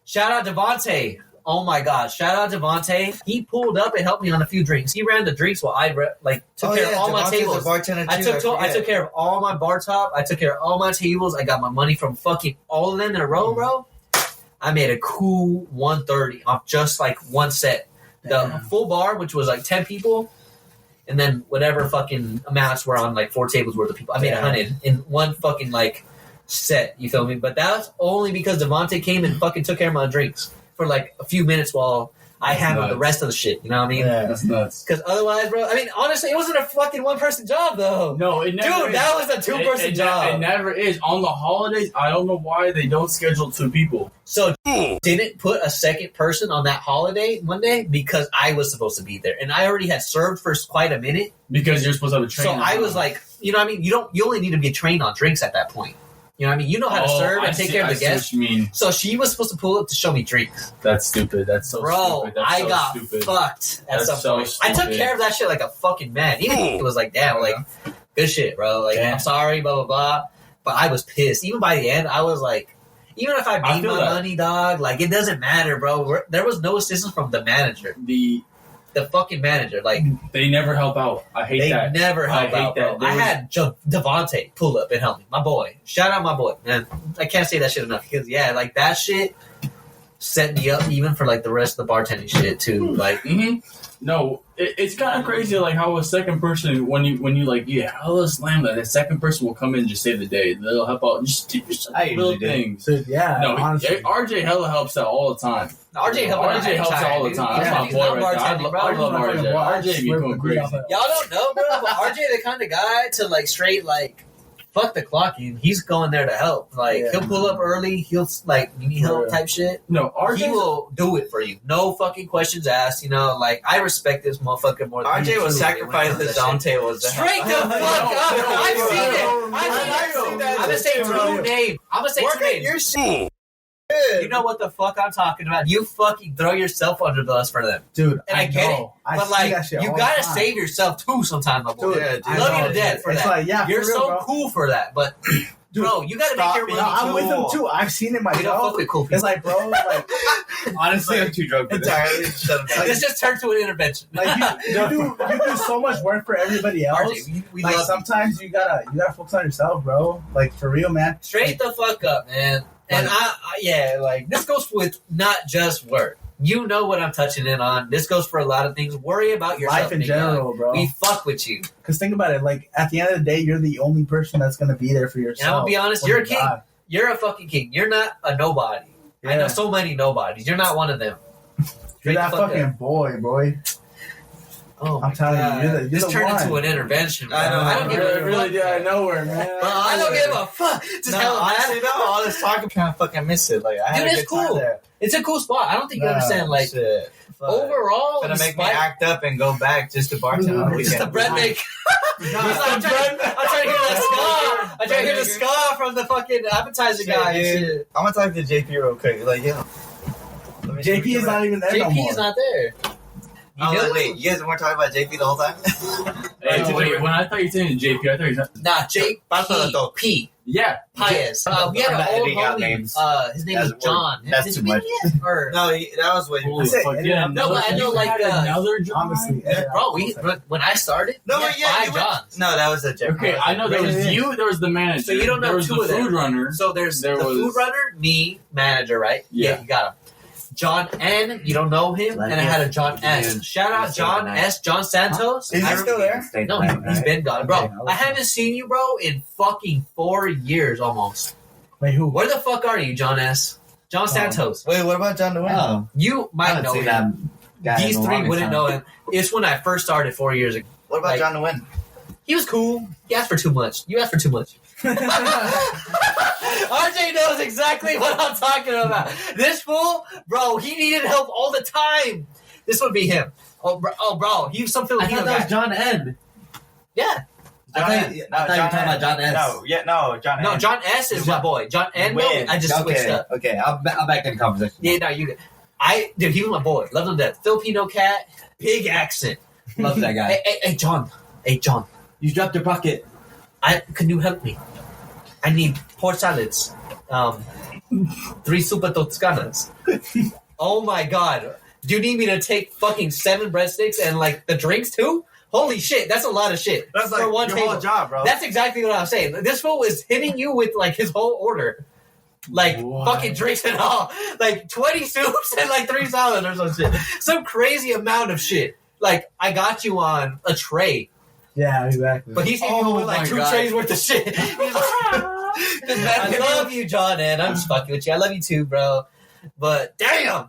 Shout out Devontae. Oh my gosh! Shout out Devontae. He pulled up and helped me on a few drinks. He ran the drinks while I took care of all my tables. I took care of all my bar top. I took care of all my tables. I got my money from fucking all of them in a row, bro. I made a cool 130 off just like one set. The full bar, which was like 10 people, and then whatever fucking amounts were on like 4 tables worth of people. I made 100 in one fucking like set. You feel me? But that's only because Devontae came and fucking took care of my drinks for like a few minutes while I handled the rest of the shit. You know what I mean? Yeah. That's nuts. Because otherwise, bro, I mean, honestly, it wasn't a fucking 1-person job, though. No, it never Dude, is. that was a 2-person job. It never is. On the holidays, I don't know why they don't schedule 2 people. So, didn't put a second person on that holiday Monday because I was supposed to be there. And I already had served for quite a minute. Because you're supposed to have a trainer. So, I was like, you know what I mean? You only need to be trained on drinks at that point. You know what I mean? You know how to serve and take care of the guests. What you mean. So, she was supposed to pull up to show me drinks. That's stupid. That's so Bro, stupid. That's I so got stupid. fucked at That's some so point. I took stupid. care of that shit like a fucking man. Even it was like, damn, like, good shit, bro. Like, Damn. I'm sorry, blah, blah, blah. But I was pissed. Even by the end, I was like, even if I made feel my that. money, dog, like, it doesn't matter, bro. There was no assistance from the manager. the fucking manager. Like They never help out. I hate they that. never I help hate out, bro. that. I had Devontae pull up and help me. My boy. Shout out my boy, man. I can't say that shit enough because like that shit set me up even for like the rest of the bartending shit too. Like No, it's kind of crazy, like how a second person, when you like, hella slam that second person will come in and just save the day. They'll help out, just I little usually do. things. So, yeah, No, honestly. RJ hella helps out all the time. RJ helped out all the time. That's my boy right there. I love RJ. RJ be going crazy. Y'all don't know, bro, but RJ the kind of guy to like straight like fuck the clocking. He's going there to help. Like he'll pull up early. He'll like you need help type shit. No, He will do it for you. No fucking questions asked. Like I respect this motherfucker more. Than RJ will sacrifice his own tables. Straight the fuck up. I've seen it. I'm gonna say true name. I'm gonna say true name. Your shit. You know what the fuck I'm talking about. You fucking throw yourself under the bus for them. Dude, And I get it. But see like that shit you all gotta the time. save yourself too sometimes, my boy. Dude, Yeah, dude. I love know, you to death for it's that. like, yeah, You're for real, so bro. cool for that, but bro, you gotta make your stop money it. I'm too. with them too. I've seen it We don't myself. fuck with cool people. It's like, bro, like, Honestly, I'm too drunk for this. Entirely shut him down. This just turned to an intervention. you do so much work for everybody else. RJ, we Like love you. sometimes you gotta focus on yourself, bro. Like for real, man. Straight the fuck up, man. And like this goes with not just work. You know what I'm touching in on. This goes for a lot of things. Worry about yourself. Life in big general, dog. bro. We fuck with you. Because think about it. Like at the end of the day, you're the only person that's gonna be there for yourself. And I'm gonna be honest, when you're a you king. die. You're a fucking king. You're not a nobody. I Yeah. know so many nobodies. You're not one of them. You're Straight that the fuck fucking up. boy. Oh my I'm telling you, God. you're This the turned one. into an intervention. Bro. I know. I don't give a Really fuck. did out of nowhere, man. I don't give a fuck. Just No, hell, honestly, though, all this talking kind of fucking miss it. Like, I had Dude, a it's good time cool. there. It's a cool spot. I don't think you Nah, understand. Like Shit. Fuck. overall, Gonna make me despite- act up and go back just to bartend on the just the weekend. bread make. I'm trying to hear that ska. I'm trying to hear the ska from the fucking appetizer Shit, guy. and dude. shit. I'm gonna talk to JP real quick. Like, yo. let me- JP is not even there no more. JP's not there. Oh, You know? wait, you guys weren't talking about JP the whole time? Hey, wait, when I thought you were saying JP, I thought you were saying, Nah, JP. yeah. Pius. We had I'm not an old editing out homie. names. His name That's was John. that's His too name much. yet? Or, No, that was way. Holy said, fuck, yeah, no, but I know, you like, had another job? Honestly, bro, when I started, No, we had yeah, 5 you were- Johns. No, that was a JP. Okay, I know there was Right. you, there was the manager. So you don't know there was two the of them. food runner. So there's There the was- food runner, me, manager, right? Yeah. You got him. John N, you don't know him, and I had a John S. Shout out John S. John Santos. Is he I still there? No, he's been gone, bro. I haven't seen you, bro, in fucking 4 years almost. Wait, who? Where the fuck are you, John S? John Santos. Wait, what about John DeWitt? Oh, You I might haven't know seen him. that guy These in a three long wouldn't time. know him. It's when I first started 4 years ago. What about Like- John DeWitt? He was cool. He asked for too much. You asked for too much. RJ knows exactly what I'm talking about. This fool, bro, he needed help all the time. This would be him. Oh, bro, he was some I Filipino thought that guy. was John N. Yeah. I thought you were talking about John S. John. No, N. John S is my boy. John N, bro, Win. I just switched Okay, up. okay, I'm back in the conversation. Yeah, no, you. Dude, he was my boy. Loved him to death. Filipino cat, big accent. Love that guy. Hey, John. Hey, John. You dropped your pocket. Can you help me? I need 4 salads. 3 super toscanas. Oh my god. Do you need me to take fucking 7 breadsticks and like the drinks too? Holy shit, that's a lot of shit. That's like for one your table. whole job, bro. That's exactly what I was saying. This fool was hitting you with like his whole order. Like What? fucking drinks and all. Like 20 soups and like 3 salads or some shit. Some crazy amount of shit. Like I got you on a tray. Yeah, exactly. But he's hitting you with like my 2 God. trays worth of shit. I love you, John, and I'm just fucking with you. I love you too, bro. But damn,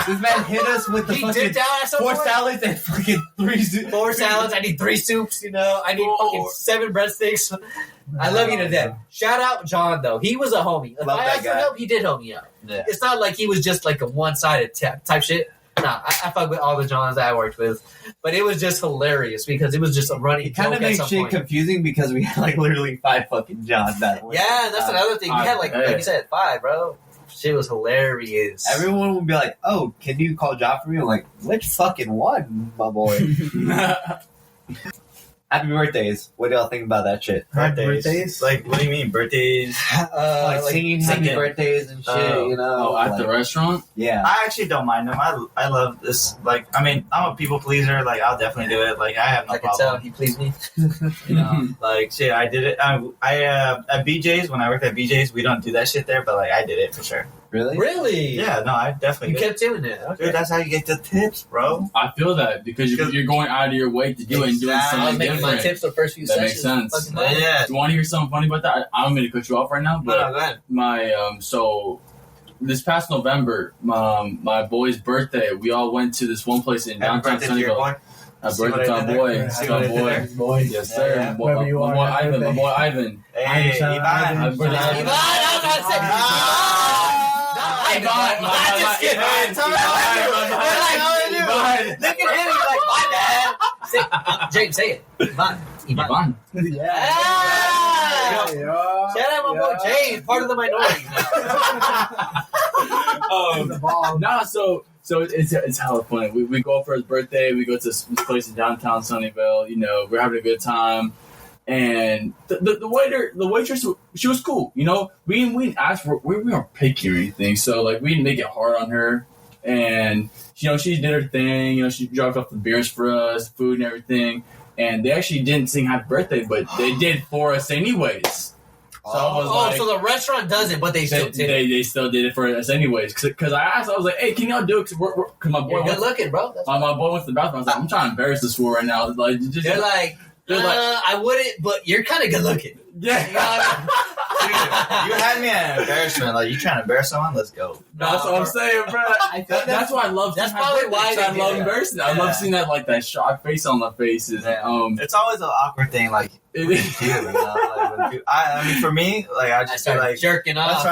This man hit us with the he fucking dipped out at some 4 point. salads and fucking 3 4 salads. I need 3 soups. I need fucking 7 breadsticks. I love you to death. Shout out John though. He was a homie. If Love I that asked for guy. help, he did help me out. Yeah. It's not like he was just like a one-sided type shit. Nah, I fuck with all the Johns that I worked with, but it was just hilarious because it was just a running It kind joke of at makes some shit point. confusing because we had like literally 5 fucking Johns that way. Yeah, and that's another thing. We had like you said, 5, bro. Shit was hilarious. Everyone would be like, "Oh, can you call John for me?" I'm like, "Which fucking one, my boy?" Happy birthdays. What do y'all think about that shit? Birthdays? Like, what do you mean birthdays? Like singing happy birthdays and shit, you know? at like, the restaurant? Yeah. I actually don't mind them. I love this. Like, I mean, I'm a people pleaser. Like, I'll definitely do it. Like, I have no I can tell problem. he pleased me. You know, like, shit, I did it. I at BJ's, when I worked at BJ's, we don't do that shit there, but like, I did it for sure. Really? Really? Yeah, no, I definitely You did. kept doing it. Okay. Dude, that's how you get the tips, bro. I feel that because you're going out of your way to do it and doing I was something making my different. tips the first few That sessions. makes sense. Fucking Yeah. Do you want to hear something funny about that? I'm going to cut you off right now, No, but no, go ahead. my so this past November, my boy's birthday, we all went to this one place in Happy downtown birthday to your Sunnyvale. boy. Happy See what birthday to I my did boy. there? To See my what I did boy. there? Boy. Yes, sir. Yeah. My Wherever you boy are, happy Ivan. My birthday. boy Ivan. Hey, Ivan, Ivan. Happy birthday. Ivan, I was about to say, Ivan, look at him, he's like, my bad. James, say it. Ivan. Ivan. Yeah. Ah! Yeah. Shout out my boy James, part of the minority now. Nah, so it's hella funny. We go for his birthday. We go to this place in downtown Sunnyvale. You know, we're having a good time. And the waitress, she was cool. You know, we didn't ask for, we weren't picky or anything. So like, we didn't make it hard on her. And you know, she did her thing. You know, she dropped off the beers for us, food and everything. And they actually didn't sing happy birthday, but they did for us anyways. So I was like, So the restaurant does it, but they still did it. they still did it for us anyways. Because I asked, I was like, hey, can y'all do it? Because my boy You're went good looking, bro. That's my boy went to the bathroom. I was like, I'm trying to embarrass this fool right now. Like, just, They're like, I wouldn't, but you're kind of good looking. yeah. You know what I mean? Dude, you had me at embarrassment. Like, you trying to embarrass someone? Let's go. That's what I'm saying, bro. That's why I love. That's seeing probably happy why birthdays. they I did love that. embarrassing. I love seeing that that shocked face on their faces. Yeah. It's always an awkward thing. Like, It what do is. you do? You know? Like, when people, I mean, for me, like, I I just be started like, jerking off.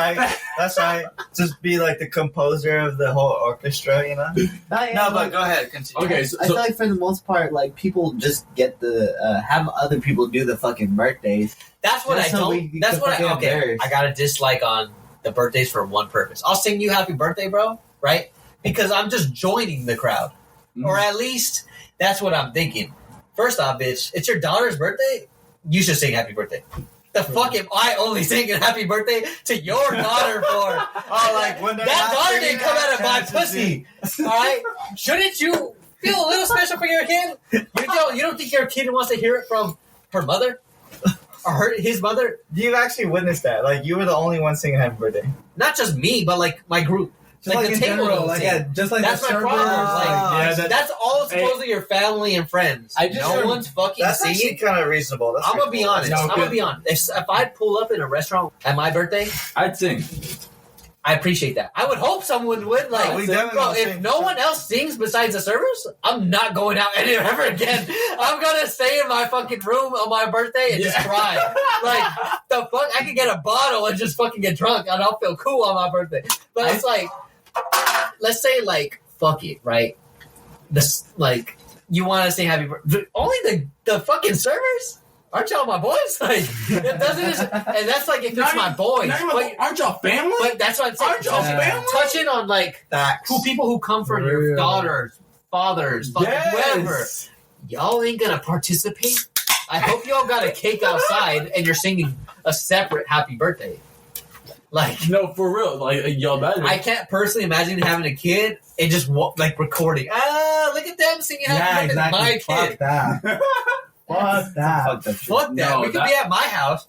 that's right. Just be like the composer of the whole orchestra, you know? No, but go ahead, continue. Okay, I feel like for the most part, like people just get the have other people do the fucking birthdays. That's what Just I so don't. we That's can what I. fucking Okay, embarrass. I got a dislike on the birthdays for one purpose. I'll sing you happy birthday, bro. Right? Because I'm just joining the crowd, or at least that's what I'm thinking. First off, bitch, it's your daughter's birthday. You should sing happy birthday. The fuck am I only singing happy birthday to your daughter for? Oh, like, when they're That not daughter singing, didn't come out of my that's pussy. All right? Shouldn't you feel a little special for your kid? You don't think your kid wants to hear it from her mother? Or his mother? You actually witnessed that. Like, you were the only one singing happy birthday. Not just me, but like my group. Just like the in table general, don't like sing. yeah, just like That's the my servers, problem. Like, yeah, that's all supposedly your family and friends. I just no heard- one's fucking That's actually singing. kind of reasonable. That's I'm gonna be reasonable. honest. No, I'm gonna good. be honest. If I pull up in a restaurant at my birthday, I'd sing. I appreciate that. I would hope someone would. Like, No, we definitely bro, don't if sing. no one else sings besides the servers, I'm not going out ever again. I'm gonna stay in my fucking room on my birthday and just cry. Like, the fuck? I could get a bottle and just fucking get drunk and I'll feel cool on my birthday. But it's like, let's say, like, fuck it, right? This, like, you want to say happy birthday. Only the fucking servers? Aren't y'all my boys? Like, it doesn't, and that's like if it's my boys. But, Aren't y'all family? but that's what I'm saying. Aren't y'all family? Touching on, like, who people who come from your Real. daughters, fathers, fucking whoever. Yes. Y'all ain't gonna participate. I hope y'all got a cake outside and you're singing a separate happy birthday. Like, No, for real. Like, y'all better. I can't personally imagine having a kid and just like recording. Look at them singing happy Yeah, birthday. exactly. My Fuck kid. that. Fuck that. Fuck that shit. Fuck that. No, We could that- be at my house.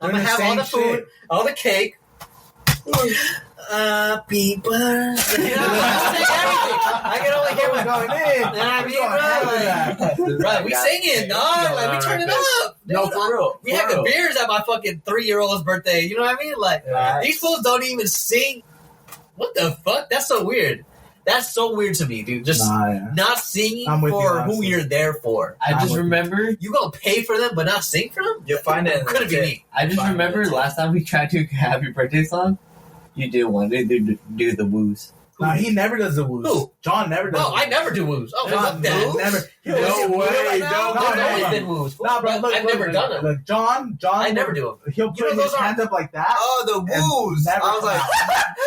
I'm Doing gonna the have all same the food, shit. all the cake. Happy birthday. You know, I sing everything. I can only hear my going in. You know what I mean, bro? Like, right, we singing, dog. Like, we turn it up. No, Dude, for real. we for had the real. beers at my fucking 3-year-old's birthday. You know what I mean? Like, these fools don't even sing. What the fuck? That's so weird. That's so weird to me, dude. Just Nah, yeah. not singing I'm with you, for who honestly. you're there for. I just I'm with you. remember. You gonna pay for them, but not sing for them? You'll find it in the Could it be tip. me? I just Fine, remember that's it. last time we tried to happy birthday song. You did one. They do the woos. Nah, he never does the woos. Who? John never does. Oh, the I woos. never do woos. Oh, There's fuck a that. woos? Never. Yo, No is it way, woos right no, now? no, There's no, always no. been woos. Nah, but look, I've look, never look, done it. Look, John. I never do them. He'll You put know, his those are- hands up like that. Oh, the and woos. never I was come like, out.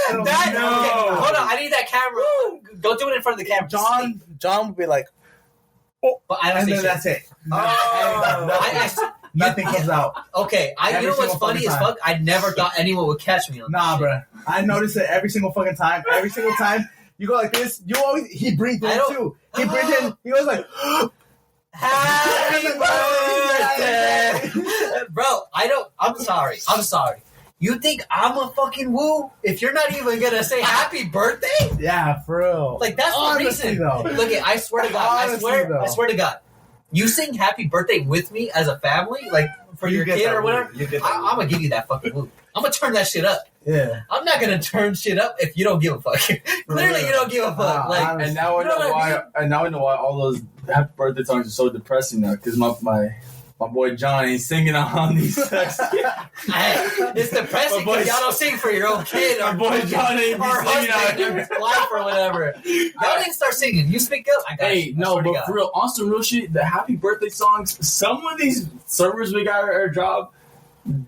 I don't That, know. okay, hold on, I need that camera. Go do it in front of the camera. John would be like, but I don't and say then shit. that's it. Nothing Nothing comes out. Okay, you Every know what's single funny fucking as time. fuck? I never thought anyone would catch me on that Nah, shit. bro. I notice it every single fucking time. Every single time you go like this, you always he breathes I in don't- too. He breathes in. He goes like, Happy birthday! Bro, I'm sorry. You think I'm a fucking woo? If you're not even gonna say happy birthday? yeah, for real. Like, that's the Honestly, reason. though. Look, I swear to God. Honestly, I swear to God. You sing happy birthday with me as a family, like for You your get kid that or whatever, woo. You get that woo. I'm gonna give you that fucking woo. I'm gonna turn that shit up. Yeah. I'm not gonna turn shit up if you don't give a fuck. Clearly, you don't give a fuck. Nah, Like, honestly. And now I You know know what I why. And now I know why all those happy birthday songs are so depressing now. Because my boy John, he's singing on these texts. hey, it's depressing My boy- because y'all don't sing for your own kid or My boy John ain't be or singing out husband here. or wife or whatever. Y'all didn't start singing. You speak up. I got Hey, you. I no, swear to but God. for real, on some real shit, the happy birthday songs, some of these servers we got at our job,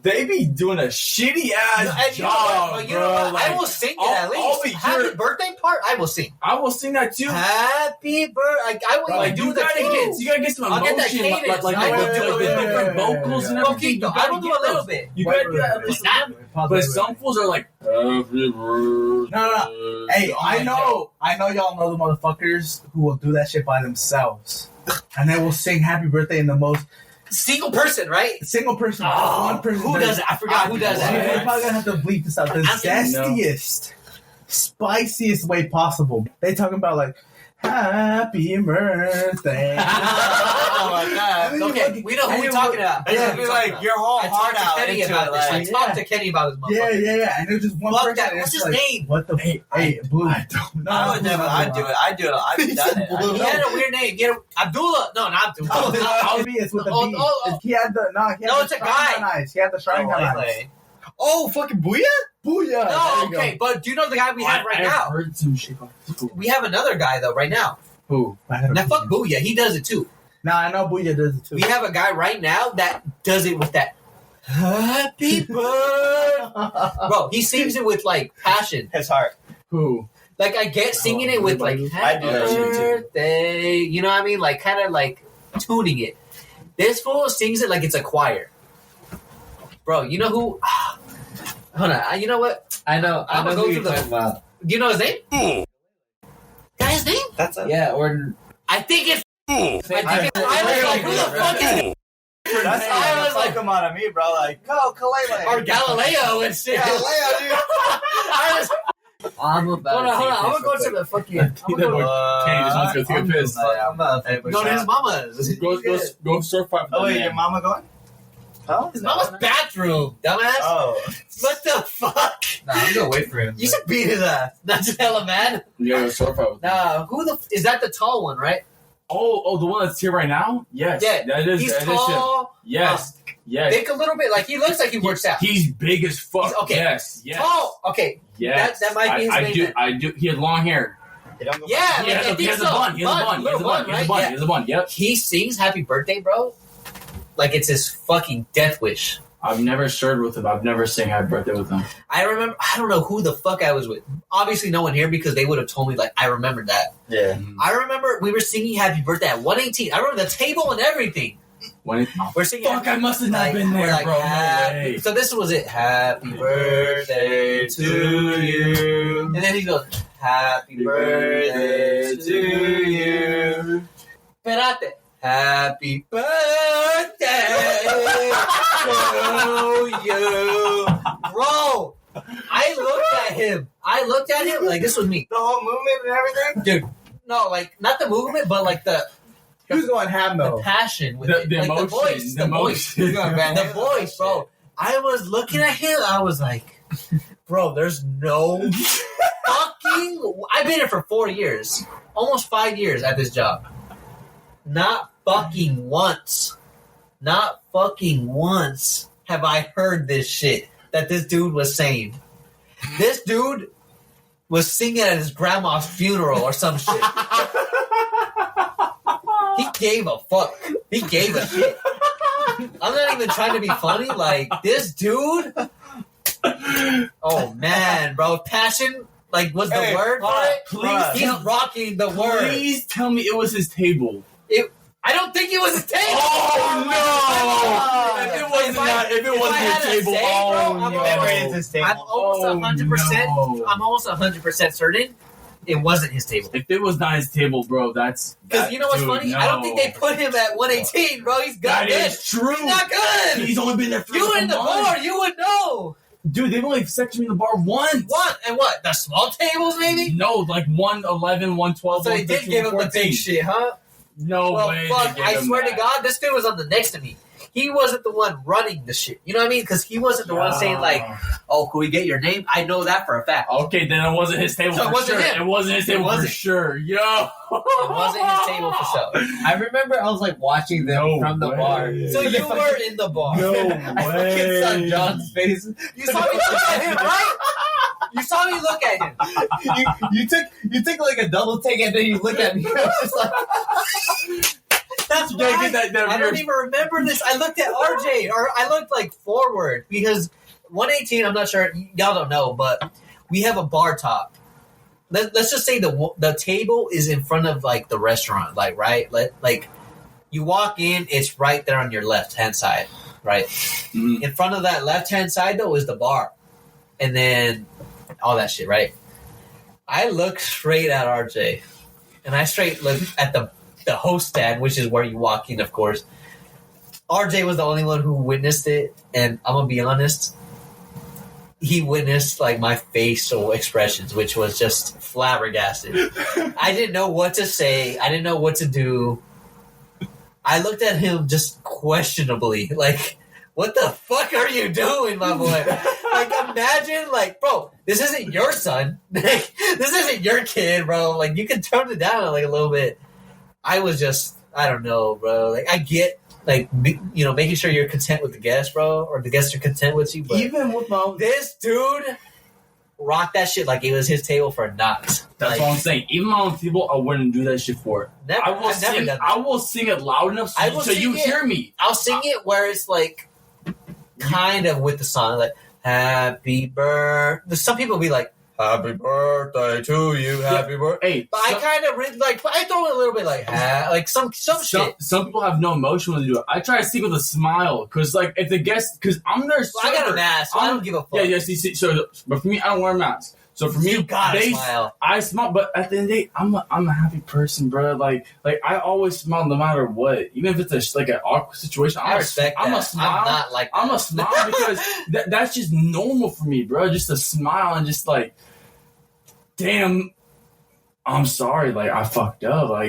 they be doing a shitty ass And you know what? job, But you know bro. what? Like, I will sing it I'll- at I'll least. be Happy here- birthday part, I will sing. I will sing that too. Happy birthday. Like, I will Like, even do you the gotta cadence. get, you gotta get some I'll emotion, get that cadence. like I will the do it. different vocals and everything. Poquito. I will do a little bit. You gotta do that. It's not- But some fools are like, happy birthday. No. Hey, I know y'all know the motherfuckers who will do that shit by themselves. And they will sing happy birthday in the most Single person, right? single person. Oh, one person. who does it? I forgot who does We're that. probably gonna have to bleep this out. The zestiest, spiciest way possible. They talking about like happy birthday. Oh my god. And then you Okay, look- we know who and we're you talking look- about. It's Yeah. gonna be like your whole I heart talked out to Kenny into about it. this. I Like, talked to Kenny about this Yeah, motherfucker. And there's just one Fuck person. that. and What's it's his like, name? What the? Hey, Blue. I don't No, I would never. I'd do it. I've done it. He had a weird name. He had Abdullah. No, not Abdullah. It's with the Oh, B. oh. He had the No, the it's a Sharingan guy. eyes. He had the Sharingan eyes. Like, oh, fucking booyah! Booyah! No, There you okay, but do you know the guy we have right I've now? heard some shit about this. We have another guy though right now. Who? Now fuck Booyah, he does it too. Nah, I know Booyah does it too. We have a guy right now that does it with that happy birthday. Bro, he sings it with like passion. His heart. Who? Like I get singing it with like I happy do that shit, too. birthday. You know what I mean? Like kind of like tuning it. This fool sings it like it's a choir. Bro, you know who? Hold on. You know what? I know I'm gonna who go you're through the- talking about. Do you know his name? Got his name? That's it. Yeah, or I think it's. I was like, who the fuck is? That's I how was I like, come out of me, bro. Like, go, Kalele. or Galileo and shit. Galileo, dude. I was, I'm about hold on. to I'm gonna go to the fucking. I'm He gonna never- go, Kenny just wants to go take a piss. I'm not a go to his mama's. Go surf pipe. Oh, wait, your mama going? Oh, His mama's bathroom, dumbass. Oh. What the fuck? Nah, I'm gonna wait for him. You should beat his ass. That's hella man. You gotta go surf pipe. Nah, who the is that? The tall one, right? Oh, the one that's here right now? Yes. Yeah, That is, He's that is him. tall. Yes. Yes. Thick a little bit. Like he looks like he works out. He's big as fuck. He's- okay. Yes. Yes. Tall. Okay. Yes. That might be his I name do. then. I do. He had long hair. You don't go Yeah, back. man, I He think has a so. bun. He has a bun. He has a bun. He has a bun. He has a bun. Yep. He sings "Happy Birthday," bro. Like it's his fucking death wish. I've never shared with him. I've never sang happy birthday with him. I remember. I don't know who the fuck I was with. Obviously, no one here because they would have told me. Like I remember that. Yeah. I remember we were singing "Happy Birthday" at 118. I remember the table and everything. When it, We're singing. fuck, I must have not like, been we're there, like, bro. No happy- way. So this was it. Happy birthday to you. And then he goes, "Happy birthday to you." Esperate. Happy birthday to you. Bro, I looked at him like this was me. The whole movement and everything? Dude, no, like not the movement, but like the Who's going ham though? passion with The, it. the Like emotion. the voice. The emotion. The voice, bro. I was looking at him. I was like, bro, there's no fucking. I've been here for 4 years, almost 5 years at this job. Not fucking once have I heard this shit that this dude was saying. This dude was singing at his grandma's funeral or some shit. He gave a fuck. He gave a shit. I'm not even trying to be funny. Like, this dude. Oh, man, bro. Passion, like, was the Hey, word for it? please He's rocking the word. Please tell me it was his table. I don't think it was his table. Oh no! If it wasn't his table, Never is his table. I'm almost 100%. I'm almost 100% certain it wasn't his table. If it was not his table, bro, that's Because you know what's funny? No. I don't think they put him at 118, bro. He's good. That is true. He's not good. He's only been there for You like in a the month. bar, you would know. Dude, they've only sectioned me in the bar once. What? And what? The small tables, maybe? No, like 111, 112, So they did 113, give him the 114. big shit, huh? No Well, way. fuck, they gave I him swear that. to God, this dude was on the next to me. He wasn't the one running the shit. You know what I mean? Because he wasn't the one saying, like, oh, can we get your name? I know that for a fact. Okay, then it wasn't his table So it for wasn't sure. him. It wasn't his It table for wasn't. sure. Yo. It wasn't his table for sure. I remember I was like watching them No from the way. bar. So you were in the bar. No I fucking saw way. John's face. You saw me look at him, right? You saw me look at him. You took like a double take and then you look at me. I was just like, That's You gotta right. get that I don't even remember this. I looked at RJ, or I looked like forward because 118. I'm not sure y'all don't know, but we have a bar top. Let's just say the table is in front of like the restaurant, like right, like you walk in, it's right there on your left hand side, right. Mhm. In front of that left hand side though is the bar, and then all that shit, right. I look straight at RJ, and I straight look at the host stand, which is where you walk in, of course. RJ was the only one who witnessed it, and I'm gonna be honest, he witnessed like my facial expressions, which was just flabbergasted. I didn't know what to say. I didn't know what to do. I looked at him just questionably, like, what the fuck are you doing, my boy? Like, imagine, like, bro, this isn't your son. Like, this isn't your kid, bro. Like, you can tone it down like a little bit. I was just, I don't know, bro. Like, I get, like, making sure you're content with the guest, bro, or the guests are content with you. But Even with my this dude rocked that shit like it was his table for knots. That's Like, what I'm saying. Even my own table, I wouldn't do that shit for it. Never, I will I've never sing. done that. I will sing it loud enough I will so you sing it. hear me. I'll sing it where it's like kind of with the song, like happy birthday. Some people be like, happy birthday to you, happy birthday. Hey, But I kind of like I throw it a little bit like some shit. some people have no emotion when they do it. I try to speak with a smile because, like, if the guest, because I'm their server. Well, I got a mask, so I don't give a fuck. Yeah, yes, you see. So, but for me, I don't wear a mask. So for me, You gotta smile. I smile, but at the end of the day, I'm a happy person, bro. Like I always smile no matter what, even if it's like an awkward situation. I respect that. I'm a smile. I'm not like that. I'm a smile because that's just normal for me, bro. Just a smile and just like, damn, I'm sorry. Like I fucked up. I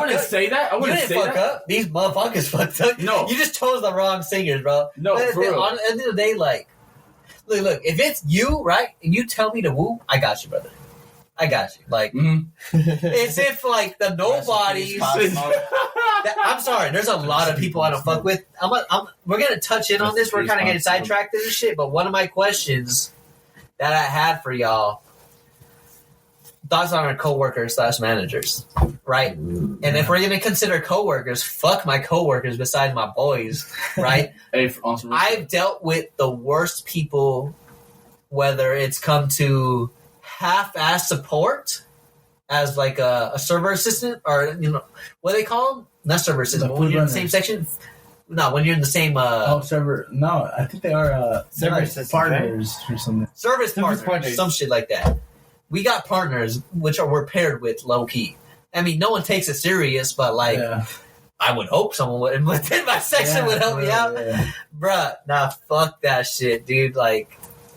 wouldn't say that. I You wouldn't didn't say fuck that. up. These motherfuckers fucked up. No. You just chose the wrong singers, bro. No, But for real. at the end of the day, like, look, if it's you, right, and you tell me to woo, I got you, brother. I got you. Like, Mhm. it's if like the nobodies. I'm sorry. There's a lot of people I don't fuck with. We're gonna touch in on this. We're kind of getting sidetracked in this shit. But one of my questions that I had for y'all, thoughts on our coworkers / managers, right? And if we're gonna consider coworkers, fuck my coworkers besides my boys, right? Hey, honestly, I've dealt with the worst people, whether it's come to half-ass support as like a server assistant, or what do they call them? Not server assistant. The But when food you're in the same runners. section. No, when you're in the same server. No, I think they are Server like assistants, partners or something. service partners, partners. some shit like that. We got partners which we're paired with low key. I mean, no one takes it serious, but like Yeah. I would hope someone would within my section would help me out. Yeah. Bruh, nah, fuck that shit, dude. Like,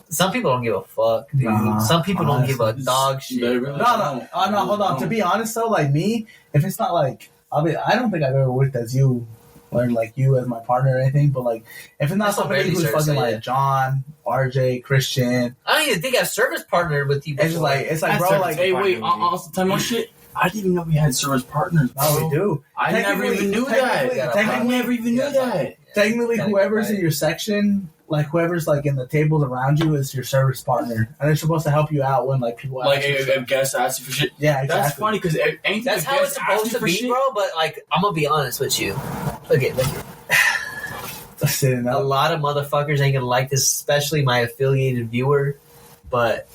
some people don't give a fuck, dude. Nah, Some people don't give a honestly, dog they shit. really No, hold on. To be honest though, like me, if it's not like I don't think I've ever worked as you or like you as my partner or anything, but like if it's not That's what somebody Bailey who's said, fucking so, yeah. like John, RJ, Christian, I don't even think I've service partnered with you before. it's like bro, That's like Hey, wait, also tell me one shit. I didn't even know we had service partners. no, we do. I never Technically- even knew technically- that. technically- I never even knew that. Technically, Gotta whoever's get in your section, like whoever's like in the tables around you, is your service partner, and they're supposed to help you out when like people Like ask you a stuff. guest asked you for shit. Yeah, exactly. That's funny because anything That's a how it's guest asks supposed you to for be, shit- bro. But like, I'm gonna be honest with you. Look at. Just sitting A up. lot of motherfuckers ain't gonna like this, especially my affiliated viewer. But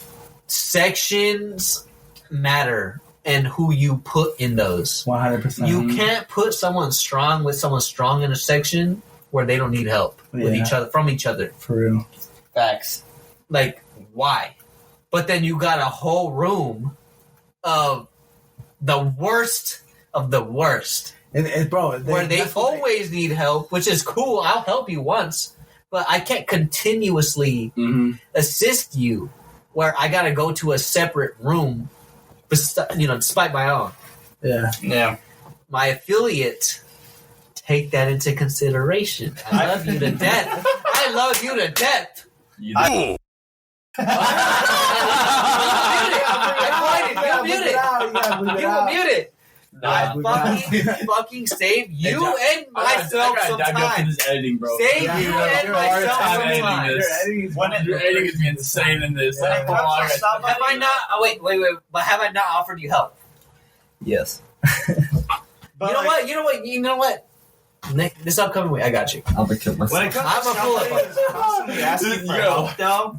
sections matter, and who you put in those. 100%. You can't put someone strong with someone strong in a section where they don't need help with each other, from each other. For real. Facts. Like, why? But then you got a whole room of the worst of the worst. Bro, where they always need help, which is cool. I'll help you once, but I can't continuously assist you where I got to go to a separate room, despite my own. Yeah. My affiliate, take that into consideration. I love you to death. I love you to death. You You were muted. I fucking save you and myself some time. This editing, bro. Save you and myself some time. Your editing is insane in this. Have I not? Oh, wait. But have I not offered you help? Yes. You know what? This upcoming week, I got you. I'll be killing myself. When it comes I'm to a fool. somebody who's constantly asking for help, though,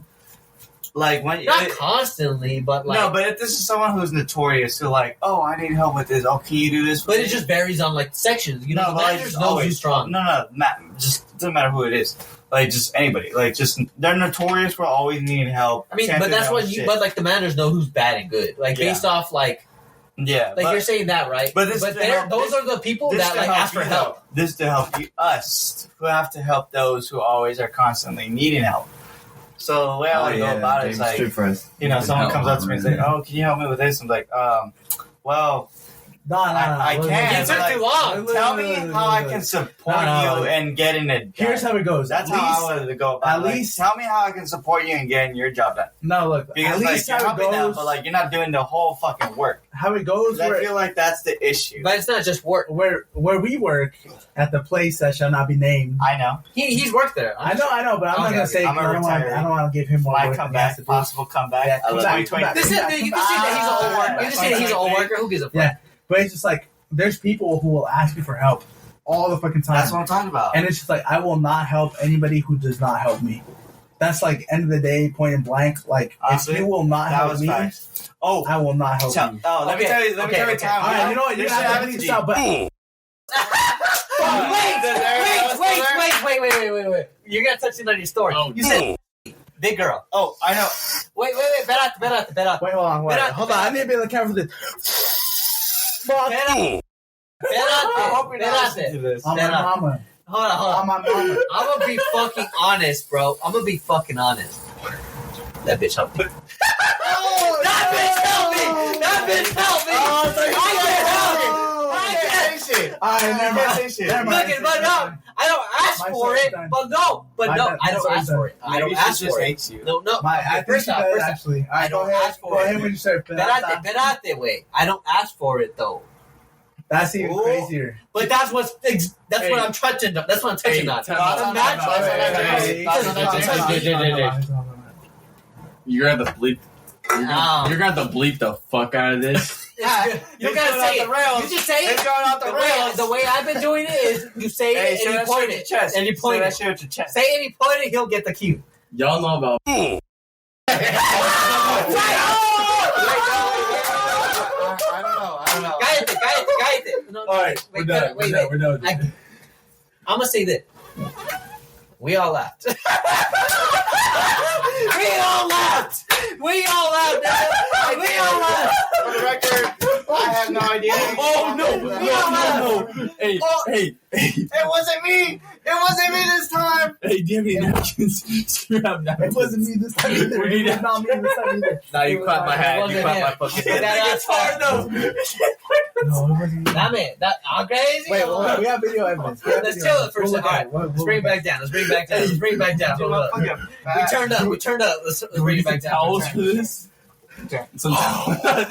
like when Not constantly, but like. no, but if this is someone who's notorious, who like, oh, I need help with this. Oh, can you do this? But it just varies on like sections. You know, No, the but like, managers just know always- who's strong. No, just doesn't matter who it is. Like just anybody. Like just they're notorious for always needing help. I mean, Can't but do that's their what own you. shit. But like the managers know who's bad and good. Like Yeah. based off like yeah, but you're saying that, right? but this to help- those this- are the people this that to like ask you, for help. This to help us who have to help those who always are constantly needing help. So the way I go about it is like, someone comes up to me and says, "Oh, can you help me with this?" I'm like, well, No. I can. You took Like, too long. tell me how I can support you in getting it done. Here's how it goes. That's at how least, I wanted to go about it. at Like, least- tell me how I can support you in getting your job done. No, look. Because at least you're how it helping them, goes. but like you're not doing the whole fucking work. How it goes. 'Cause I feel like that's the issue. But it's not just work. Where we work at the place that shall not be named. I know. He's worked there. I know, but I'm not gonna say. I'm a I don't retiree. want to give him more My work than he comeback, has to do. possible comeback. Yeah, come back, 2020. come back. This is, you can see that he's an old worker. You can see that he's an old worker. Who gives a fuck? Yeah. But it's just like there's people who will ask you for help all the fucking time, That's what I'm talking about. and it's just like I will not help anybody who does not help me. That's like end of the day, point and blank. Like Honestly, if you will not that help was me, facts. Oh, I will not help you. let me tell you. Let me tell you. Okay. Time. All right, you know what? You This have shit to happens bleep to this out, but Wait. You're gonna touch it on your story. Oh, You said big girl. Oh, I know. Wait. Bet wait, hold on. I need to be on the camera for this. Fuck I hope you're not listening to this. on my mama. Hold On on. my mama. I'm gonna be fucking honest, bro. I'm gonna be fucking honest. That bitch helped me. That bitch helped me. I never Look it, but no, I don't ask My for son's it. done. But no, My I son's don't ask done. for it. I Maybe don't she ask just for it. hates you. No. I think First she off, does, actually. All right, don't go ahead. ask for Go it. ahead when you start. Perate, way. I don't ask for it though. That's even Ooh. crazier. But that's what I'm touching. That's what I'm touching on. You're gonna have to bleep. You're gonna have to bleep the fuck out of this. You gotta say it. You just say it. It's going out the rails. The way I've been doing it is you say Hey, it say and you that point shit with it. your chest. And you Say point that it. shit with your chest. Say it and you point it, he'll get the cue. Y'all know about. I don't know. Cállate. No, All right, we're done. We're done. I'm gonna say this. We all laughed. We all laughed. For the record, I have no idea. Oh no! Hey, It wasn't me. It wasn't me this time. hey! Do you have any napkins? Screw up napkins. It wasn't me this time either. We need It was not me this time either. Nah, you caught my hat. You caught my fucking hat. That's hard though. No, it wasn't me. I'm crazy. Wait, we have video evidence. Let's chill it for a second. All right, let's bring it back down. Let's bring it back down. Hold up. We turned up. Let's bring it back down. Towels for this? Some towels. But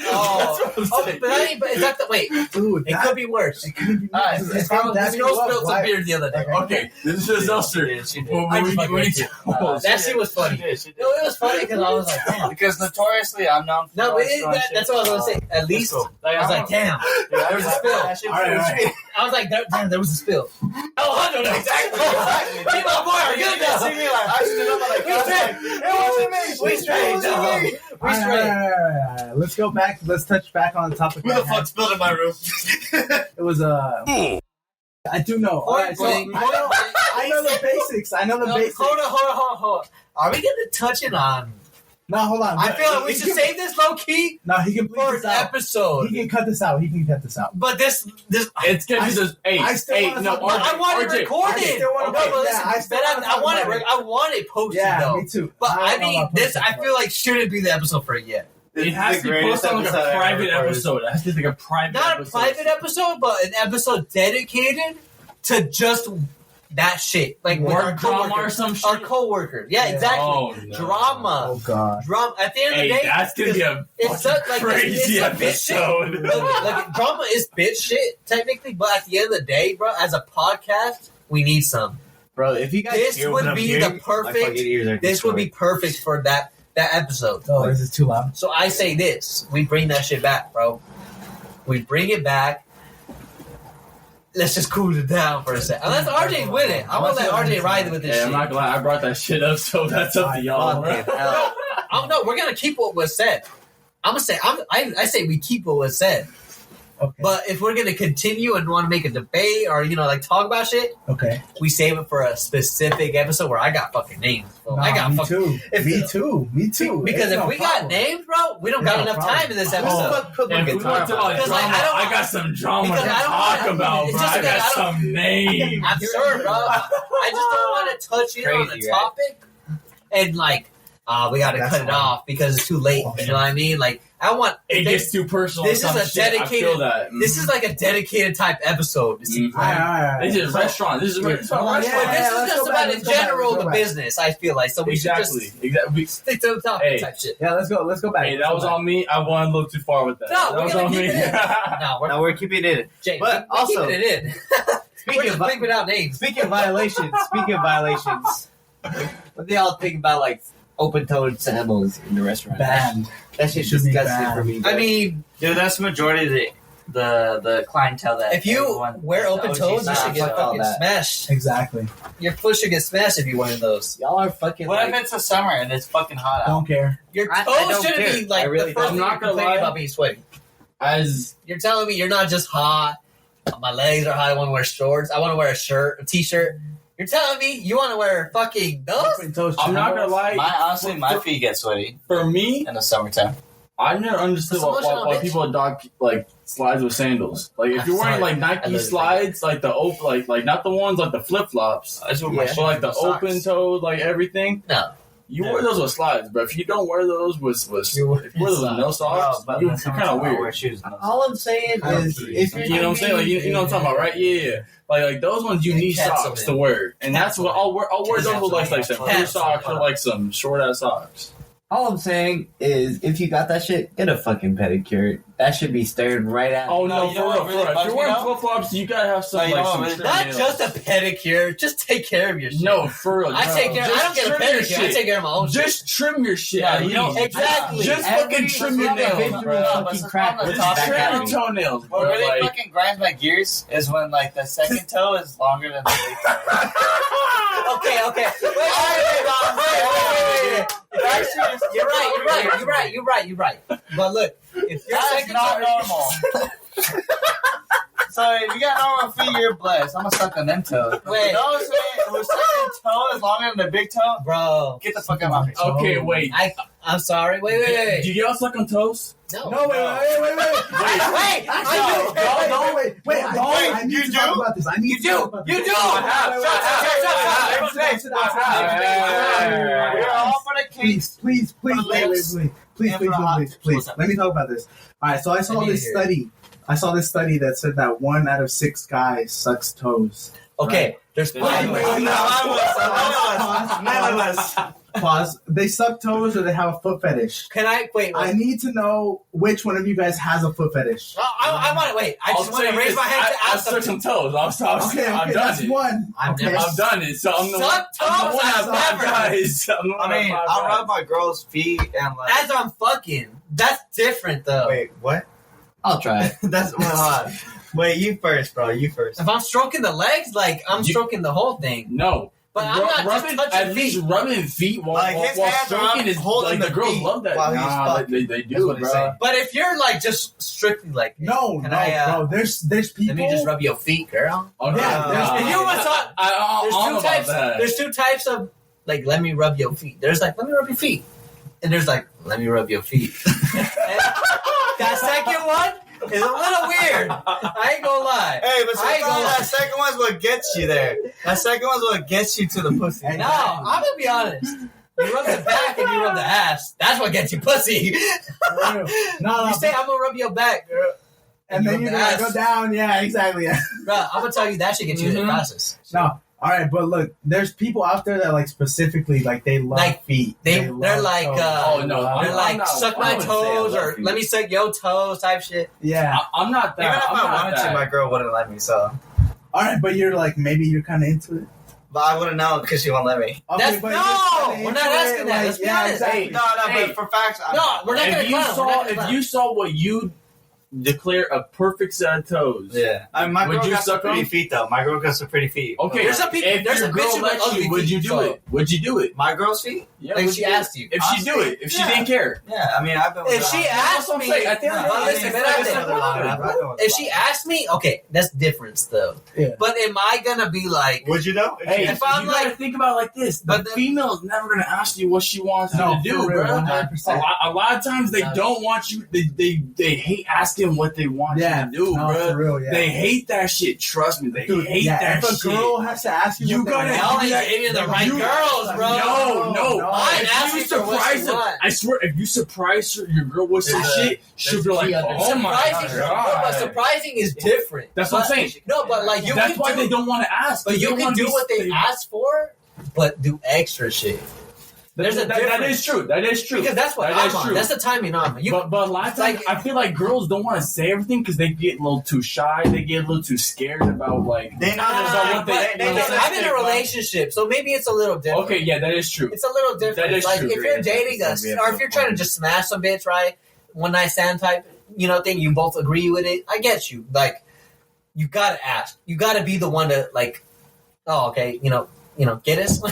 is that the wait? Dude, It could be worse. It could be. All right, this girl spilled some beer the other day. Okay, this is Zelster. She did. Well, I we just need fucking towels. that shit was funny. No, it was funny because I was like, damn. Because notoriously, I'm known for No, but always throwing that's shit. what I was gonna say. At least, like, I was like, damn. Yeah, There was a spill. that shit All right, was all right. sweet. I was like, damn, there was a spill. Alejandro, no, exactly. Hey, my boy, are you You good now? see me like, I stood up, I'm like, We straight. it wasn't me. We straight. Alright. Let's go back. Let's touch back on the topic. Who the fuck spilled in my room? It was I do know. All right, so I know the basics. I know the basics. Hold on. Are we gonna touch it on? No, hold on. I feel like we should save this low key No, he can for bleep an this out. episode. He can cut this out. But this, It's gonna be just I still wanna talk about I want it recorded. I still wanna- No, but yeah, listen, I still but wanna talk I want it. about it. I want it posted Yeah, though. me too. But I don't know mean, about this posting, I feel like shouldn't be the episode for it yet. It has to be posted on like a private episode. It has to be like a private Not episode. a private episode, but an episode dedicated to just that shit. Like with Work our drama or coworkers. some shit. Our coworkers. Yeah, Yeah. exactly. Oh, no. Drama. Oh god. Drama. At the end of the Hey, day, that's gonna be a it's fucking such, like, crazy it's a bitch shit. episode. like drama is bitch shit technically, but at the end of the day, bro, as a podcast, we need some. Bro, if you guys This hear would what I'm be hearing, the perfect- my fucking ears are This would be destroyed. perfect for that episode. Oh, this is too loud. So I say this: we bring that shit back, bro. We bring it back. Let's just cool it down for a second. Unless RJ's with it, I'm gonna let RJ ride with this Hey, shit. I'm not gonna lie, I brought that shit up, so that's up to y'all. Fucking Bro. hell. No, we're gonna keep what was said. I'm gonna say I say we keep what was said. Okay. But if we're gonna continue and want to make a debate or like talk about shit, Okay. we save it for a specific episode where I got fucking names. Bro. Nah, I got me fucking too. Me too. because It's if no we problem. got names, bro, we don't No got enough problem. time in this Oh, episode. Fuck, put my If we guitar want to talk down. about Because, like, drama, I don't- I got some drama because to I don't talk want- about, it's bro. just I that got I don't- some names. I'm sure, bro. I just don't want to touch in on the Crazy, right? topic and we got to That's cut it fine. off because it's too late. Okay. You know what I mean? Like I want It gets too personal. This on is some a shit. I dedicated- feel that. This is like a dedicated type episode. Mhm. All right. This is a restaurant. This is a restaurant. Yeah, But this let's is go just back, about let's in go back, general let's the go back. business. I feel like so we should Exactly. just stick to the topic Hey. type shit. Yeah, let's go. Let's go back. Hey, that was on me. I went a little too far with that. No, that we're was gonna on keep me. it in. No, No, we're keeping it in. Jay, But we're also- keeping it in. We're Speaking just of, picking out names. speaking of violations, what do y'all think about open-toed samples in the restaurant? Banned. That shit Should be disgusting banned. for me. I mean, Dude, that's the majority of the clientele that if you everyone- wear the open OG toes, you style. should get fuck all fucking that. smashed. Exactly. Your foot should get smashed if you're wearing those. y'all are fucking What if it's the summer and it's fucking hot out? Don't care. Your I toes don't shouldn't care. be like I really the first don't. thing I'm you're not gonna complaining lie. about being sweaty. As You're telling me you're not just hot. My legs are hot. I want to wear shorts. I want to wear a t-shirt. You're telling me you want to wear fucking those? Open toes I'm not churros. gonna lie, Honestly, my feet get sweaty for me, in the summertime. I never understood That's emotional, why bitch. people adopt slides with sandals. Like if I'm you're wearing sorry. like I Nike literally slides, like the open, like not the ones like the flip flops, I just wear Yeah. my but shoes like the with socks. open toed, like everything. No. You Yeah. wear those with slides, but if you don't wear those with if you wear those with no socks, But you're in the kind of summertime, I wear weird. shoes. No All I'm saying I don't is, agree. if you're You know what I'm saying? Like you know what I'm talking about, right? Yeah. Like those ones you Yeah, need cancel socks them. to wear, and that's what I'll wear. I'll wear those with like some clear Cancel socks them. or like some short ass socks. all I'm saying is, if you got that shit, get a fucking pedicure. That should be staring right at. Oh No, no, you know for what real, really for real. If bugs you're me wearing though? flip flops, you gotta have some No, you like know some what really- trim Not nails. just a pedicure. Just take care of your shit. No, for real. I bro. take care. I Just don't get a trim your pedicure. I shit. take care of my own shit. Just trim your shit. Yeah, at you know, least. exactly. Just Every fucking trim your nails, individual bro. fucking But since crack we're on the was Just back topic, at trim me. your toenails, bro. What really Like, fucking grinds my gears is when the second toe is longer than the big toe. Okay. Wait. You're right. But look, if your That's second not toe, normal. So if you got normal feet, you're blessed. I'm gonna suck on them toes. Wait. Those whose second toe is longer than the big toe, bro. get the fuck out of my face. okay, wait. I'm sorry. Wait. Do y'all suck on toes? No. No, wait. Wait. I need to talk about this. I need to talk about this. You do. We're all for the cakes. Please, For the lips. please. Let me talk about this. All right, so I saw I need this to hear study. I saw this study that said that 1 out of 6 guys sucks toes. Okay. There's Wait, five. wait, None of us. Pause. They suck toes or they have a foot fetish. Can I wait? I need to know which one of you guys has a foot fetish. I want to wait. I just want to raise my hand to I ask suck some toes. Okay, I've done that's it. one. I've Okay. never I've done it. So I'm the one. Suck I'm the one toes? out of I've five never. guys. I'm the one I mean, out of I'll five rub my girl's feet and As I'm fucking. That's different though. Wait, what? I'll try it. That's hold on. Wait, you first, bro. You first. If I'm stroking the legs, like I'm You- stroking the whole thing. No. But I'm not just touching at least feet. rubbing feet while, Like, his while hands are stroking up is holding like the the girls feet love that. while he's Nah, fucking. they That's do, what he's bro. saying. But if you're like just strictly like, No, can no, I, bro. There's people. let me just rub your feet, girl. Oh, Yeah, if you want to- I There's don't know two about types. that. There's two types of like, let me rub your feet. There's like, let me rub your feet, and there's like, let me rub your feet. And that second one is a little weird. I ain't gonna lie. Hey, but I ain't sometimes gonna that lie. second one's what gets you there. That second one's what gets you to the pussy. No, I'm gonna be honest. You rub the back and you rub the ass. That's what gets you pussy. No, You say I'm gonna rub your back, girl, and then you're gonna go down. Yeah, exactly. Yeah. bro. I'm gonna tell you that shit gets you in the process. No, all right, but look, there's people out there that like specifically like they love Like, feet. they're love like, toes. Oh, no, They're I'm like, not- suck I my wouldn't say I toes love or feet. let me suck your toes type shit. Yeah. I'm not that. Even if I'm I not wanted that. to, my girl wouldn't let me. So, All right, but you're like maybe you're kind of into it. but I wouldn't know because she won't let me. That's- but no, you're kinda we're not into asking it, that. like, Let's be yeah, honest. exactly. No, Hey. but for facts, No, we're not gonna If you clown. We're saw, not gonna if clown. you saw what you declare a perfect set of toes, Yeah, I mean, my Would girl you got some suck pretty them? feet though. My girl got some pretty feet. okay. There's some people- if there's your some girl bitches with let ugly you, would you feet, do so- it? Would you do it? My girl's feet? Yeah, Like would she you do asked it? you. If she do it, if she Yeah. didn't care. Yeah, I mean, I've been. With If she her. asked what I'm me, saying. At the end of the no, day, listen, it's man, like- I it's think- like whatever, bro. if she asked me, okay, that's difference though. Yeah. But am I gonna be like, Would you know? Hey, If I'm you gotta like- think about it like this. The But then- female's never gonna ask you what she wants you No, to do, for real, bro. 100%. A lot of times they No. don't want you. They hate asking what they want Yeah, you to do, no, bro. for real, yeah. They hate that shit. Trust me, they Dude, hate yeah, that if a shit. girl has to ask you, You what they gotta- want, y'all do that. ain't dating the right You- girls, bro? No. Mine If asking you for what surprise she her, want. I swear, if you surprise her, your girl with some There's a- shit, she'll be like, key under- "Oh my Surprising, god!" but surprising is different. That's what I'm But- saying. No, but like you That's can why do, they don't want to ask. but you don't can wanna do be- what they ask for, but do extra shit. There's a that difference. is true. That is true. Because that's what That I'm is on. true. That's the timing on. You, but a lot of times, like- I feel like girls don't want to say everything because they get a little too shy. They get a little too scared about like. They know Ah, there's what but they- know okay, there's I'm in a stigma. relationship, so maybe it's a little different. Okay, yeah, that is true. It's a little different. That is like true. if you're dating us, or if you're trying to just smash some bitch, right? One night stand type, thing. You both agree with it. I get you. Like, you gotta ask. You gotta be the one to like. Oh, okay. Get us.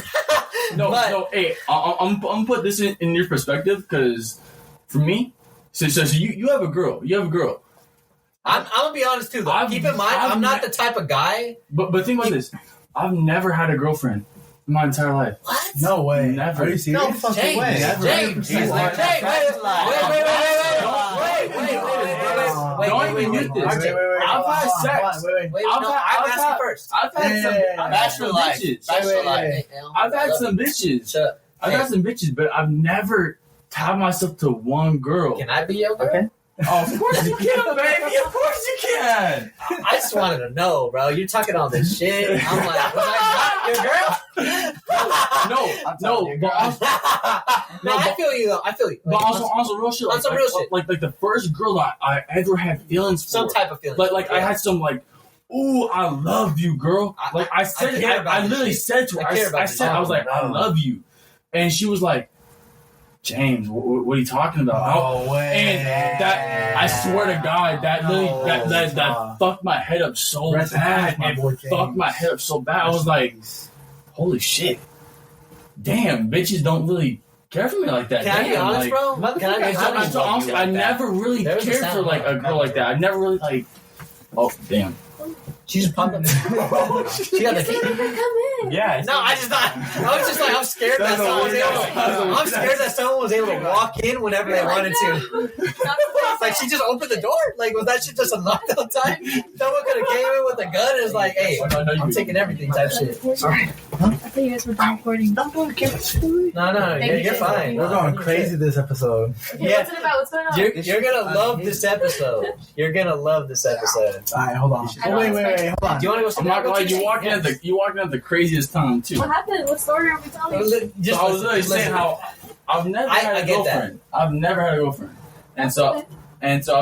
No, But- no. Hey, I'm put this in your perspective because for me, so you have a girl. You have a girl. I'm gonna be honest too, though. Keep in mind, I'm not the type of guy. But think about this. I've never had a girlfriend in my entire life. What? No way. Never. Are you serious? No fucking James, way. James, He's like, James, wait. Don't even mute this. I've had sex. Wait, I've no, had- I'm I've asking had- first. I've had Yeah, some. yeah, yeah. I've had some bitches. Bachelor wait, life. I've had some bitches. Shut up. I've had some bitches, but I've never tied myself to one girl. Can I be your girl? Okay. Oh, of course you can, baby. Of course you can. I just wanted to know, bro. You're talking all this shit. I'm like, was I not your girl? No. But also, No, I feel you though. I feel you. but also real shit. On some real shit. Like the first girl I ever had feelings for. some type of feeling. Like I had some like, ooh, I love you, girl. Like I said, care about I this literally shit. said to her, I care about I this said, shit. I was like, I love you, and she was like, James, what are you talking about? No way. And that, I swear to God, that literally, that fucked my head up so Rest in bad. peace, my It boy fucked James. my head up so bad. I was like, holy shit. Damn, bitches don't really care for me like that. Can I be Damn, honest, like, bro? Can I be honest? so honestly, I never really There was a cared for sound. like a girl like that. I never really like. Oh damn! She just popped up. She got the Say never come in. Yeah. No, I was just like, I'm scared that someone was able. I'm scared that someone was able to walk in whenever they wanted to. Like she just opened the door. Like was that shit just unlocked all the time? Someone could have came in with a gun and is like, hey, I'm taking everything type shit. Sorry. I thought you guys were done recording. No, you're fine. We're going crazy this episode. Okay, Yeah. what's it about? What's going on? You're gonna love this episode. You're gonna love this episode. All right, hold on. I don't Wait, hold on. Do you want to go? I'm not gonna lie, you walking at the craziest time too. What happened? What story are we telling? So I was literally saying how I've never I had a get that. girlfriend. I've never had a girlfriend, and so I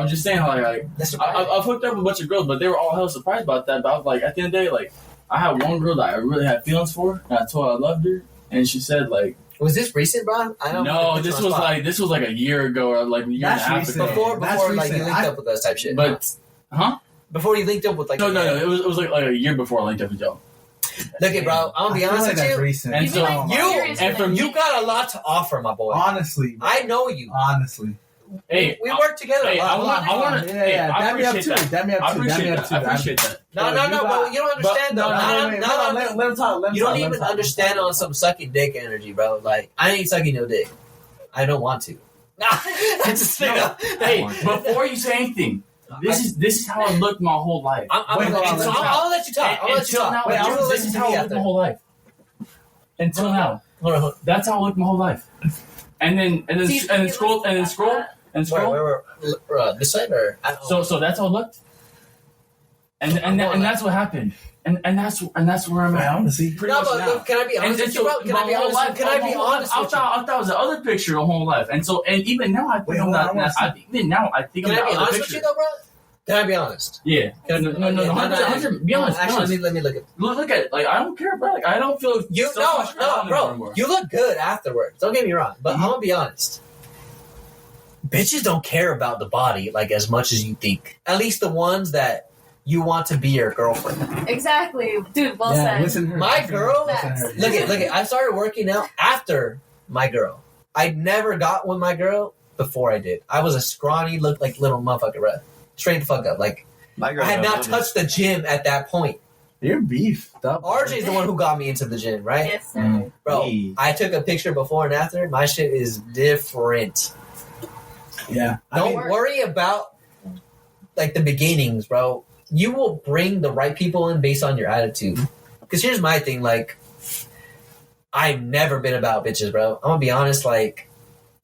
was just saying how like That's I've hooked up with a bunch of girls, but they were all hell surprised about that. But I was like, at the end of the day, like I had one girl that I really had feelings for, and I told her I loved her, and she said like, Was this recent, bro? I don't. no, this was like a year ago or like a year That's and a half recent. ago. before That's like you recent. linked up with us type shit. But huh? Before you linked up with like No, it was like a year before I linked up with y'all. Look it, bro. I'm gonna be honest with you. Recent. And You so like serious and from You got a lot to offer, my boy. honestly, I know you. honestly. hey, We work together hey, a lot. I want to. Yeah, I dab me up appreciate too. that. Dab me I up too. Dab appreciate me up that. too. I appreciate that. No, but you don't understand though. Let him talk. You don't even understand on some sucking dick energy, bro. Like I ain't sucking no dick. I don't want to. Nah, I just think. Hey, before you say anything, this is how I looked my whole life. I'll let you talk. I'll let you Until now, talk. Wait, this is how I lived my whole life. Until now, Hold on. that's how I lived my whole life. And then scroll. This side or So that's how it looked. And that's what happened. And that's where I'm at. Honestly, Pretty no, much but now. can I be honest with you, bro? Can I be honest? Can I be honest with you? I thought it was the other picture the whole life, and even now I think Wait, I'm hold on, not. Even now I think Can I'm I be the other honest with picture. you though, bro? Can I be honest? Yeah. No. Be honest. Actually, let me look at Look at it. Like I don't care, bro. Like I don't feel you. self-conscious No, bro. anymore. You look good afterwards. Don't get me wrong, but I'm gonna be honest. Bitches don't care about the body like as much as you think. At least the ones that you want to be your girlfriend. Exactly. Dude, well yeah, said. listen to her. My girl. Listen to her. Look at. I started working out after my girl. I never got with my girl before I did. I was a scrawny, looked like little motherfucker, bro. Straight the fuck up. Like My girl I had not knows. touched the gym at that point. You're beef. RJ's the one who got me into the gym, right? Yes, sir. Bro, Me. I took a picture before and after. My shit is different. Yeah. Don't worry about like the beginnings, bro. You will bring the right people in based on your attitude. Because here's my thing, like, I've never been about bitches, bro. I'm gonna be honest, like,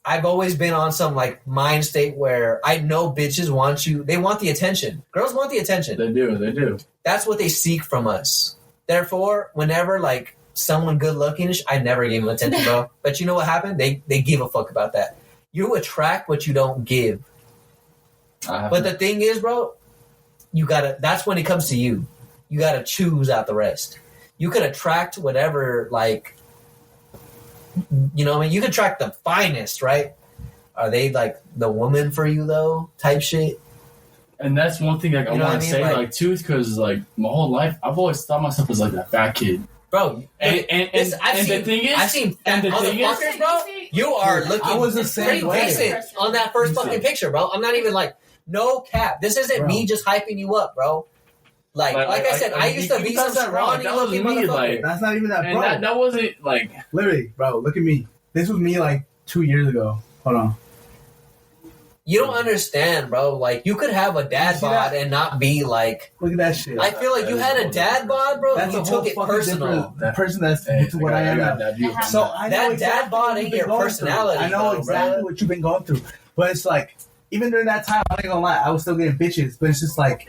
I've always been on some like mind state where I know bitches want you. They want the attention. Girls want the attention. They do. That's what they seek from us. Therefore, whenever like someone good looking, I never gave them attention, bro. But you know what happened? They give a fuck about that. You attract what you don't give. But the thing is, bro, you gotta. That's when it comes to you. You gotta choose out the rest. You could attract whatever, like, you know what I mean? You could attract the finest, right? Are they like the woman for you though? Type shit. And that's one thing like, I You know want what to I mean? say, Like- like too, is because like my whole life I've always thought myself as like a fat kid. Bro, And the thing is, I've seen fat and the thing is- motherfuckers, bro. You are looking I was the same pretty way. decent on that first fucking picture, bro. I'm not even like, no cap. This isn't Bro. me just hyping you up, bro. Like I said, I used to be some scrawny that was looking me, motherfucker. like, That's not even that, and bro. that wasn't like Literally, bro. Look at me. This was me like 2 years ago. Hold on. You don't understand, bro. Like, you could have a dad see bod that? and not be like. Look at that shit. I feel like you had a dad bod, bro. That's And a you whole took it fucking personal. different person that's to what I am now. So I know That exactly dad bod what ain't you've been your going personality, through. I know though, exactly bro. what you've been going through. But it's like, even during that time, I ain't gonna lie, I was still getting bitches. But it's just like,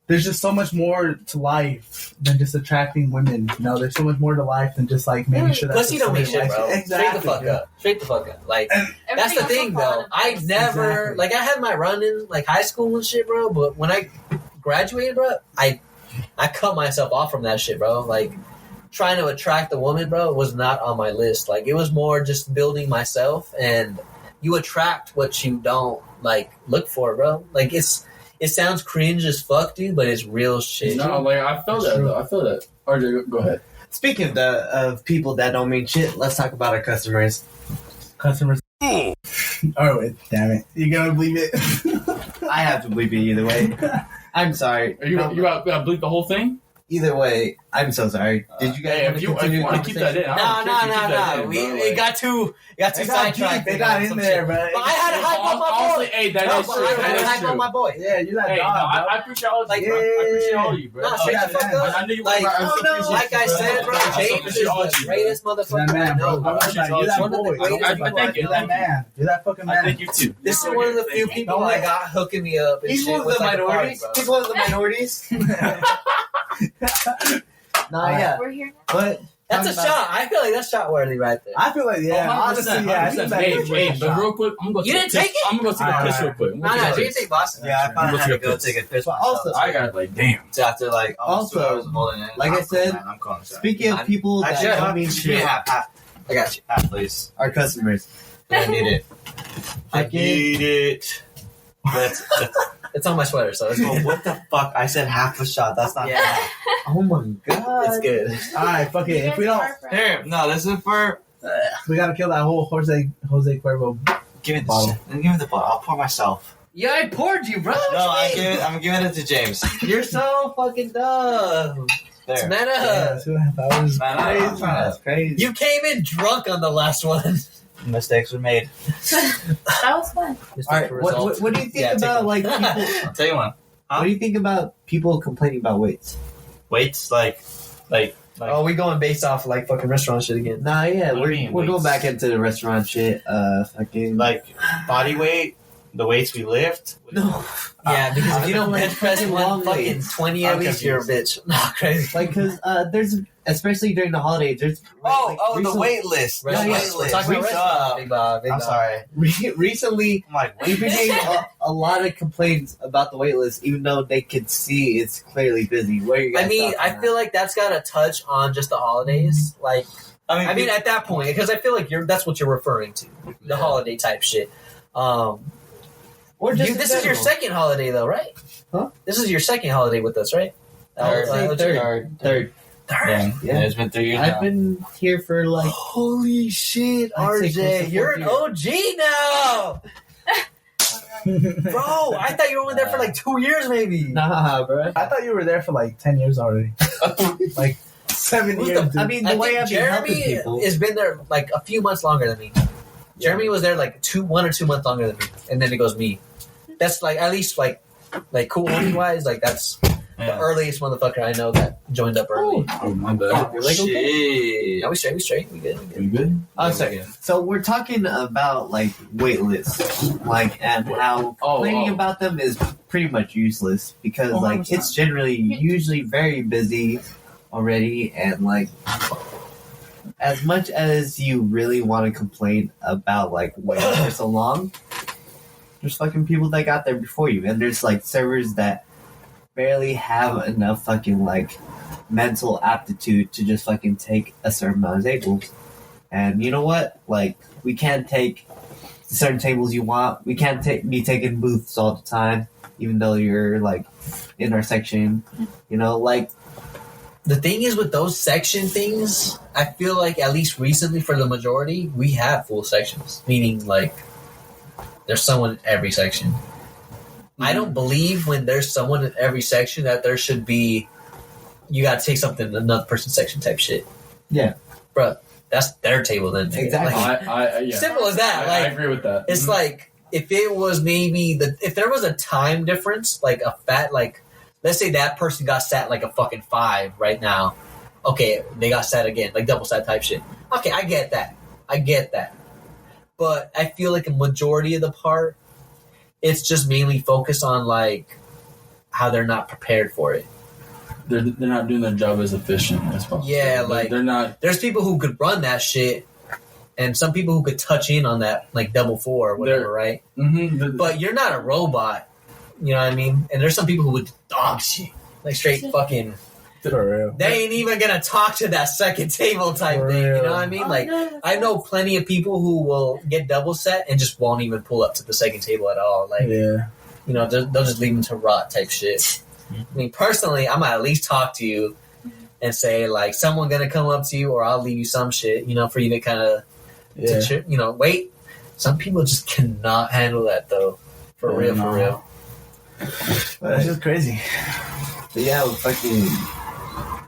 there's just so much more to life than just attracting women. You know, there's so much more to life than just like making sure that Pussy don't mean somebody shit, likes bro. you. Exactly. Straight the fuck up. Straight the fuck up. Like, that's the Everything thing, else will fall though. into I place. never, Exactly. like, I had my run-in, like, high school and shit, bro. But when I graduated, bro, I cut myself off from that shit, bro. Like, trying to attract a woman, bro, was not on my list. Like, it was more just building myself, and you attract what you don't, like, look for, bro. Like, it sounds cringe as fuck, dude, but it's real shit. no, like I feel that though. I feel that. RJ, go ahead. Speaking of people that don't mean shit, let's talk about our customers. Customers. Oh, wait, damn it. You gonna believe it? I have to believe it either way. I'm sorry. Are you about to bleep the whole thing? Either way, I'm so sorry. Did you guys Hey, want if to you continue want to keep that in, I don't care if you keep that in, bro. It got too sidetracked. They got in there, bro. But I had to hype up my boy. Honestly, hey, that No, is but true. I That had to is hype up true. my boy. Yeah, you're that Hey, no, dog, bro. I appreciate all of Like, you, bro. I appreciate all of you, bro. No, straight the fuck up. I knew you Like, were oh no, like I said, bro, James is the greatest motherfucker That man, I know, bro. bro. You're that One of the boy. greatest I people thank you. You're that man. You're that fucking I man. thank you too. This is one of the few people I got hooking me up. And He's shit one of with the like a party, minorities. bro. He's one of the minorities. Nah, yeah. We're here now. But That's a shot. I feel like that's shot worthy right there. I feel like, yeah, honestly, yeah. I think that is a Hey, but shot. real quick, I'm gonna You go didn't take take it? I'm gonna go take a piss real quick. I'm No, gonna no, take a you piss. take Boston. Yeah, I probably Let's had to get go this. take a piss. But also- myself. I got like, damn. So after like almost 2 Also, hours of holding it. like I said, man, I'm calling sorry. speaking of people that Actually, don't mean shit, half. I got you. Half, please. our customers. I need it. I Fucking- need it. Let's It's on my sweater, so it's Oh, good. what the fuck? I said half a shot. That's not Yeah. half. Oh my god. It's good. All right, fuck it. If we don't, Here, no, this is for. we gotta kill that whole Jose Cuervo. Give me the Bottle. shit. Give me the bottle. I'll pour myself. Yeah, I poured you, bro. No, I'm giving it to James. You're so fucking dumb. It's There. meta. Yeah, 2.5 hours. Man, Crazy. That's crazy. You came in drunk on the last one. Mistakes were made. That was fun. All right, what do you think Yeah, take about one. like people? I'll tell you one. What do you think about people complaining about weights? Weights, like. Oh, we going based off like fucking restaurant shit again. Nah, yeah, What do we're you mean, going weights? back into the restaurant shit. Fucking Like body weight, the weights we lift. no, Yeah, because if you don't like bench press fucking one long fucking weights. 20 at I'm least, you're a bitch. No, crazy. like because there's especially during the holidays. There's like, The recently- wait list. The Restaurant. wait We're list. talking about restaurant. Big Bob, Big I'm Bob. sorry. Recently, I'm like, we've been getting a lot of complaints about the wait list, even though they could see it's clearly busy. What are you guys? I mean, I feel like that's got to touch on just the holidays. Like, I mean, at that point, because I feel like that's what you're referring to, the holiday type shit. or just This is your second holiday, though, right? Huh? This is your second holiday with us, right? Third. yeah, Yeah. it's been 3 years I've now. been here for like Holy shit, I'd say close RJ, to you're 4 an OG now, bro. I thought you were only there for like 2 years, maybe. nah, bro. I thought you were there for like 10 years already. Like 7 Who's years. the- dude. I mean, I the way think I've been helping Jeremy people. has been there like a few months longer than me. Jeremy was there like 1 or 2 months longer than me, and then it goes me. That's like at least like cool homie wise, like that's the Yeah. earliest motherfucker I know that joined up early. Oh, my bad. You're like, okay. Yeah, we straight, we good. You good? Sorry. So we're talking about like wait lists, like and how complaining about them is pretty much useless because like 100%. it's generally usually very busy already, and like as much as you really want to complain about like waiting for so long, there's fucking people that got there before you, and there's like servers that barely have enough fucking like mental aptitude to just fucking take a certain amount of tables. And you know what? Like, we can't take certain tables you want. We can't be taking booths all the time, even though you're like in our section. You know, like The thing is with those section things, I feel like at least recently for the majority, we have full sections, meaning like there's someone in every section. I don't believe when there's someone in every section that there should be you gotta take something in another person's section type shit. Yeah. Bro, that's their table then. Exactly. Like, Yeah. simple as that. I Like agree with that. it's like if it was maybe if there was a time difference, like a fat like let's say that person got sat like a fucking 5 right now. Okay, they got sat again, like double sat type shit. Okay, I get that. But I feel like a majority of the part, it's just mainly focused on like how they're not prepared for it. They're not doing their job as efficient as possible. Yeah, like they're not. there's people who could run that shit, and some people who could touch in on that like double 4 or whatever, They're- right? Mm-hmm, But you're not a robot, you know what I mean? And there's some people who would dog shit, like straight fucking. For real. They ain't even gonna talk to that second table type For thing. You real. know what I mean? Like I know plenty of people who will get double set and just won't even pull up to the second table at all. Like Yeah. you know, they'll just leave them to rot type shit. I mean, personally, I'm gonna at least talk to you and say like someone gonna come up to you, or I'll leave you some shit, you know, for you to kind of, Yeah. wait. Some people just cannot handle that though. For Yeah, real, no. for real. That's just crazy. But yeah, fucking.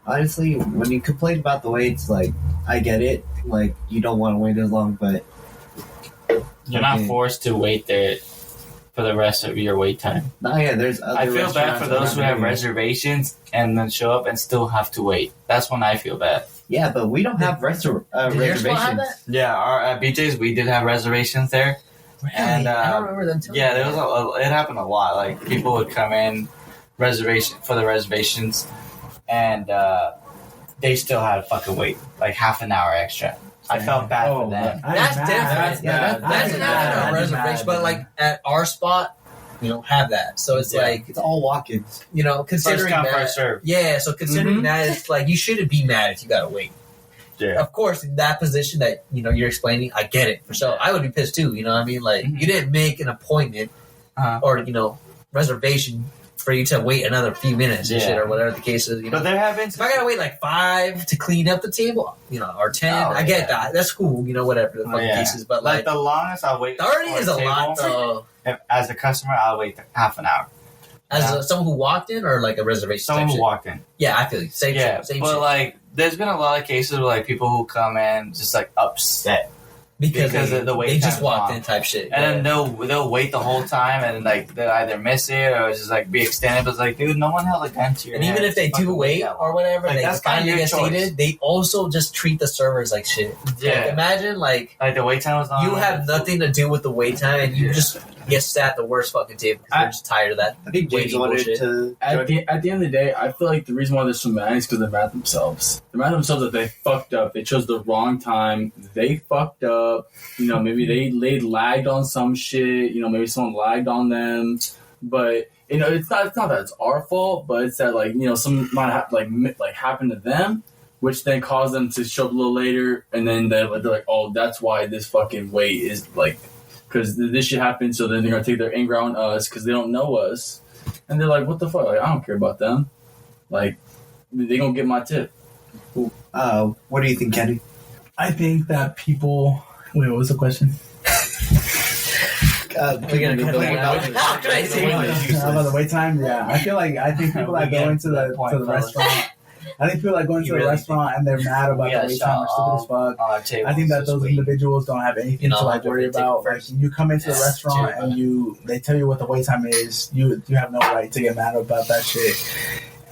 Honestly, when you complain about the waits, like I get it. Like you don't want to wait as long, but You're not Okay. forced to wait there for the rest of your wait time. nah, yeah, there's. Other I feel bad restaurants for those who around have here. reservations and then show up and still have to wait. That's when I feel bad. Yeah, but we don't have Did your spot have reservations. that? Yeah, our at BJ's we did have reservations there, and I don't remember them telling yeah, me there was it happened a lot. Like people would come in reservations, and they still had to fucking wait like half an hour extra. I felt bad for them. That's different. That's Yeah, bad. that's That's an bad. after a reservation, but like at our spot, you don't have that. So it's Yeah. like, It's all walk-ins. you know, First considering come, that. first serve. Yeah, so considering that, it's like you shouldn't be mad if you gotta wait. Yeah. Of course, in that position that you know you're explaining, I get it for sure. I would be pissed too. You know what I mean? Like Mhm. you didn't make an appointment, Uh-huh. or you know, reservation for you to wait another few minutes and shit or whatever the case is. You know, But there have been. if I gotta wait like 5 to clean up the table, you know, or 10, I get that. That's cool. You know, whatever the fucking case is. But like the longest I'll wait. 30 for is a lot table, though. As a customer, I'll wait half an hour. As someone who walked in or like a reservation. Someone type who shit? walked in. Yeah, I feel you. Same Yeah, shit. Same but shit. like, there's been a lot of cases where like people who come in just like upset. because they, of the wait they just time walked long. in type shit. And then they'll wait the whole time and like they'll either miss it or just like be extended. But it's like, dude, no one held a gun to your And head. even if they Fucking do wait that or long. whatever, Like, they that's finally kinda get your choice. seated, they also just treat the servers like shit. Yeah. Like, imagine like the wait time was long. you have nothing to do with the wait time and you just get sat at the worst fucking table because you're just tired of that. I think James waiting wanted bullshit. to. At the end of the day, I feel like the reason why they're so mad is because they're mad at themselves. They're mad at themselves that they fucked up. They chose the wrong time. They fucked up. You know, maybe they lagged on some shit. You know, maybe someone lagged on them. But you know, it's not that it's our fault, but it's that like, you know, some might have like happen to them, which then caused them to show up a little later, and then they're like, oh, that's why this fucking wait is like. Because this shit happened, so then they're gonna take their anger on us because they don't know us, and they're like, "What the fuck? Like, I don't care about them. Like, they gonna get my tip." What do you think, Kenny? I think that people. Wait, what was the question? We're gonna complain about how crazy. About the wait time? Yeah, I think people that go into the restaurant. I think people that go into the restaurant and they're mad about the wait time are stupid as fuck. I think that those individuals don't have anything to like worry about. Like you come into the restaurant and they tell you what the wait time is. You have no right to get mad about that shit.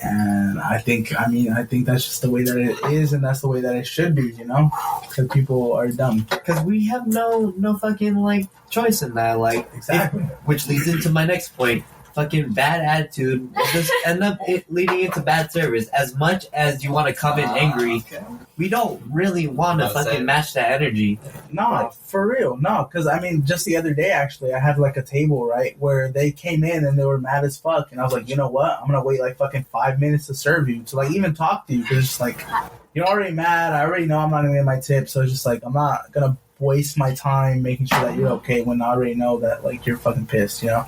And I think that's just the way that it is, and that's the way that it should be. You know, because people are dumb. Because we have no fucking like choice in that. Like Exactly. which leads into my next point. Fucking bad attitude will just end up leading into bad service. As much as you want to come in angry, we don't really want to fucking match that energy. No, for real. No, because I mean, just the other day, actually, I had like a table, right, where they came in and they were mad as fuck. And I was like, you know what? I'm going to wait like fucking 5 minutes to serve you, to like even talk to you. Because it's just like, you're already mad. I already know I'm not going to get my tip. So it's just like, I'm not going to waste my time making sure that you're okay when I already know that like you're fucking pissed, you know?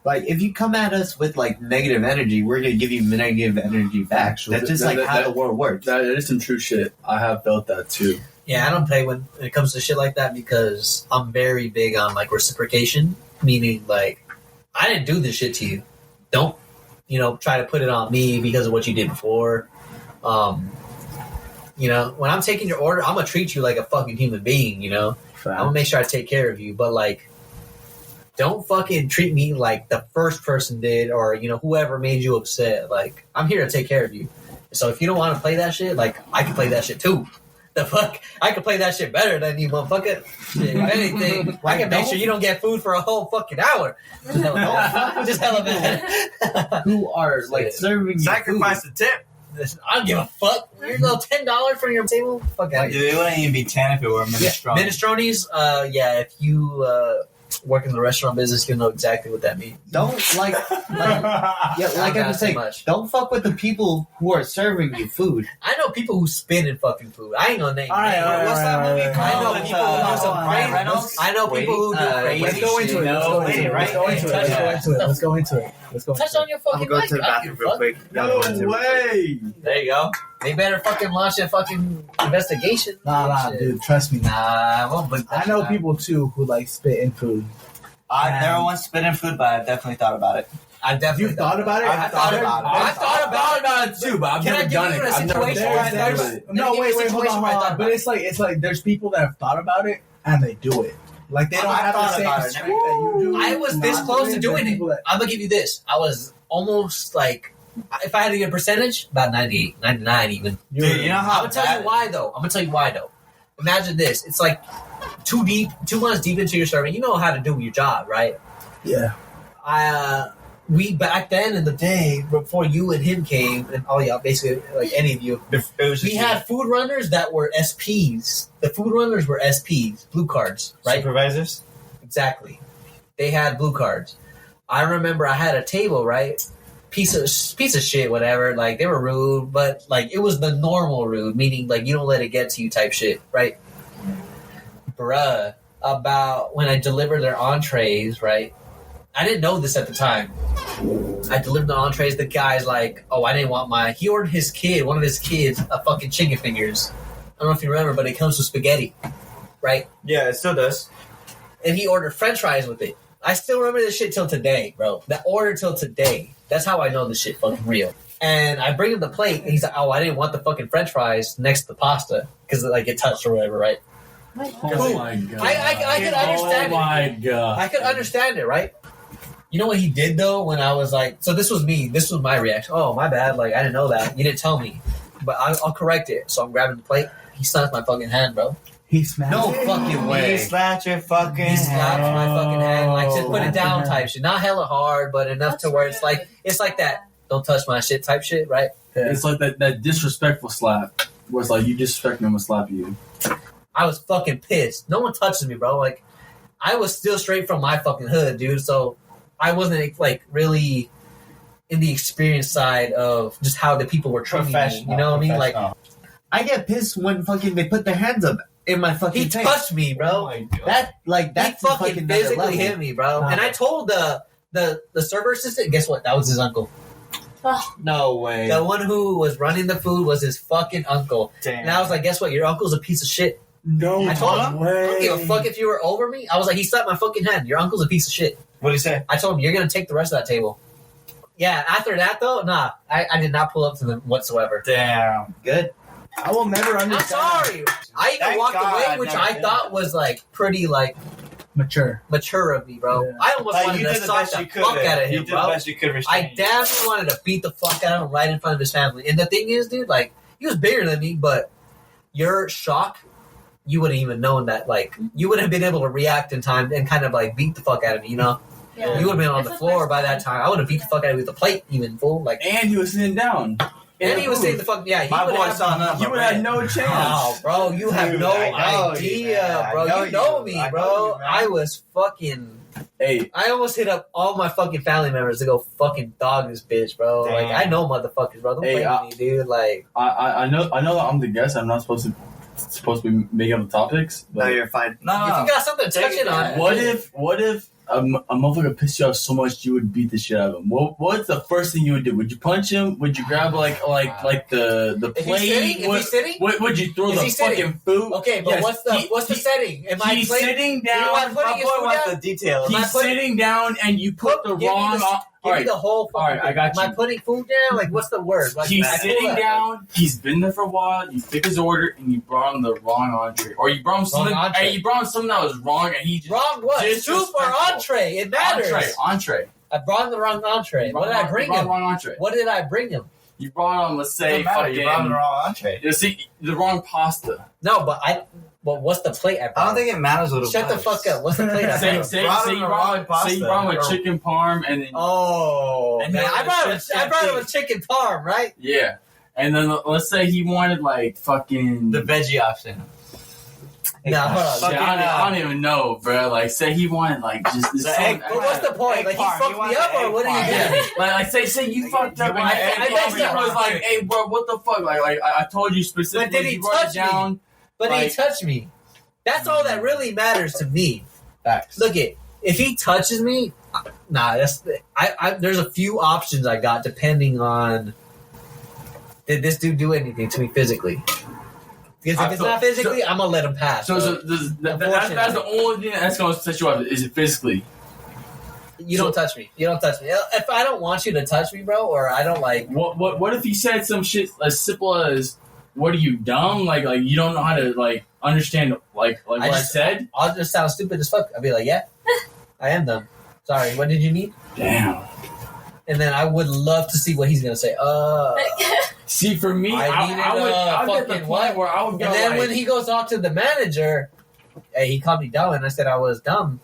Like, if you come at us with, like, negative energy, we're going to give you negative energy back. That's just, how the world works. That is some true shit. I have felt that, too. Yeah, I don't play when it comes to shit like that because I'm very big on, like, reciprocation. Meaning, like, I didn't do this shit to you. Don't, try to put it on me because of what you did before. When I'm taking your order, I'm going to treat you like a fucking human being, I'm going to make sure I take care of you. But, like, don't fucking treat me like the first person did or, whoever made you upset. Like, I'm here to take care of you. So if you don't want to play that shit, like, I can play that shit too. The fuck? I can play that shit better than you, motherfucker. Shit, if anything, I can make sure you don't get food for a whole fucking hour. Just hella bad. Who are, like, serving you Sacrifice the tip. I don't give a fuck. You're little $10 for your table? Fuck out. Dude, it wouldn't even be 10 if it were minestrone. Minestrones, if you work in the restaurant business, you'll know exactly what that means. Don't, like I was saying, don't fuck with the people who are serving you food. I know people who spin in fucking food. I ain't gonna name All right, names. all right, What's all that right, movie all right, called? I know all right, people all who right, do some all Ryan right, Reynolds. I know people who do crazy Let's go into it. Let's go into it. Touch on your fucking I'm gonna go mic. to the bathroom real quick. No way! There you go. They better fucking launch a fucking investigation. Nah, dude, trust me. Nah, I won't. But I know people too who like spit in food. I've never once spit in food, but I've definitely thought about it. I've definitely You've thought about it? I thought about it too, but I've Can I never give done you it. a I've never situation done where I it. thought about it? No, wait, hold situation on, where I hold thought on. But about it's like there's people that have thought about it and they do it. Like they don't I've have the thought same about it. strength that you do. I was this Not close to the doing it. people that- I'm gonna give you this. I was almost like, if I had to give a percentage, about 98, 99 even. Dude, you know how I'm gonna tell you why though. Imagine this. It's like 2 months deep into your serving. You know how to do your job, right? Yeah. We back then in the day before you and him came, and all y'all basically like any of you, we had food runners that were SPs. The food runners were SPs, blue cards, right? Supervisors? Exactly. They had blue cards. I remember I had a table, right? Piece of shit, whatever. Like they were rude, but like it was the normal rude, meaning like you don't let it get to you type shit, right? Bruh, about when I delivered their entrees, right? I didn't know this at the time. I delivered the entrees. The guy's like, oh, I didn't want my... He ordered one of his kids, a fucking chicken fingers. I don't know if you remember, but it comes with spaghetti, right? Yeah, it still does. And he ordered french fries with it. I still remember this shit till today, bro. That order till today. That's how I know this shit fucking real. And I bring him the plate, and he's like, oh, I didn't want the fucking french fries next to the pasta because, like, it touched or whatever, right? Oh my god! I could understand Oh my it. god! I could understand it, right? You know what he did, though, when I was like... So this was me. This was my reaction. Oh, my bad. Like, I didn't know that. You didn't tell me. But I'll correct it. So I'm grabbing the plate. He slapped my fucking hand, bro. He smashed No it. fucking way. He slapped your fucking He slapped my fucking hand, like just put it down Oh. type shit. Not hella hard, but enough to where it's like that. Don't touch my shit type shit, right? It's like that disrespectful slap. Where it's like you disrespect me, I'm gonna slap you. I was fucking pissed. No one touches me, bro. Like I was still straight from my fucking hood, dude. So I wasn't like really in the experience side of just how the people were treating me. You know what I mean? Like I get pissed when fucking they put their hands up in my fucking he face. touched me, bro. Oh my God. That's he fucking another physically level. hit me, bro. And I told the server assistant, guess what? That was his uncle. No way. The one who was running the food was his fucking uncle. Damn. And I was like, guess what? Your uncle's a piece of shit. No I told him, way. I don't give a fuck if you were over me. I was like, he slapped my fucking hand. Your uncle's a piece of shit. What did he say? I told him, you're going to take the rest of that table. Yeah, after that, though, nah. I did not pull up to them whatsoever. Damn. Good. I will never I'm understand. sorry. I even Thank walked God away, I which never I did thought that. was, like, pretty, like, Mature. mature of me, bro. Yeah. I almost Like, wanted you to did the sock best the you could. fuck out of You him, did bro. the best you could restrain. I damn near wanted to beat the fuck out of him right in front of his family. And the thing is, dude, like, he was bigger than me, but your shock, you wouldn't even known that, like, you wouldn't have been able to react in time and kind of, like, beat the fuck out of me, you know? Yeah. You would have been on It's the the floor first by that time. time. I would have beat the fuck out of you with the plate, even, fool. Like, And he was sitting down. and he was saying the fuck, yeah, he My would boy have saw nothing. You would have no chance. Oh, bro, you have Dude, no I know you, idea, man. bro. I know You know you. me, I know bro. you, man. I was fucking... Hey, I almost hit up all my fucking family members to go fucking dog this bitch, bro. Damn. Like, I know motherfuckers, bro. Don't Hey, play with me, dude. Like, I know that I'm the guest. I'm not supposed to be making up the topics. No, But you're fine. No, if you got something to touch it on, what if a motherfucker pissed you off so much you would beat the shit out of him? What's the first thing you would do? Would you punch him? Would you grab like the If plate? he's sitting, if he's sitting, Would you throw Is the he sitting? fucking food? okay, but Yes, what's the setting? Am I He's playing? sitting You know what, down. putting my his boy food wants down? the details. Am I He's putting- sitting down, and you put the Give me wrong. the- All Give me right, the whole. all right, I got Am I you. putting food down? Like, what's the word? Like, He's I pull sitting that. down. He's been there for a while. You pick his order, and you brought him the wrong entree, or you brought him something. entree. Hey, you brought him something that was wrong, and he just Wrong what? Soup or disrespectful. entree? It matters. Entree. I brought him the wrong entree. You What did brought- I bring you brought him? Wrong entree. What did I bring him? You brought him, let's say, Doesn't matter. You brought him the fucking. wrong entree. You see, the wrong pasta. No, but what's the plate I brought? I don't think it matters what it Shut the was. fuck up. What's the plate I Say brought? say brought say him you the brought wrong him say you brought him a pasta. chicken parm, and then Oh, And man. then I brought him the a chicken parm, right? yeah, and then let's say he wanted like fucking. The veggie option. No, hold on. Shit, I don't even know, bro. Like, say he wanted like just this. The some- egg- But what's the point? Egg Like, he parm. fucked You want me up, the or egg what are you parm. doing? Yeah, like say you fucked up, and want I egg messed he up. was like, "Hey, bro, what the fuck?" Like I told you specifically. But did he you wrote it touch me? down. But Like- he touched me. That's all that really matters to me. Facts. Look it. If he touches me, nah. There's a few options I got depending on. Did this dude do anything to me physically? Because if it's not physically, I'm gonna let him pass. So bro. that's the only thing that's going to set you up is it physically. You don't touch me. You don't touch me. If I don't want you to touch me, bro, or I don't like. What if he said some shit as simple as, "What are you, dumb? Like you don't know how to like understand like what I said?" I'll just sound stupid as fuck. I'll be like, yeah, I am dumb. Sorry, what did you need? Damn. And then I would love to see what he's gonna say. See, for me, I needed I would a I'd get the fucking point where I would go And then like, when he goes off to the manager, hey, he called me dumb, and I said I was dumb.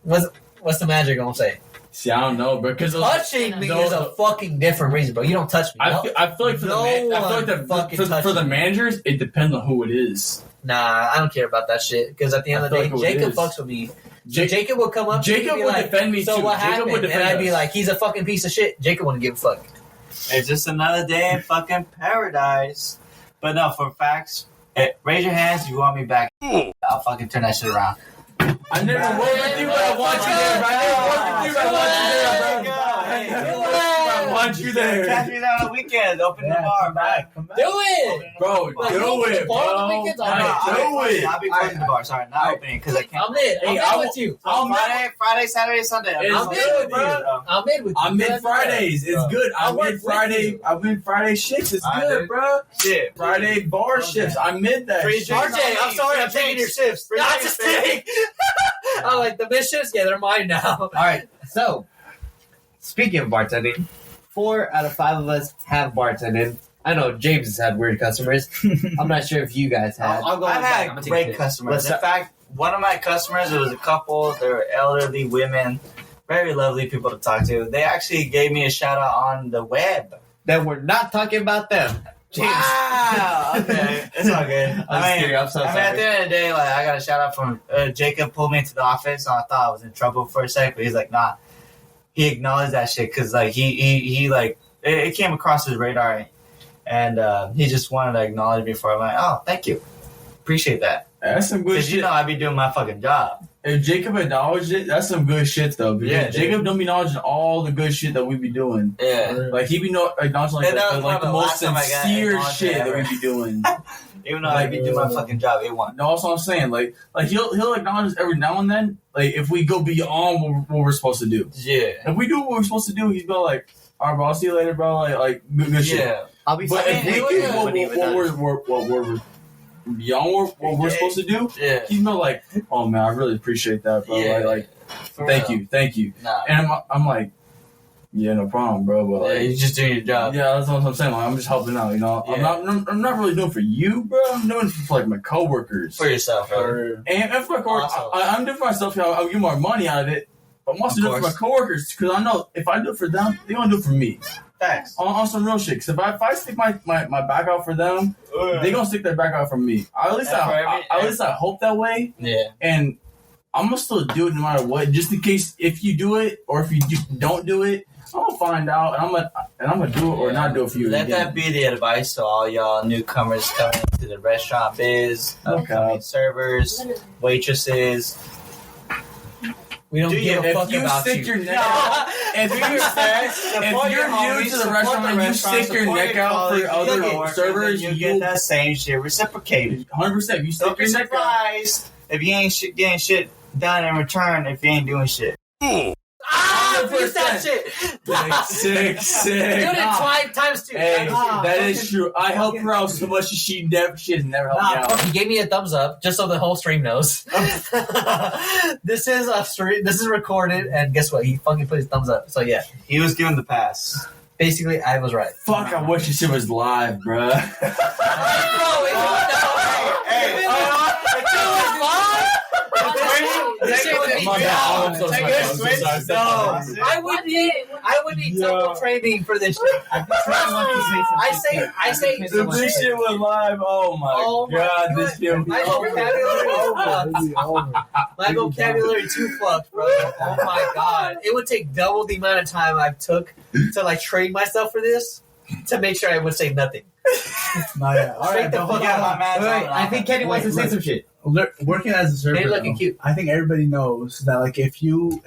What's the manager gonna say? see, I don't know, because Touching me is a fucking different reason, bro. You don't touch me. No? I feel like for No one the managers, it depends on who it is. Nah, I don't care about that shit. Because at the end I of the feel day, like who it Jacob is. fucks with me. Jacob would come up to me Jacob and be would like, defend me so too. what Jacob happened? would And defend I'd be us. like, he's a fucking piece of shit. Jacob wouldn't give a fuck. It's just another day in fucking paradise. But no, for facts, raise your hands if you want me back. I'll fucking turn that shit around. I never worked with you, but I want you there, bro. I never worked with you, but I want you there, bro. Catch me there on the weekend. Open the bar, man. Do it, Bro, do it, bro. I'll be closing the bar. Sorry, not opening because I can't. I'm in. I'm with you. Friday, Saturday, Sunday. I'm in, bro. I'm in with you. I'm in Fridays. It's good. I'm in Friday. I'm in Friday shifts. It's good, bro. Shit. Friday bar shifts. I'm in that. Free shit. drinks. RJ, I'm sorry, I'm taking your shifts. Free Nah, drinks, just baby. kidding. I'm like, the missions? Yeah, they're mine now. All right. So, speaking of bartending, 4 out of 5 of us have bartended. I know James has had weird customers. I'm not sure if you guys had. I've had great customers. In fact, one of my customers, it was a couple. They were elderly women, very lovely people to talk to. They actually gave me a shout out on the web. Then we're not talking about them. James. Wow. Okay, it's all good. I'm serious. I'm so at sorry. the end of the day, like I got a shout out from Jacob. Pulled me into the office, and I thought I was in trouble for a sec, but he's like, nah. He acknowledged that shit because like he like it came across his radar, and he just wanted to acknowledge me for it. I'm like, oh, thank you, appreciate that. That's some good Because shit. you know I be doing my fucking job. If Jacob acknowledged it, that's some good shit though. Because Yeah, Jacob don't be acknowledging all the good shit that we be doing. Yeah. Like he be acknowledging like, And that was like the one of the most last time I got sincere acknowledged shit that ever. we be doing. Even though I be doing my fucking job, A1. No, that's what I'm saying. Like he'll acknowledge us every now and then. Like if we go beyond what we're supposed to do. Yeah. If we do what we're supposed to do, he's go like, "All right, bro, I'll see you later, bro." Like good shit. Yeah. I'll be But sorry. if we do what we're beyond what we're supposed to do, Yeah. he's not like, "Oh man, I really appreciate that, bro." Yeah. Like For thank real. you. Nah. And I'm like, yeah, no problem, bro. But Yeah, like, you just doing your job. yeah, that's what I'm saying. Like, I'm just helping out, you know. Yeah. I'm not really doing it for you, bro. I'm doing it for like my coworkers. For yourself, bro. And for my coworkers, Awesome. I'm doing it for myself. I'll get more money out of it. But I'm also Of doing it for my course. coworkers because I know if I do it for them, they gonna do it for me. Thanks. On some real shit. Because if I stick my back out for them, they gonna stick their back out for me. At least I hope that way. Yeah. And I'm gonna still do it no matter what, just in case if you do it or if you don't do it, I'm gonna find out and I'm gonna do it or not do it for you. Let again. that be the advice to all y'all newcomers coming into the restaurant biz, upcoming servers, waitresses. We don't give a fuck if you about stick you. your neck out, if you're new to the restaurant and you stick your neck out for other servers, you get that same shit reciprocated. 100%. You stick Don't be your neck out. surprised if you ain't getting shit done in return if you ain't doing shit. Use that shit. Sick. Do it times 2. Hey, that is true. I help her out so much she has never helped me out. He gave me a thumbs up just so the whole stream knows. This is a stream. This is recorded, and guess what? He fucking put his thumbs up. So yeah, He was given the pass. basically, I was right. Fuck, I wish this shit was live, bruh. I would need double training for this shit. I say If this shit was live, oh my god, this shit would be over. My vocabulary too fucked, bro. Oh my god. It would take double the amount of time I took to like train myself for this to make sure I would say nothing. All right, the fuck out. Wait, I think Kenny wants to say some shit. Working as a server, Hey, looking though, cute. I think everybody knows that like if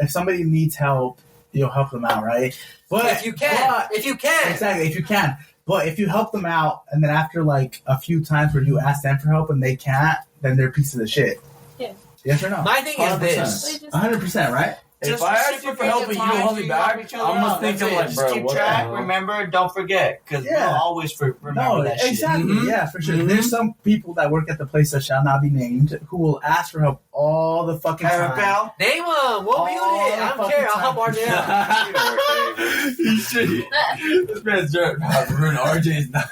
somebody needs help, you'll help them out, right? But If you can. exactly, if you can. But if you help them out, and then after like a few times where you ask them for help and they can't, then they're pieces of shit. Yeah. Yes or no? My thing is this. 100%, right? If I ask you for help and you don't help me back, I'm gonna think I'm like, just bro, keep what the track. hell? Remember, don't forget, because we'll always remember No, that shit. exactly. Mhm. Yeah, for sure. Mhm. There's some people that work at the place that shall not be named who will ask for help all the fucking time. Carabelle. Name them. We'll mute it. I don't care. I'll help RJ out. You should. This man's ruined RJ's night.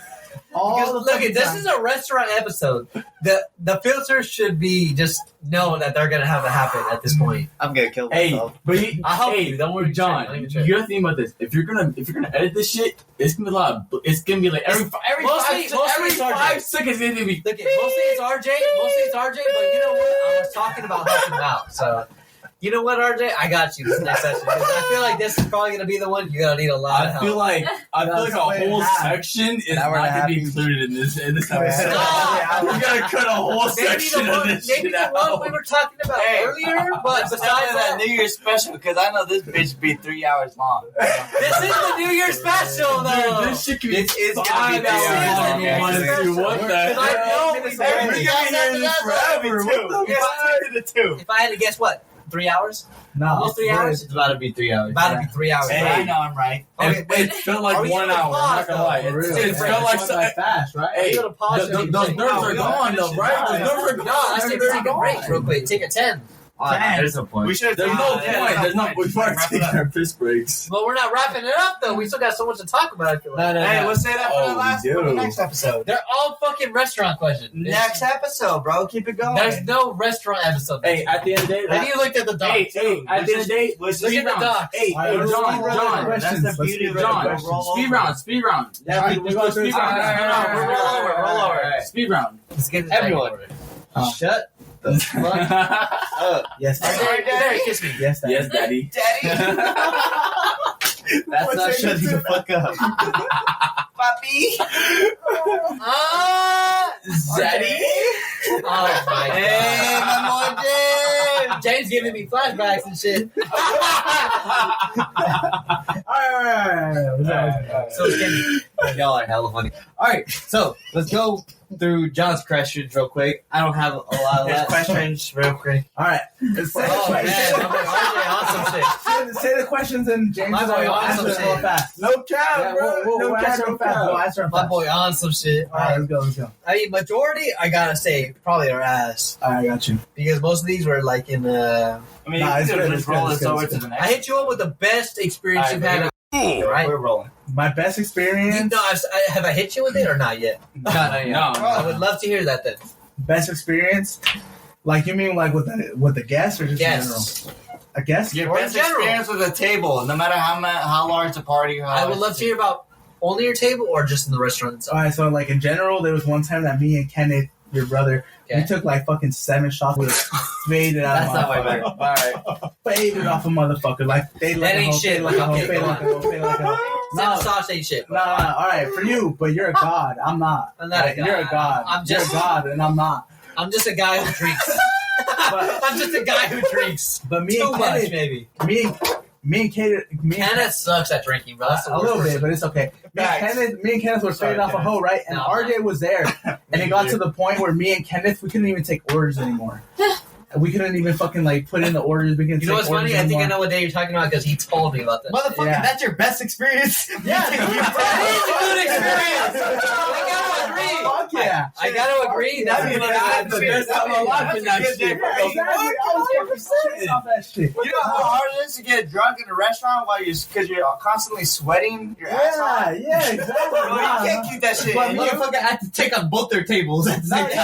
Because, look, this is a restaurant episode. The filter should be just know that they're gonna have to happen at this point. I'm gonna kill Hey, myself. but I'll help you. Don't worry, John. Don't even You trip. gotta think about this. If you're gonna edit this shit, it's gonna be a lot. It's gonna be like every Mostly it's RJ. 5 seconds. It's gonna be. Look, mostly it's RJ, but you know what? I was talking about helping him out, so You know what, RJ? I got you this next session. 'Cause I feel like this is probably going to be the one you're going to need a lot of I help. feel like a whole section is An not hour and a going to half be each. included in this episode. Stop! We're going to cut a whole section of this maybe shit the one out. we were talking about earlier, but besides that that, New Year's special, because I know this bitch be 3 hours long. this is the New Year special, though. Dude, this shit could be This is gonna 5 be 3 hours hours long. long, You want to actually. do what the Because I hell? know We're going to hear this forever. What the fuck? If I had to guess, what? 3 hours? No, Almost 3 hours? It's about to be 3 hours. About to be 3 hours. Hey, right? I know I'm right. Okay, It felt Are like we 1 gonna hour. I'm pause, not gonna lie. though? It felt like so. fast, right? Hey, You gotta pause those it. nerves are gone though, right? Those nerves are No, gone. let's take a break real quick. Take a 10. There's no point. We should. There's no point. There's no. We start taking our piss breaks. But we're not wrapping it up, though. We still got so much to talk about. I feel like. Hey, we'll say that for the next episode. They're all fucking restaurant questions. Next episode, bro. Keep it going. There's no restaurant episode. Hey, at the end of the day, Have you looked at the doc? hey, too? at the end of the day, Look at the doc. Hey, All right, let's John, keep John, questions. that's the Let's beauty keep of it. John, Roll speed over. round, speed round. Yeah, Let's we go go speed through round. speed round. Roll over. Speed round. Let's get this Everyone. back in order. Shut the fuck up. Yes, There, there, kiss me. yes, Daddy. Yes, daddy. That's not shutting the fuck up. Daddy. Oh my Hey, god. my boy James. James giving me flashbacks and shit. All right. So Kenny. Y'all are hella funny. Alright, so let's go through John's questions real quick. I don't have a lot of His that. questions, real quick. All right. Let's say the Oh man, questions. my boy RJ on some shit. Say the questions and James My and boy I will on answer some them real shit. fast. No cap, Yeah, we'll answer them fast. We'll answer them My fast. boy on some shit. All right, let's go. Let's go. I mean, majority, I gotta say, probably our ass. All right, I got you. Because most of these were like in I mean, Nah, you it's could good, just it's roll good, this it's good, over it's to good. the I next. hit you up with the best experience you've had. Right? We're rolling. My best experience. No, have I hit you with it or not yet? No. I would love to hear that then. Best experience. Like you mean like with the guest or just in general? Yes. A guest? Your Or in best general. experience with a table, no matter how large the party. I would love to hear about only your table or just in the restaurant itself. All right, so like in general, there was one time that me and Kenneth, your brother, Okay. we took like fucking 7 shots. We faded out. That's of not my motherfucker. bad. Alright. Faded off a motherfucker. Like they That like a ain't hoe, shit. fade like a hoe, Okay, fade go like a hoe, fade like a hoe. Seven No, sauce ain't shit. no. All right, for you, but you're a god. I'm not. I'm not a god. You're a god. I'm You're just- a god, and I'm not. I'm just a guy who drinks. I'm just a guy who drinks. But me Too and much, Kenneth, maybe. me and Kenneth sucks at drinking, bro. That's the a little worst bit, but it's okay. Me and Kenneth were Sorry, fading off a hoe, right? And No, RJ was there, and it got to the point where me and Kenneth we couldn't even take orders anymore. We couldn't even fucking like put in the orders. We couldn't. You know what's funny? I think I know what day you're talking about because he told me about this. Motherfucker, Yeah. that's your best experience? Yeah, that is a good experience. I gotta agree. Fuck yeah! I gotta agree. That's Yeah, a good that's experience. the best time of my life in that shit. Exactly. I was fucking off that shit. You know how hard it is to get drunk in a restaurant because you're constantly sweating your ass off. Yeah, exactly. Bro, you can't keep that shit But in me- you. Motherfucker, I had to take on both their tables at the same No, time.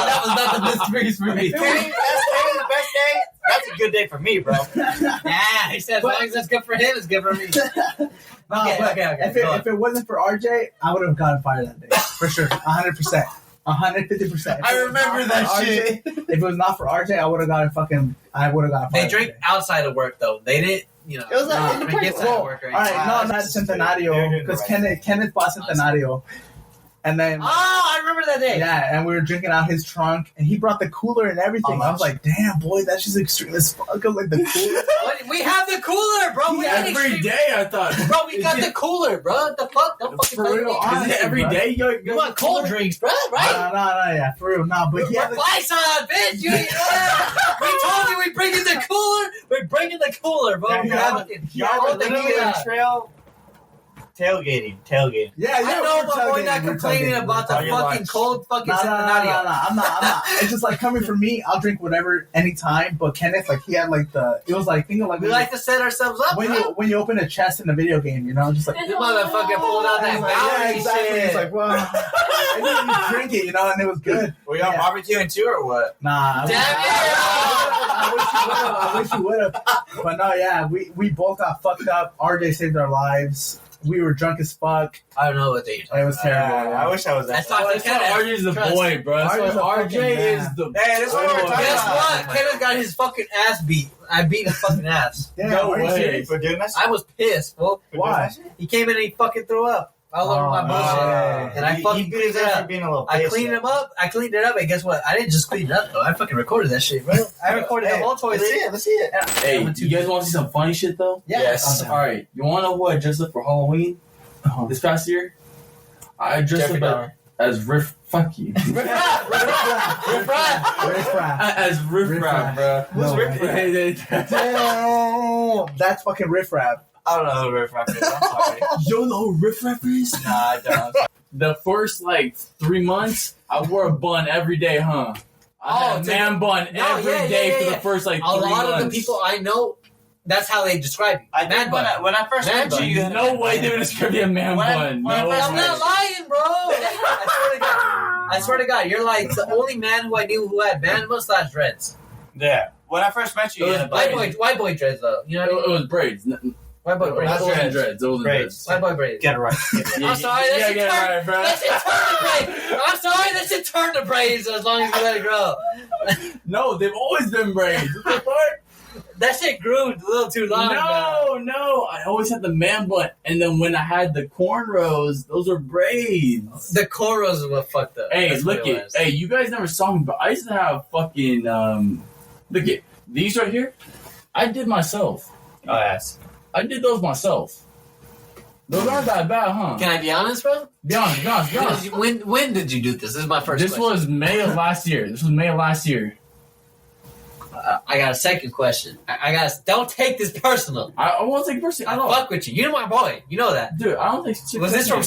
That was not the best experience for me. Kenny, the best day. That's a good day for me, bro. Yeah, he said as long as that's good for him, it's good for me. No, Okay, but okay, if it wasn't for RJ, I would have gotten fired that day for sure, 100%, 150%. I remember that shit. If it was not for RJ, I would have gotten fired. They drink outside of work though. They didn't, you know. It was like in the drink parking inside lot. of work or All right, anything. no, not Centenario, because Kenneth bought Centenario, and then. Oh, I remember that day. Yeah, and we were drinking out his trunk, and he brought the cooler and everything. I was like, "Damn, boy, that's just extreme as fuck." I was like, the cooler. What? We have the cooler, bro. We ain't Every extreme. day, I thought. Bro, we got the cooler, bro. What the fuck? Don't fucking For play real, with me. honestly, Is it every bro. day? You want cold drinks, bro? Right? No, yeah, for real, no. But yeah, We're Bison, bitch. We told you we bringing the cooler. We're bringing the cooler, bro. Yeah, We're yeah. fucking- Y'all were thinking Yeah. of trail tailgating. yeah, I know, but we're not complaining about the On your fucking lunch. cold fucking No, Centenario. I'm not. It's just like coming from me. I'll drink whatever anytime. But Kenneth, like he had like it was like think of like We like to set ourselves up, when bro. you open a chest in a video game, you know, just like. This motherfucker pulled out that He's like, yeah, bounty exactly. shit. It's like, well, I didn't even drink it, you know, and it was good. Were y'all Yeah. barbecuing too or what? Nah, I wish you would have. But no, yeah, we both got fucked up. RJ saved our lives. We were drunk as fuck. I don't know what they. It was terrible. I wish I was that. That's why That's why RJ's the boy, bro. That's RJ's why a fucking RJ is man. the. Hey, this is what we're talking Guess about. what? Kenneth got his fucking ass beat. I beat his fucking ass. Yeah, No are you way. serious? For doing that shit? I was pissed. Well, Why? he came in and he fucking threw up all over my bullshit, and I fucking you cleaned it for up. being a little I bitch, cleaned though. him up. I cleaned it up, and guess what? I didn't just clean it up though. I fucking recorded that shit, bro. I recorded the whole toilet. Let's see it. Hey, you guys want to see some funny shit though? Yeah. Yes. All right. You want to know who I dressed up for Halloween this past year? I dressed Jeffrey up as Riff. Fuck you. Riff Raff. As Riff Raff, bro. Who's Riff Raff? Damn, that's fucking Riff Raff. I don't know who Riff Raff is. I'm sorry. You don't know who Riff Raff is? Nah, I don't. The first 3 months, I wore a bun every day, huh? I had a man bun every day for the first 3 A lot months. of the people I know, that's how they describe you. I think when I first Man met you, you had No way they would describe me a man bun. when I No first I'm way. not lying, bro. I swear to God, you're like the only man who I knew who had man mustache dreads. Yeah. When I first met you, It you was had a braids. White boy dreads though. You know what I It mean? was braids. White boy It braids. wasn't dreads. It wasn't Braids. dreads. White boy braids. Get it right. I'm sorry, that Yeah, shit get it turned. right, bro. That shit turned to braids. I'm sorry, that shit turned to braids as long as you let it grow. No, they've always been braids. What the fuck? That shit grew a little too long. No. I always had the man bun. And then when I had the cornrows, those were braids. The cornrows is what fucked up. Hey, That's look what it it. was. Hey, you guys never saw me, but I used to have fucking, look it. These right here, I did myself. Oh, yes. I did those myself. Those aren't that bad, huh? Can I be honest, bro? Be honest. When did you do this? This is my first This question. was May of last year. I got a second question. I got. Don't take this personal. I won't take personally. I fuck with you. You're my boy. You know that. Dude, I don't think Was this from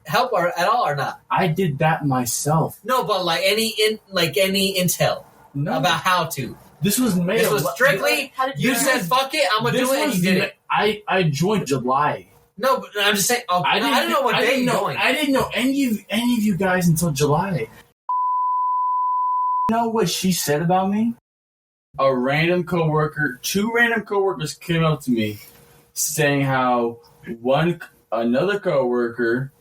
help or at all or not? I did that myself. No, but any intel No, about how to. this was May. This of was la- strictly. How did You learn? said fuck it. I'm gonna This do it, and was you did Ma- it. I joined July. No, but I'm just saying. Oh, I didn't know what day you joined. I didn't know any of you guys until July. You know what she said about me? A random coworker, 2 random coworkers came up to me saying how another coworker,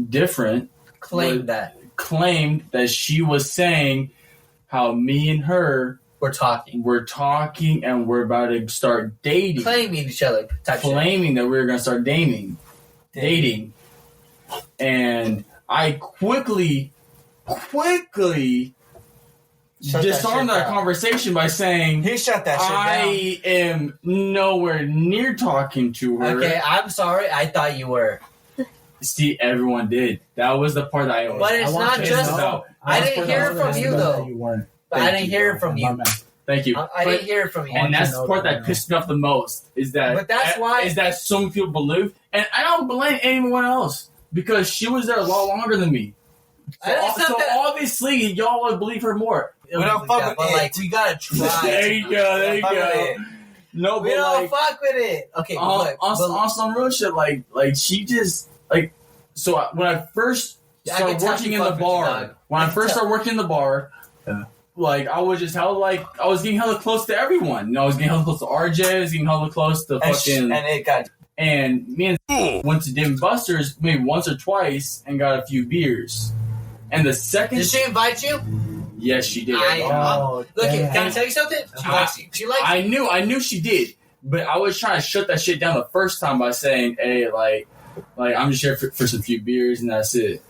different, Claimed that claimed that she was saying how me and her we're talking, and we're about to start dating. claiming each other. Type shit. Claiming that we were going to start dating. And I quickly Shut disarmed that shit that down. conversation by saying, He shut that shit down. I am nowhere near talking to her. Okay, I'm sorry. I thought you were. See, everyone did. That was the part that I But it's I want not you to just. know. I didn't hear it from you though. You weren't. But I didn't hear it from Oh, you. My man. Thank you. I didn't hear it from you. And that's you the know part that that now. pissed me off the most is that But that's why- is that some people believe, and I don't blame anyone else because she was there a lot longer than me. So, It's not that- obviously y'all would believe her more. We don't fuck with but it. like we gotta try. There you go. There you Fuck with go. it. No, We but don't like fuck with it. Okay, look, but- on some real shit, like she just like. So when I first I started can tell working she in the fucked with you, bar, dog. when I first tell. started working in the bar, Yeah. like I was just hella I was getting hella close to everyone. You know, I was getting hella close to RJ, I was getting hella close to fucking. And it got. And me and went to Dim Buster's maybe once or twice and got a few beers. And the second, Did she invite you? yes, she did. Oh, Look, damn. can I tell you something? She likes you. She likes you. I knew she did, but I was trying to shut that shit down the first time by saying, "Hey, like I'm just here for some few beers and that's it."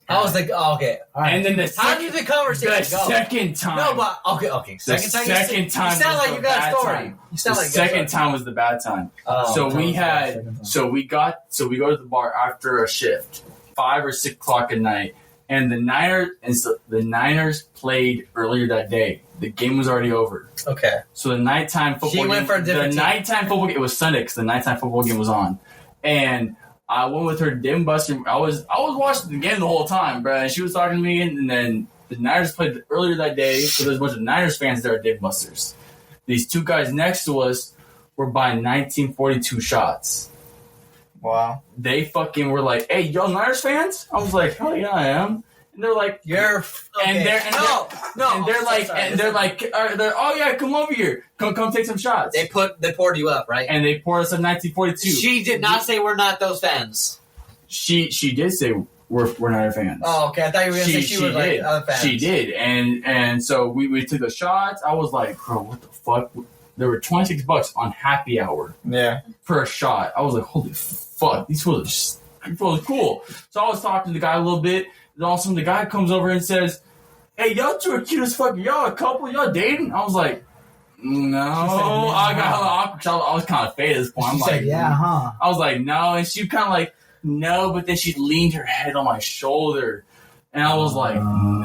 I was like, oh, okay. All right. And then How did the conversation the go? second time, No, but okay. Second time. second time You sound was like you the got a bad story. time. You sound the like you got a second story. time was the bad time. Oh, So tell we us about the had, second time. so we go to the bar after a shift, 5 or 6 o'clock at night, and the Niners played earlier that day. The game was already over. Okay. So the nighttime football She game, went for a different the team. nighttime football game, it was Sunday because the nighttime football game was on, and I went with her to Dim Buster. I was watching the game the whole time, bro. And she was talking to me, and then the Niners played earlier that day, so there's a bunch of Niners fans there at Dim Buster's. These 2 guys next to us were buying 1942 shots. Wow. They fucking were like, "Hey, y'all Niners fans?" I was like, "Hell yeah, I am." And they're like, You're and they're no. and they're like, oh yeah, come over here, come take some shots. They poured you up, right? And they poured us some 1942. She did not say we're not those fans. She did say we're not her fans. Oh, okay. I thought you were gonna say she was like did. other fans. She did, and so we took the shots. I was like, bro, what the fuck? There were $26 on happy hour. Yeah. Per shot. I was like, holy fuck, these fools are cool. So I was talking to the guy a little bit. Then all of a sudden the guy comes over and says, hey, y'all two are cute as fuck. Y'all a couple? Y'all dating? I was like, no. I got hella awkward. I was kind of faded at this point. I'm She like, said, yeah, huh? I was like, no. And she kind of like, no. But then she leaned her head on my shoulder. And I was like, no.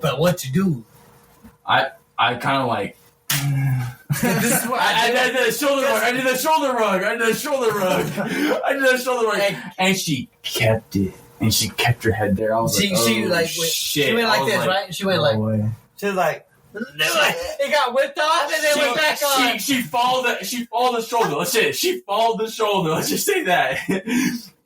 But what you do? I kind of like, This is what I did the shoulder rug. I did the shoulder rug. And she kept it. And she kept her head there. I was she like, like shit. she went I like was this, right? She went like She was like, it got whipped off and then went back on. She followed the shoulder. She followed the shoulder. Let's just say that.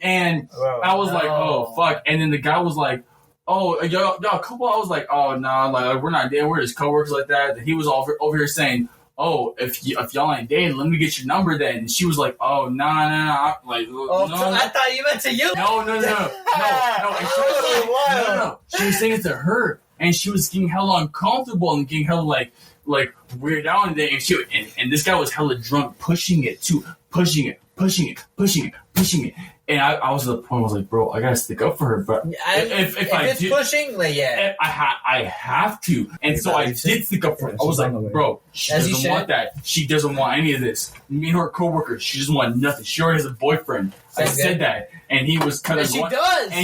And I was like, oh fuck. And then the guy was like, oh, y'all couple. I was like, oh no, like we're not dating. We're just coworkers like that. And he was over here saying, oh, if y'all ain't dating, let me get your number then. And she was like, oh nah. Like, Oh, no, so I thought you meant to you. No. And she was saying it to her, and she was getting hella uncomfortable and getting hella like weird out. And and this guy was hella drunk, pushing it. And I was at the point. I was like, bro, I gotta stick up for her. But if it's pushing, like yeah, I have to. And so I did stick up for her. I was like, bro, she doesn't want that. She doesn't want any of this. Me and her coworker, she doesn't want nothing. She already has a boyfriend. I said that, and he was kind of. And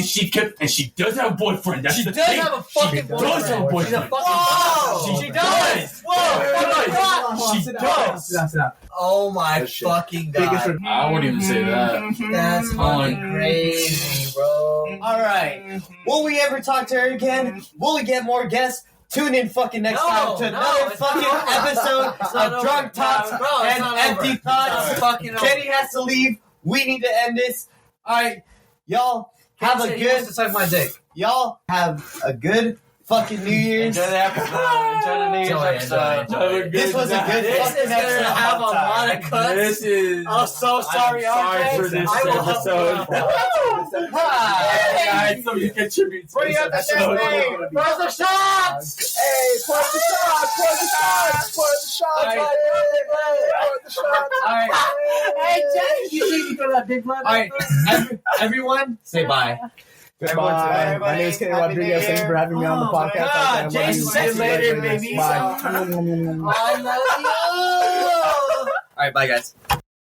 she does. And she does have a boyfriend. That's she the does thing. have a fucking boyfriend. Does have a boyfriend. She's a fucking. Whoa! She does. Whoa! Sit down. Oh my fucking god! I wouldn't even say that. That's fucking crazy, bro. All right. Will we ever talk to her again? Will we get more guests? Tune in fucking next time to another fucking episode of Drunk Talks and Empty Thoughts. Kenny has to leave. We need to end this. All right. Y'all have a good... suck my dick. Y'all have a good fucking New Year's. enjoy the episode. Enjoy the New Year's episode. This was a good This fucking is gonna have a lot of cuts. This is. I'm so sorry, RJ. for this I will episode. Guys, somebody contribute. Bring up the champagne. Where's the shots? Hey, pour the shots. All right. Hey, Jenny, you see me throw that big blood? All right. Everyone, say bye. Goodbye. My name is Kenny Rodriguez. Thank you for having me on the podcast. James, see you later, baby. Bye. I love you. All right, bye, guys.